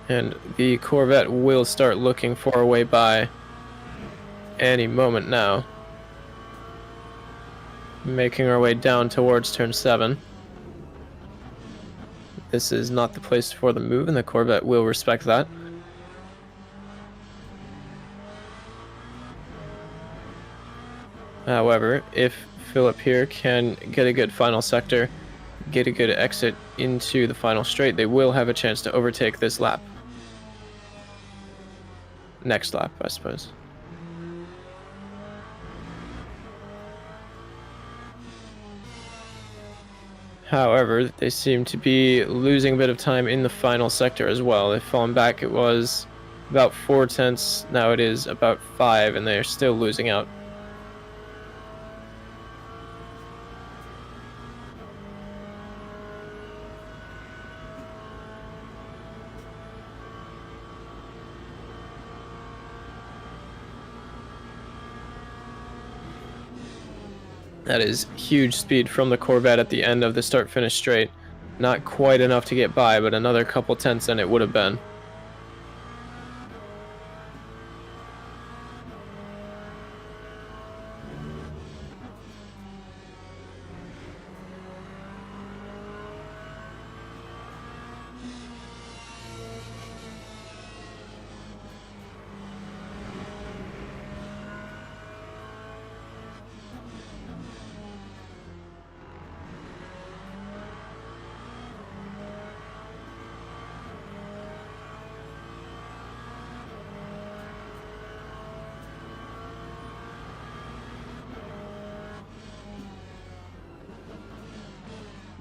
And the Corvette will start looking for a way by any moment now. Making our way down towards turn 7. This is not the place for the move, and the Corvette will respect that. However, if Philip here can get a good final sector, get a good exit into the final straight, they will have a chance to overtake this lap. Next lap, I suppose. However, they seem to be losing a bit of time in the final sector as well. They've fallen back. It was about 0.4. Now it is about 5, and they are still losing out. That is huge speed from the Corvette at the end of the start-finish straight. Not quite enough to get by, but another couple tenths and it would have been.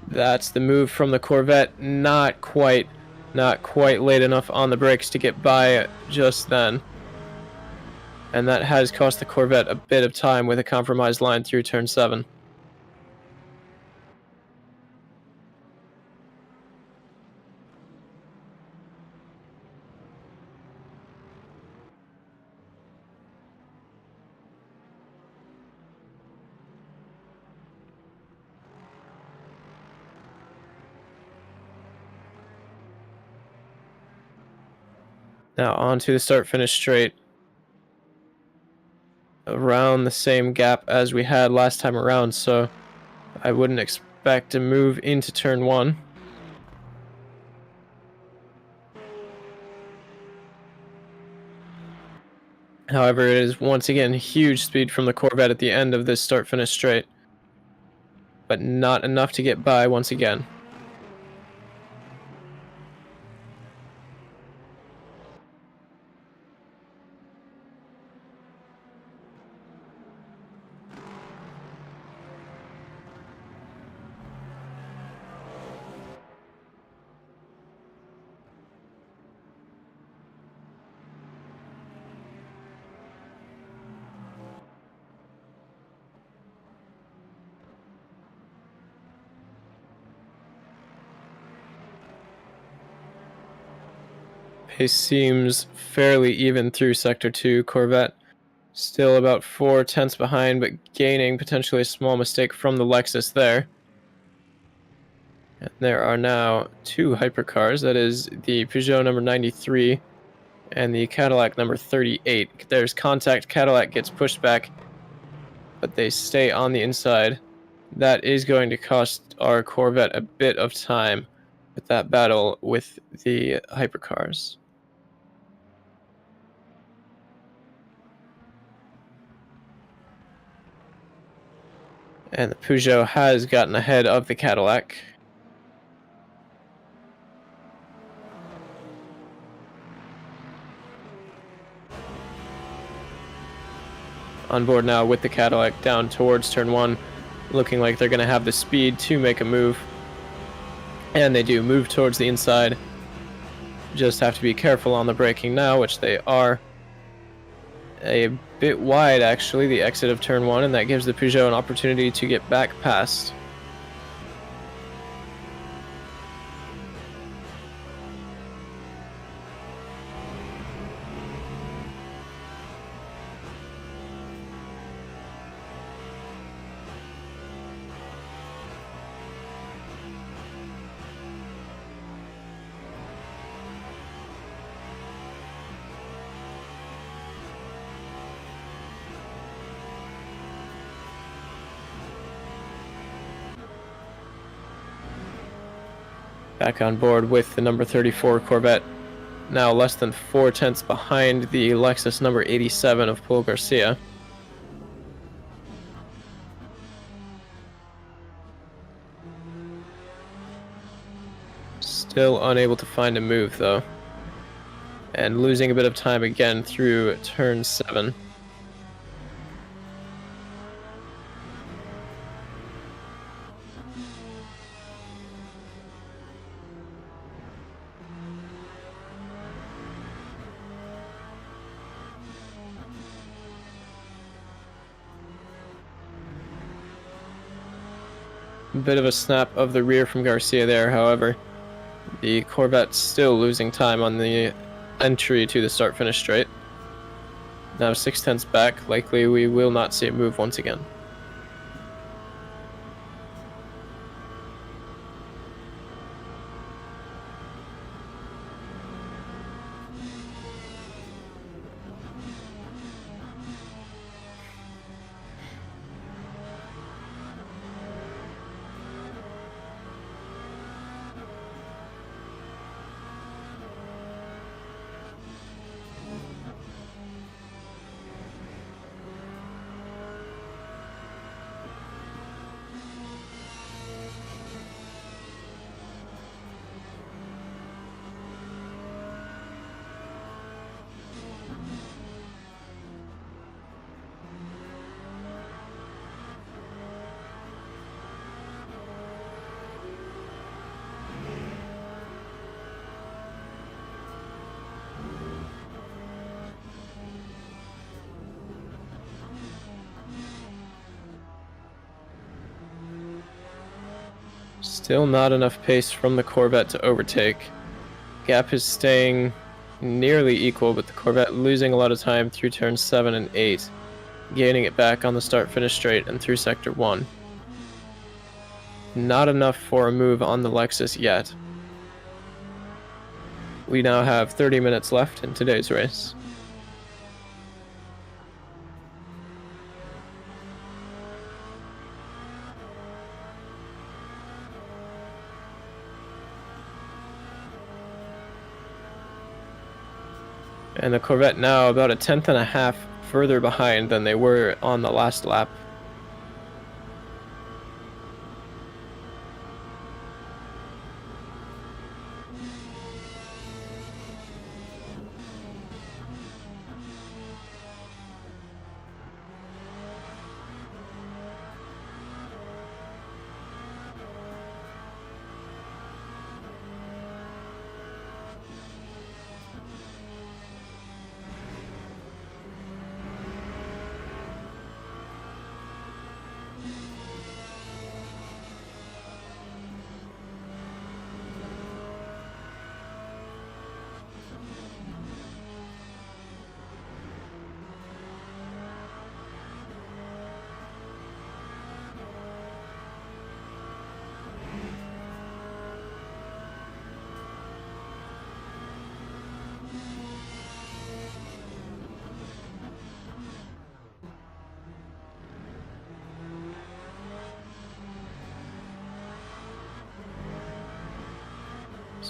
That's the move from the Corvette. Not quite late enough on the brakes to get by just then. And that has cost the Corvette a bit of time with a compromised line through turn 7. Now on to the start-finish straight. around the same gap as we had last time around, so I wouldn't expect to move into turn 1. However, it is once again huge speed from the Corvette at the end of this start-finish straight, but not enough to get by once again. Pace seems fairly even through Sector 2. Corvette still about 4/10 behind, but gaining potentially a small mistake from the Lexus there. And there are now 2 hypercars, that is the Peugeot number 93 and the Cadillac number 38. There's contact, Cadillac gets pushed back, but they stay on the inside. That is going to cost our Corvette a bit of time with that battle with the hypercars. And the Peugeot has gotten ahead of the Cadillac. On board now with the Cadillac down towards turn 1, looking like they're going to have the speed to make a move. And they do move towards the inside. Just have to be careful on the braking now, which they are. A bit wide, actually, the exit of turn 1, and that gives the Peugeot an opportunity to get back past. Back on board with the number 34 Corvette, now less than 4/10 behind the Lexus number 87 of Paul Garcia. Still unable to find a move though, and losing a bit of time again through turn 7. Bit of a snap of the rear from Garcia there, however. The Corvette still losing time on the entry to the start-finish straight. Now 6/10 back, likely we will not see it move once again. Still not enough pace from the Corvette to overtake. Gap is staying nearly equal, but the Corvette losing a lot of time through turns 7 and 8, gaining it back on the start-finish straight and through Sector 1. Not enough for a move on the Lexus yet. We now have 30 minutes left in today's race. And the Corvette now about a tenth and a half further behind than they were on the last lap.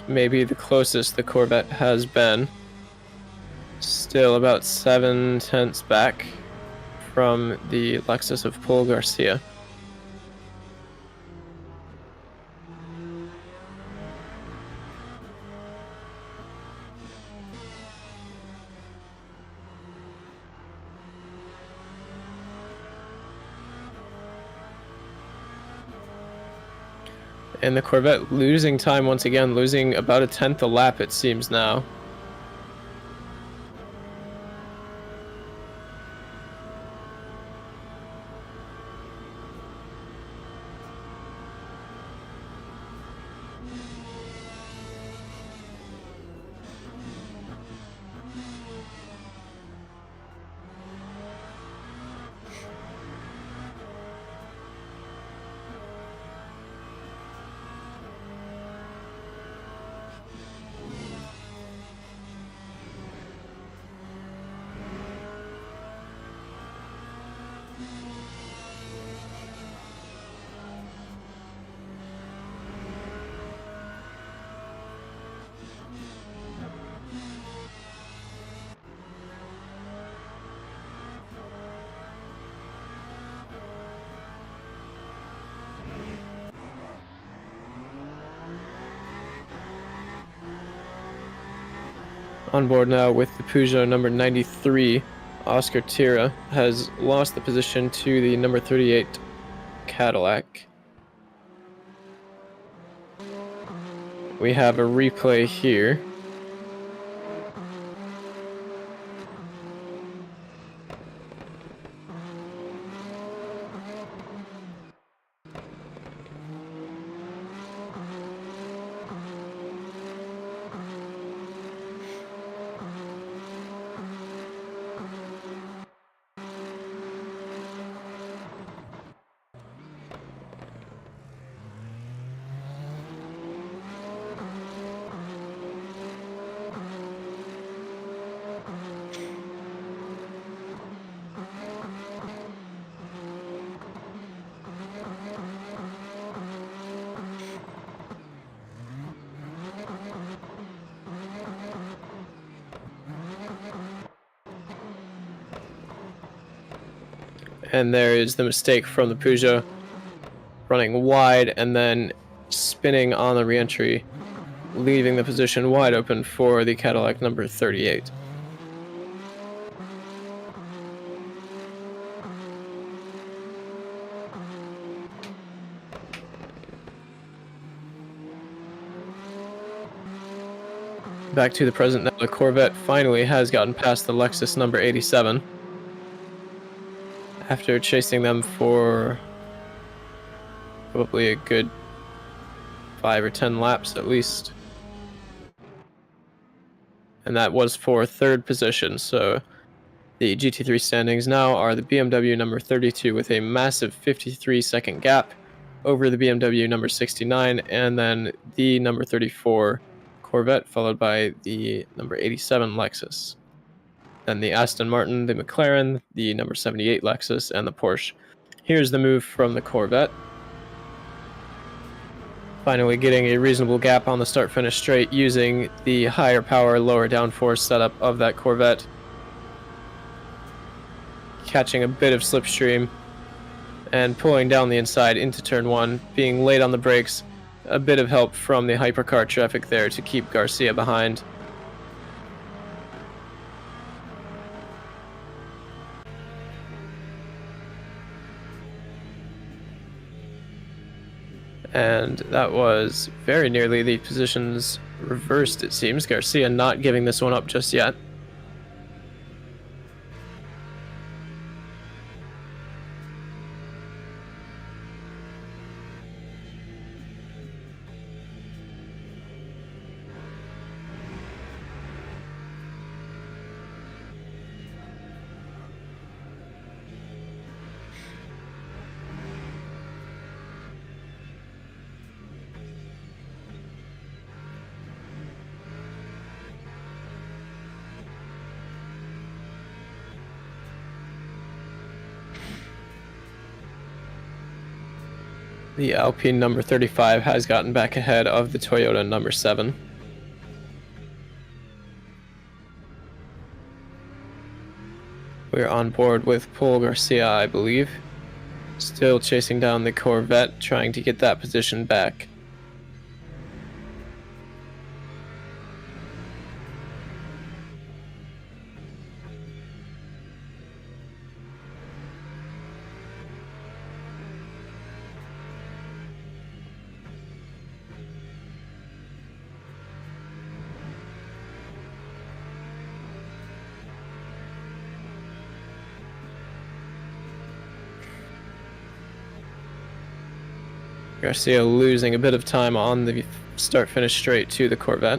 Maybe the closest the Corvette has been. Still about 7 tenths back from the Lexus of Paul Garcia. And the Corvette losing time once again, losing about a tenth a lap it seems now. On board now with the Peugeot number 93, Oscar Tira has lost the position to the number 38 Cadillac. We have a replay here. And there is the mistake from the Peugeot, running wide and then spinning on the reentry, leaving the position wide open for the Cadillac number 38. Back to the present now, the Corvette finally has gotten past the Lexus number 87. After chasing them for probably a good 5 or 10 laps at least. And that was for third position, so the GT3 standings now are the BMW number 32 with a massive 53-second gap over the BMW number 69, and then the number 34 Corvette, followed by the number 87 Lexus. Then the Aston Martin, the McLaren, the number 78 Lexus, and the Porsche. Here's the move from the Corvette. Finally getting a reasonable gap on the start-finish straight using the higher power, lower downforce setup of that Corvette. Catching a bit of slipstream and pulling down the inside into turn 1, being late on the brakes. A bit of help from the hypercar traffic there to keep Garcia behind. And that was very nearly the positions reversed, it seems. Garcia not giving this one up just yet. The Alpine number 35 has gotten back ahead of the Toyota number 7. We're on board with Paul Garcia, I believe. Still chasing down the Corvette, trying to get that position back. Garcia losing a bit of time on the start-finish straight to the Corvette.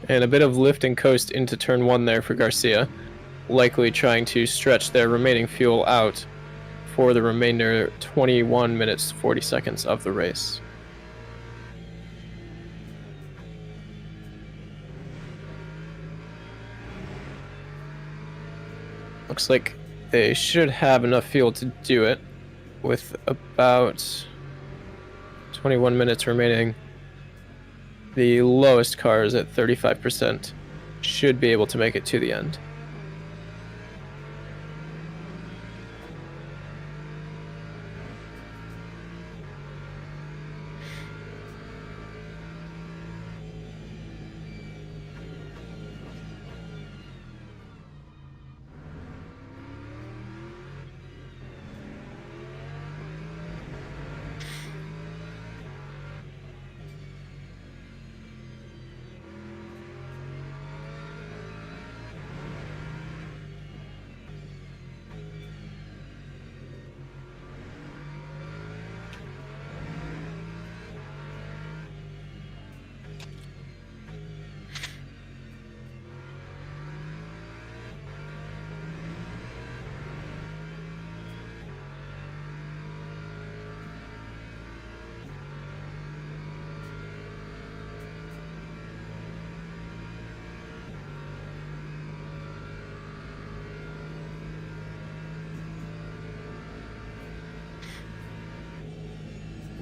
And a bit of lift and coast into turn 1 there for Garcia, likely trying to stretch their remaining fuel out for the remainder 21 minutes 40 seconds of the race. Looks like they should have enough fuel to do it, with about 21 minutes remaining. The lowest cars at 35% should be able to make it to the end.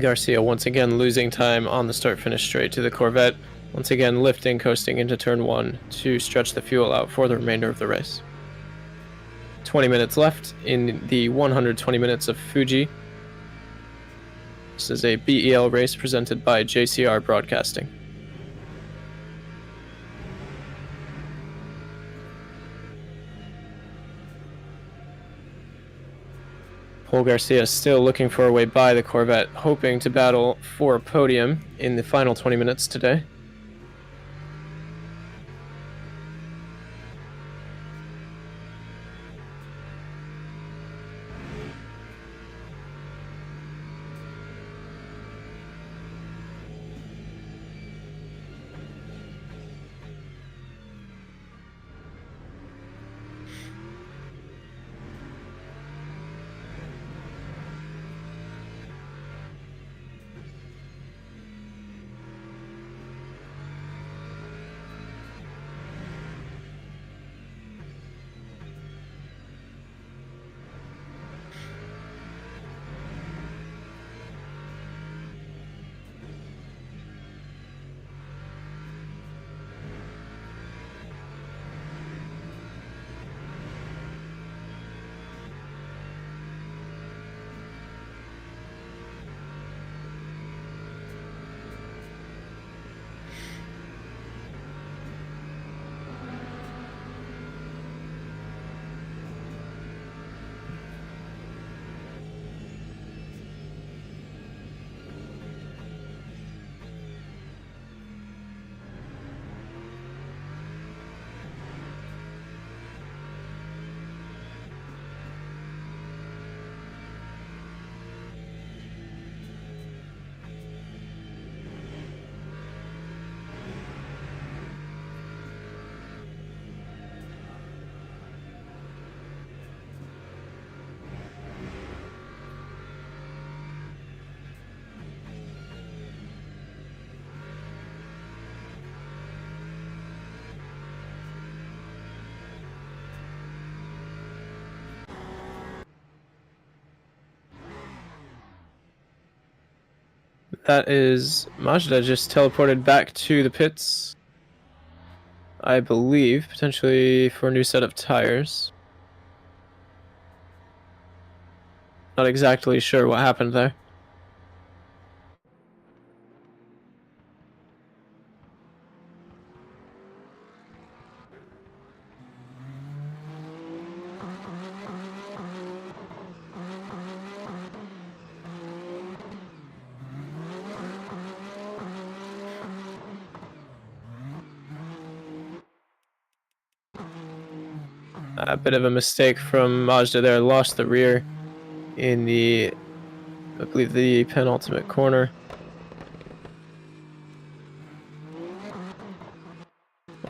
Garcia once again losing time on the start-finish straight to the Corvette, once again lifting, coasting into turn 1 to stretch the fuel out for the remainder of the race. 20 minutes left in the 120 minutes of Fuji. This is a BEL race presented by JCR Broadcasting. Paul Garcia still looking for a way by the Corvette, hoping to battle for a podium in the final 20 minutes today. That is Majda just teleported back to the pits, I believe, potentially for a new set of tires. Not exactly sure what happened there. A bit of a mistake from Majda there, lost the rear in the, I believe, the penultimate corner.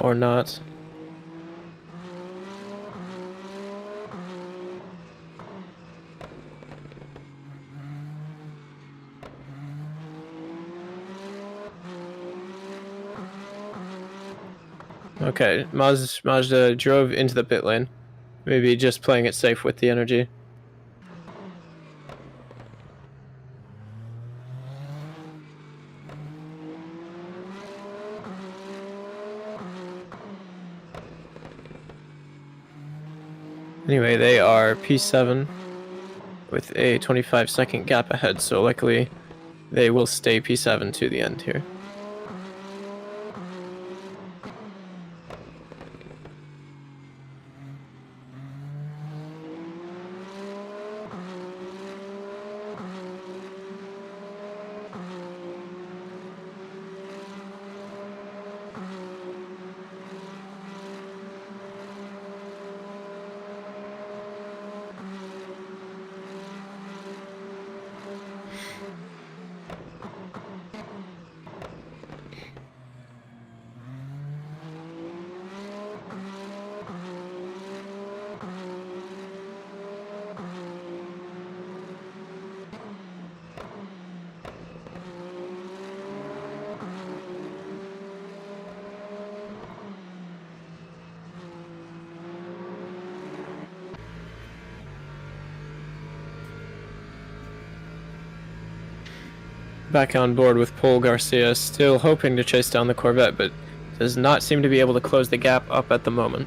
Or not. Okay, Majda drove into the pit lane. Maybe just playing it safe with the energy. Anyway, they are P7 with a 25-second gap ahead, so likely they will stay P7 to the end here. Back on board with Paul Garcia, still hoping to chase down the Corvette, but does not seem to be able to close the gap up at the moment.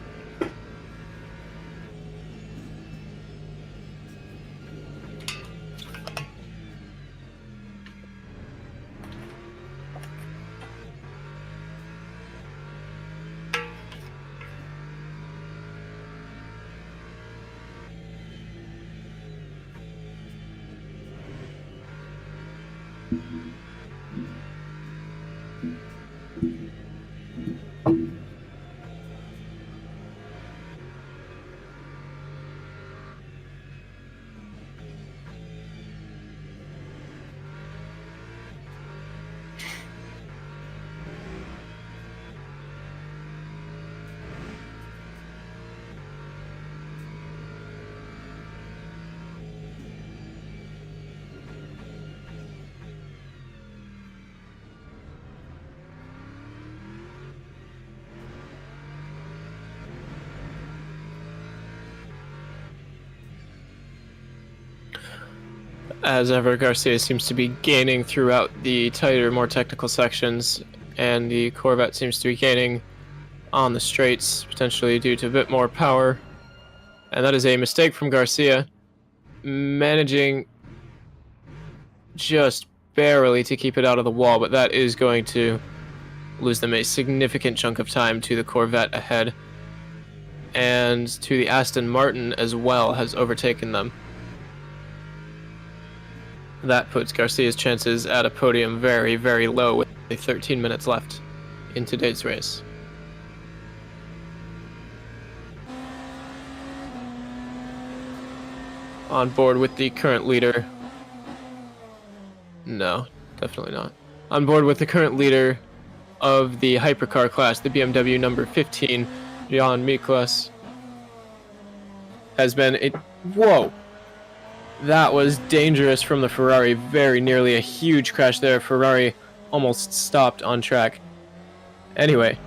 As ever, Garcia seems to be gaining throughout the tighter, more technical sections, and the Corvette seems to be gaining on the straights, potentially due to a bit more power. And that is a mistake from Garcia, managing just barely to keep it out of the wall, but that is going to lose them a significant chunk of time to the Corvette ahead. And to the Aston Martin as well has overtaken them. That puts Garcia's chances at a podium very, very low with 13 minutes left in today's race. On board with the current leader. No, definitely not. On board with the current leader of the hypercar class, the BMW number 15, Jan Miklas, has been a... Whoa! That was dangerous from the Ferrari, very nearly a huge crash there. Ferrari almost stopped on track. Anyway,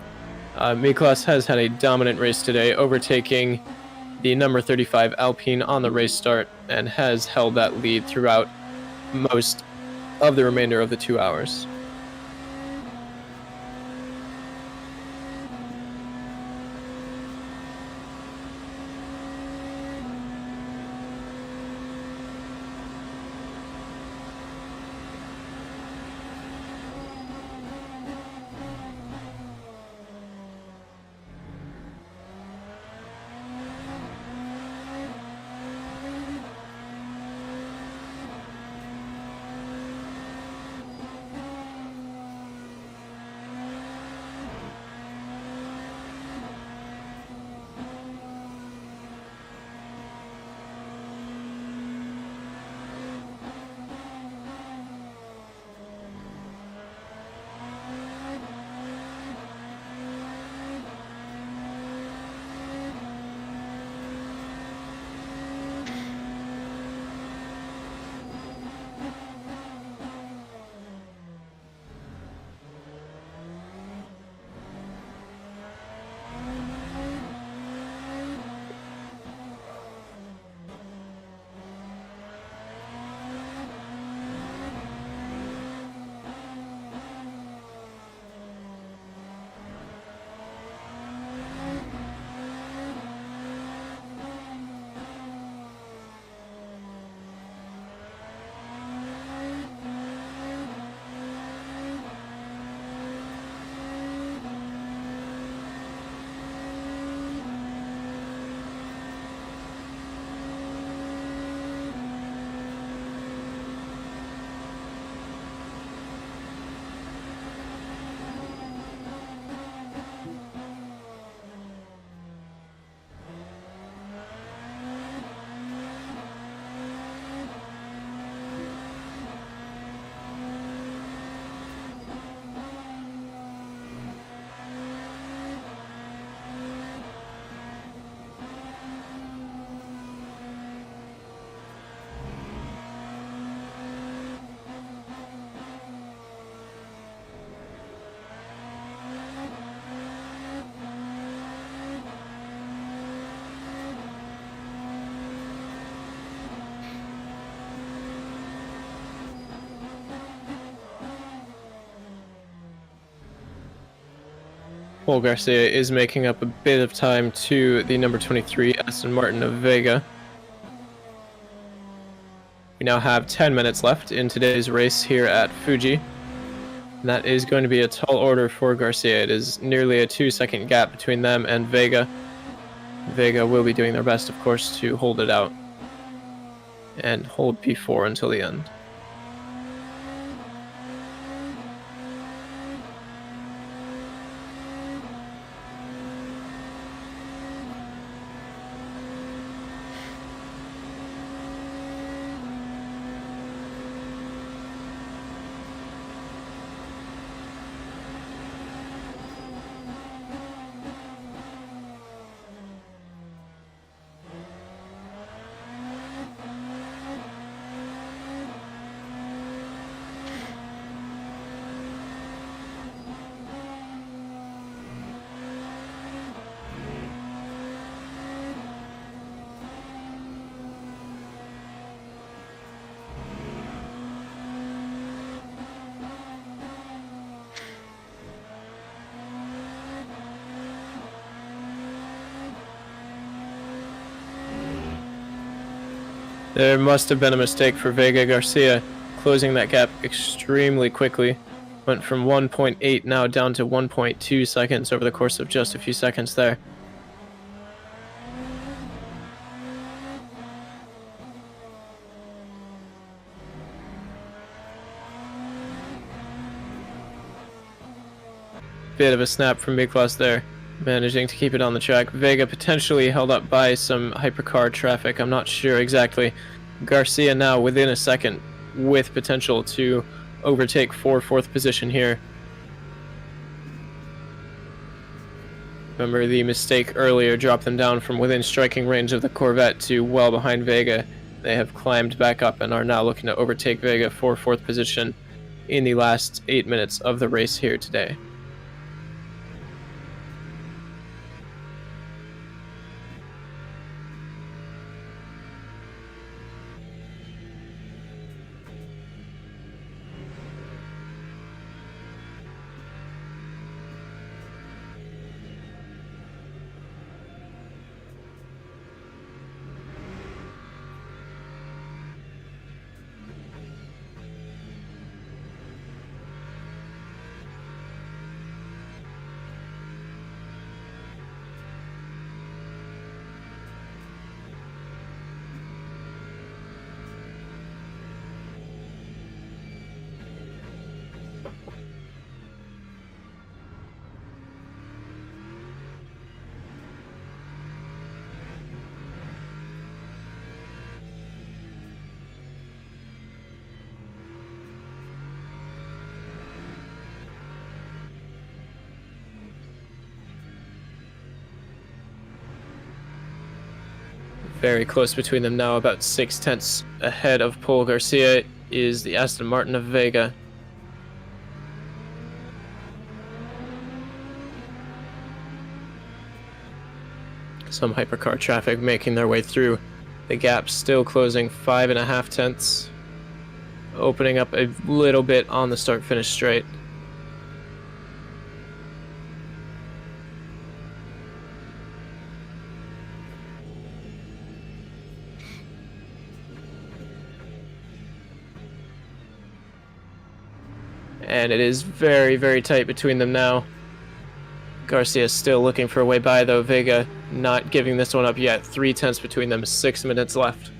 Miklas has had a dominant race today, overtaking the number 35 Alpine on the race start, and has held that lead throughout most of the remainder of the 2 hours. Paul Garcia is making up a bit of time to the number 23 Aston Martin of Vega. We now have 10 minutes left in today's race here at Fuji. And that is going to be a tall order for Garcia. It is nearly a 2-second gap between them and Vega. Vega will be doing their best, of course, to hold it out and hold P4 until the end. There must have been a mistake for Vega. Garcia closing that gap extremely quickly. Went from 1.8 now down to 1.2 seconds over the course of just a few seconds there. Bit of a snap from Miklas there, managing to keep it on the track. Vega potentially held up by some hypercar traffic, I'm not sure exactly. Garcia now within a second with potential to overtake for fourth position here. Remember, the mistake earlier dropped them down from within striking range of the Corvette to well behind Vega. They have climbed back up and are now looking to overtake Vega for fourth position in the last 8 minutes of the race here today. Very close between them now, about 6/10 ahead of Paul Garcia is the Aston Martin of Vega. Some hypercar traffic making their way through. The gap still closing 5.5 tenths, opening up a little bit on the start-finish straight. And it is very, very tight between them now. Garcia still looking for a way by, though. Vega not giving this one up yet. 3/10 between them, 6 minutes left.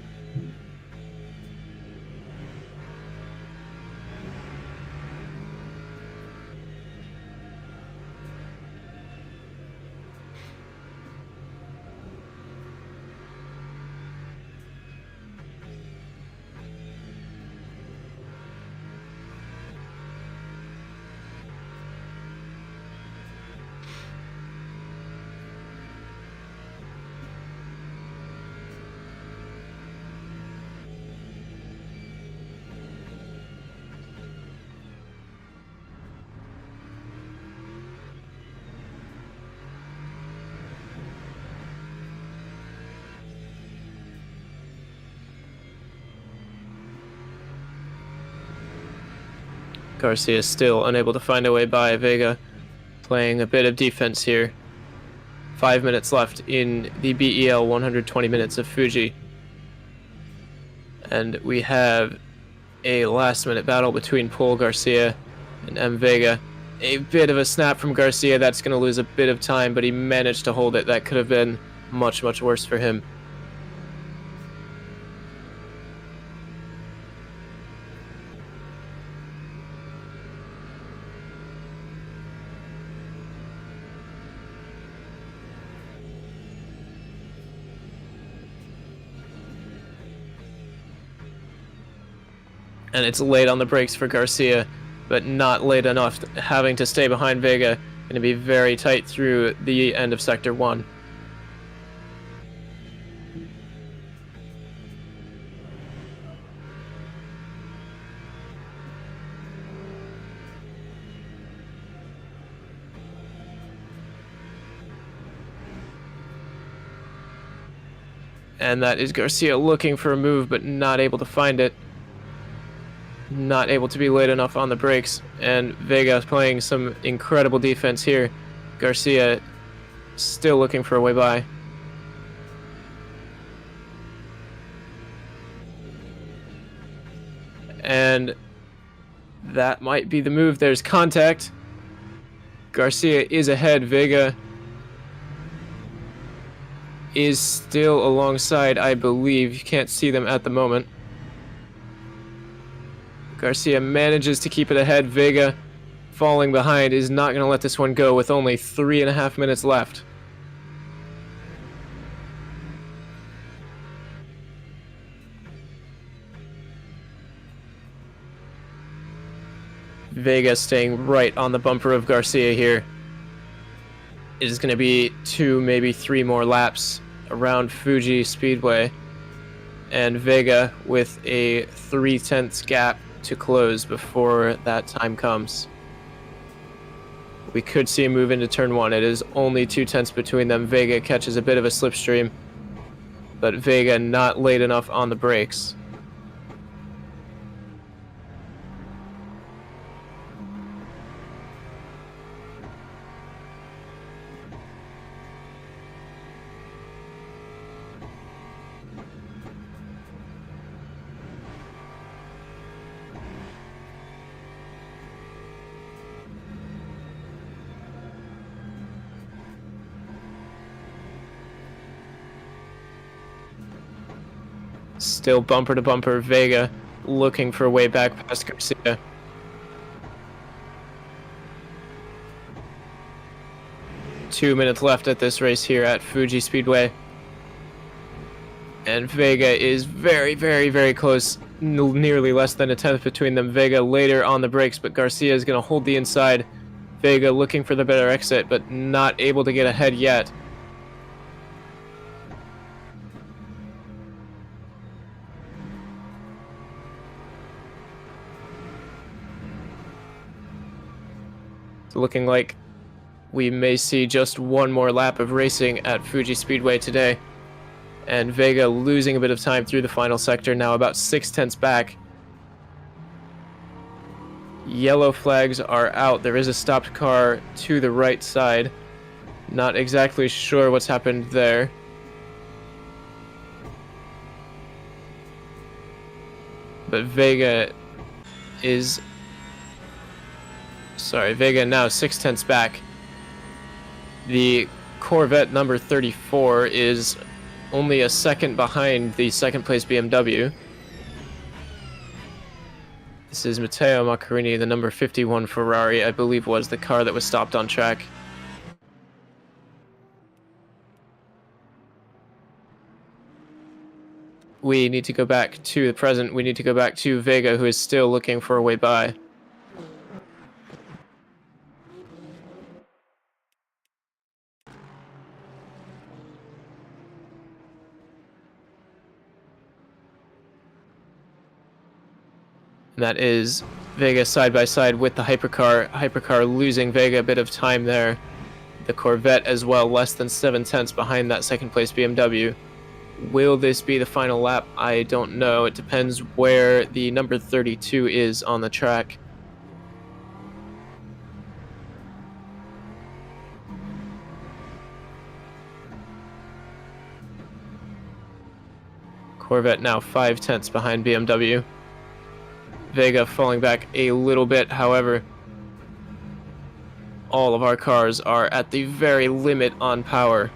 Garcia still unable to find a way by. Vega playing a bit of defense here. 5 minutes left in the BEL 120 minutes of Fuji. And we have a last-minute battle between Paul Garcia and M. Vega. A bit of a snap from Garcia. That's going to lose a bit of time, but he managed to hold it. That could have been much, much worse for him. And it's late on the brakes for Garcia, but not late enough, having to stay behind Vega. Going to be very tight through the end of Sector 1. And that is Garcia looking for a move, but not able to find it. Not able to be late enough on the brakes, and Vega playing some incredible defense here. Garcia still looking for a way by. And that might be the move. There's contact. Garcia is ahead. Vega is still alongside, I believe. You can't see them at the moment. Garcia manages to keep it ahead. Vega, falling behind, is not going to let this one go with only 3.5 minutes left. Vega staying right on the bumper of Garcia here. It is going to be 2, maybe 3 more laps around Fuji Speedway. And Vega with a 3/10 gap to close before that time comes. We could see a move into turn 1. It is only 2/10 between them. Vega catches a bit of a slipstream, but Vega not late enough on the brakes. Still bumper to bumper, Vega looking for a way back past Garcia. Two minutes left at this race here at Fuji Speedway. And Vega is very, very, very close. Nearly less than a tenth between them. Vega later on the brakes, but Garcia is going to hold the inside. Vega looking for the better exit, but not able to get ahead yet. looking like we may see just one more lap of racing at Fuji Speedway today. And Vega losing a bit of time through the final sector, now about 6/10 back. Yellow flags are out. There is a stopped car to the right side. Not exactly sure what's happened there. But Vega now 6/10 back. The Corvette number 34 is only a second behind the second place BMW. This is Matteo Maccarini, the number 51 Ferrari, I believe was the car that was stopped on track. We need to go back to the present. We need to go back to Vega, who is still looking for a way by. And that is Vega side by side with the Hypercar. Hypercar losing Vega a bit of time there. The Corvette as well, less than 7/10 behind that second place BMW. Will this be the final lap? I don't know. It depends where the number 32 is on the track. Corvette now 5/10 behind BMW. Vega falling back a little bit, however. All of our cars are at the very limit on power.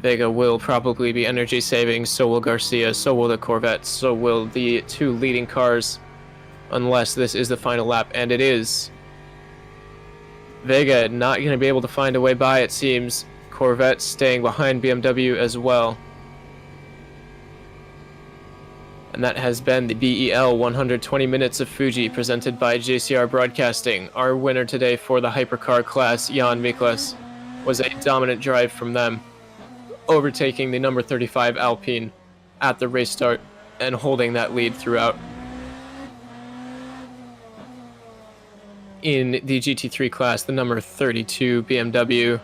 Vega will probably be energy saving, so will Garcia, so will the Corvette, so will the two leading cars, unless this is the final lap, and it is. Vega not going to be able to find a way by, it seems. Corvette staying behind BMW as well. And that has been the BEL 120 Minutes of Fuji presented by JCR Broadcasting. Our winner today for the hypercar class, Jan Miklas, was a dominant drive from them, overtaking the number 35 Alpine at the race start and holding that lead throughout. In the GT3 class, the number 32 BMW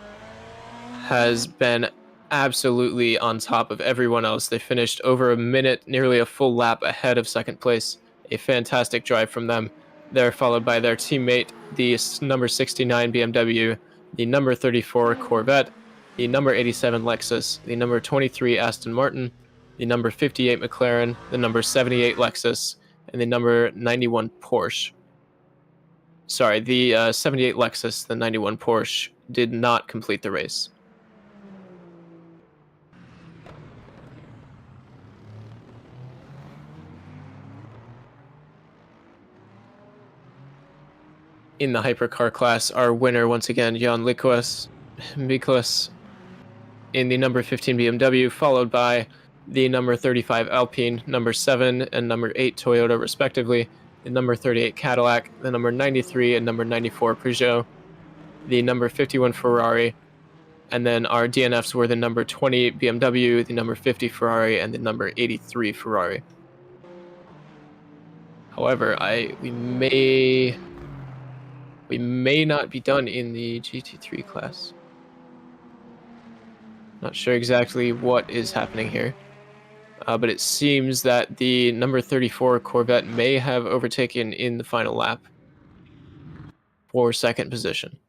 has been absolutely on top of everyone else. They finished over a minute, nearly a full lap ahead of second place. A fantastic drive from them. They're followed by their teammate, the number 69 BMW, the number 34 Corvette, the number 87 Lexus, the number 23 Aston Martin, the number 58 McLaren, the number 78 Lexus, and the number 91 Porsche. Sorry, the 78 Lexus, the 91 Porsche did not complete the race. In the hypercar class, our winner once again, Jan Miklas, in the number 15 BMW, followed by the number 35 Alpine, number 7 and number 8 Toyota respectively, the number 38 Cadillac, the number 93 and number 94 Peugeot, the number 51 Ferrari, and then our DNFs were the number 20 BMW, the number 50 Ferrari, and the number 83 Ferrari. However, we may not be done in the GT3 class. Not sure exactly what is happening here. But it seems that the number 34 Corvette may have overtaken in the final lap for second position.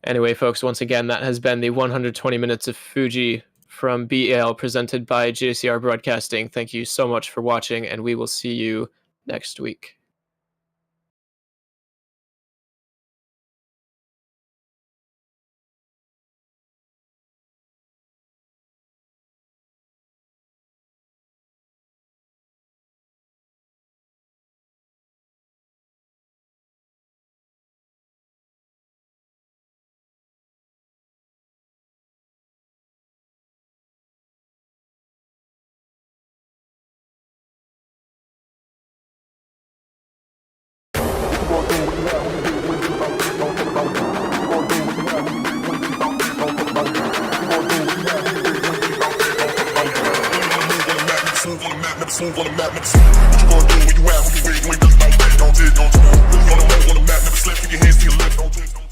Anyway, folks, once again, that has been the 120 Minutes of Fuji from BEL presented by JCR Broadcasting. Thank you so much for watching, and we will see you next week. never smooth on the map, never slip. What you gonna do when you at, who you with, you ain't really about that, don't you? Really on the move on the map, never slip, keep your hands to your lips, don't you?